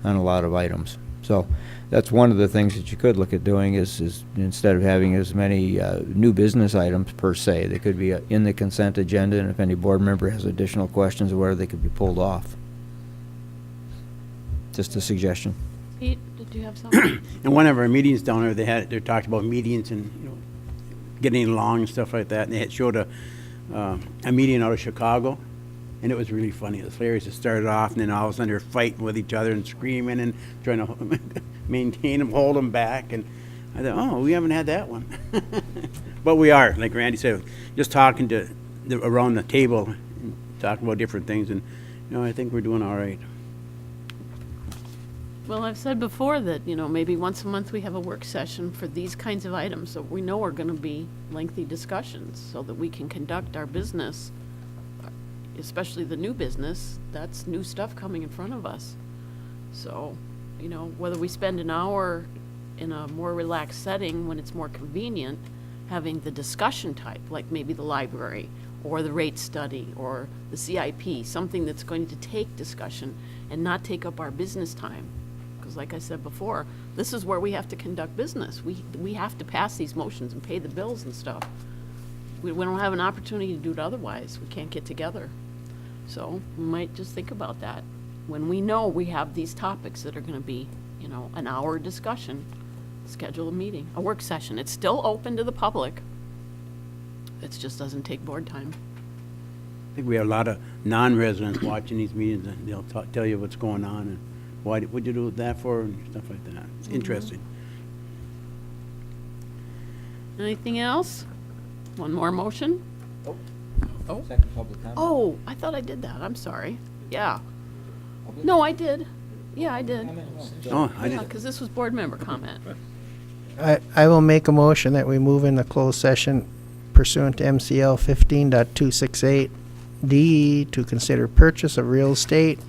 on a lot of items. So that's one of the things that you could look at doing is instead of having as many new business items per se, they could be in the consent agenda, and if any board member has additional questions or whatever, they could be pulled off. Just a suggestion. Pete, did you have something? In one of our meetings down there, they talked about meetings and, getting along and stuff like that. And they had showed a meeting out of Chicago, and it was really funny. The players just started off, and then all of a sudden they're fighting with each other and screaming and trying to maintain them, hold them back. And I thought, oh, we haven't had that one. But we are, like Randy said, just talking to around the table, and talking about different things, and I think we're doing all right. Well, I've said before that, maybe once a month we have a work session for these kinds of items that we know are going to be lengthy discussions so that we can conduct our business, especially the new business. That's new stuff coming in front of us. So, whether we spend an hour in a more relaxed setting when it's more convenient, having the discussion type, like maybe the library or the rate study or the CIP, something that's going to take discussion and not take up our business time. Because like I said before, this is where we have to conduct business. We have to pass these motions and pay the bills and stuff. We don't have an opportunity to do it otherwise. We can't get together. So we might just think about that. When we know we have these topics that are going to be, an hour discussion, schedule a meeting, a work session. It's still open to the public. It just doesn't take board time. I think we have a lot of non-residents watching these meetings, and they'll tell you what's going on and what'd you do that for and stuff like that. It's interesting. Anything else? One more motion? Oh. Second public comment. Oh, I thought I did that. I'm sorry. Yeah. No, I did. Yeah, I did. Oh, I didn't. Because this was board member comment. I will make a motion that we move into closed session pursuant to MCL 15.268D to consider purchase of real estate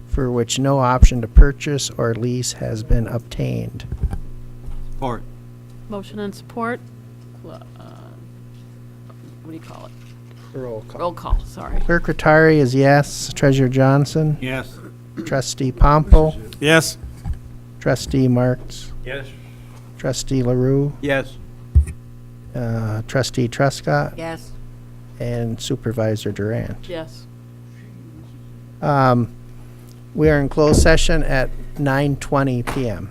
for which no option to purchase or lease has been obtained. Support. Motion and support. What do you call it? Roll call. Roll call, sorry. Clerk Rattari is yes. Treasurer Johnson. Yes. Trustee Pompo. Yes? Trustee Marks. Yes. Trustee LaRue. Yes. Trustee Truscott. Yes. And Supervisor Durant. Yes. We are in closed session at 9:20 PM.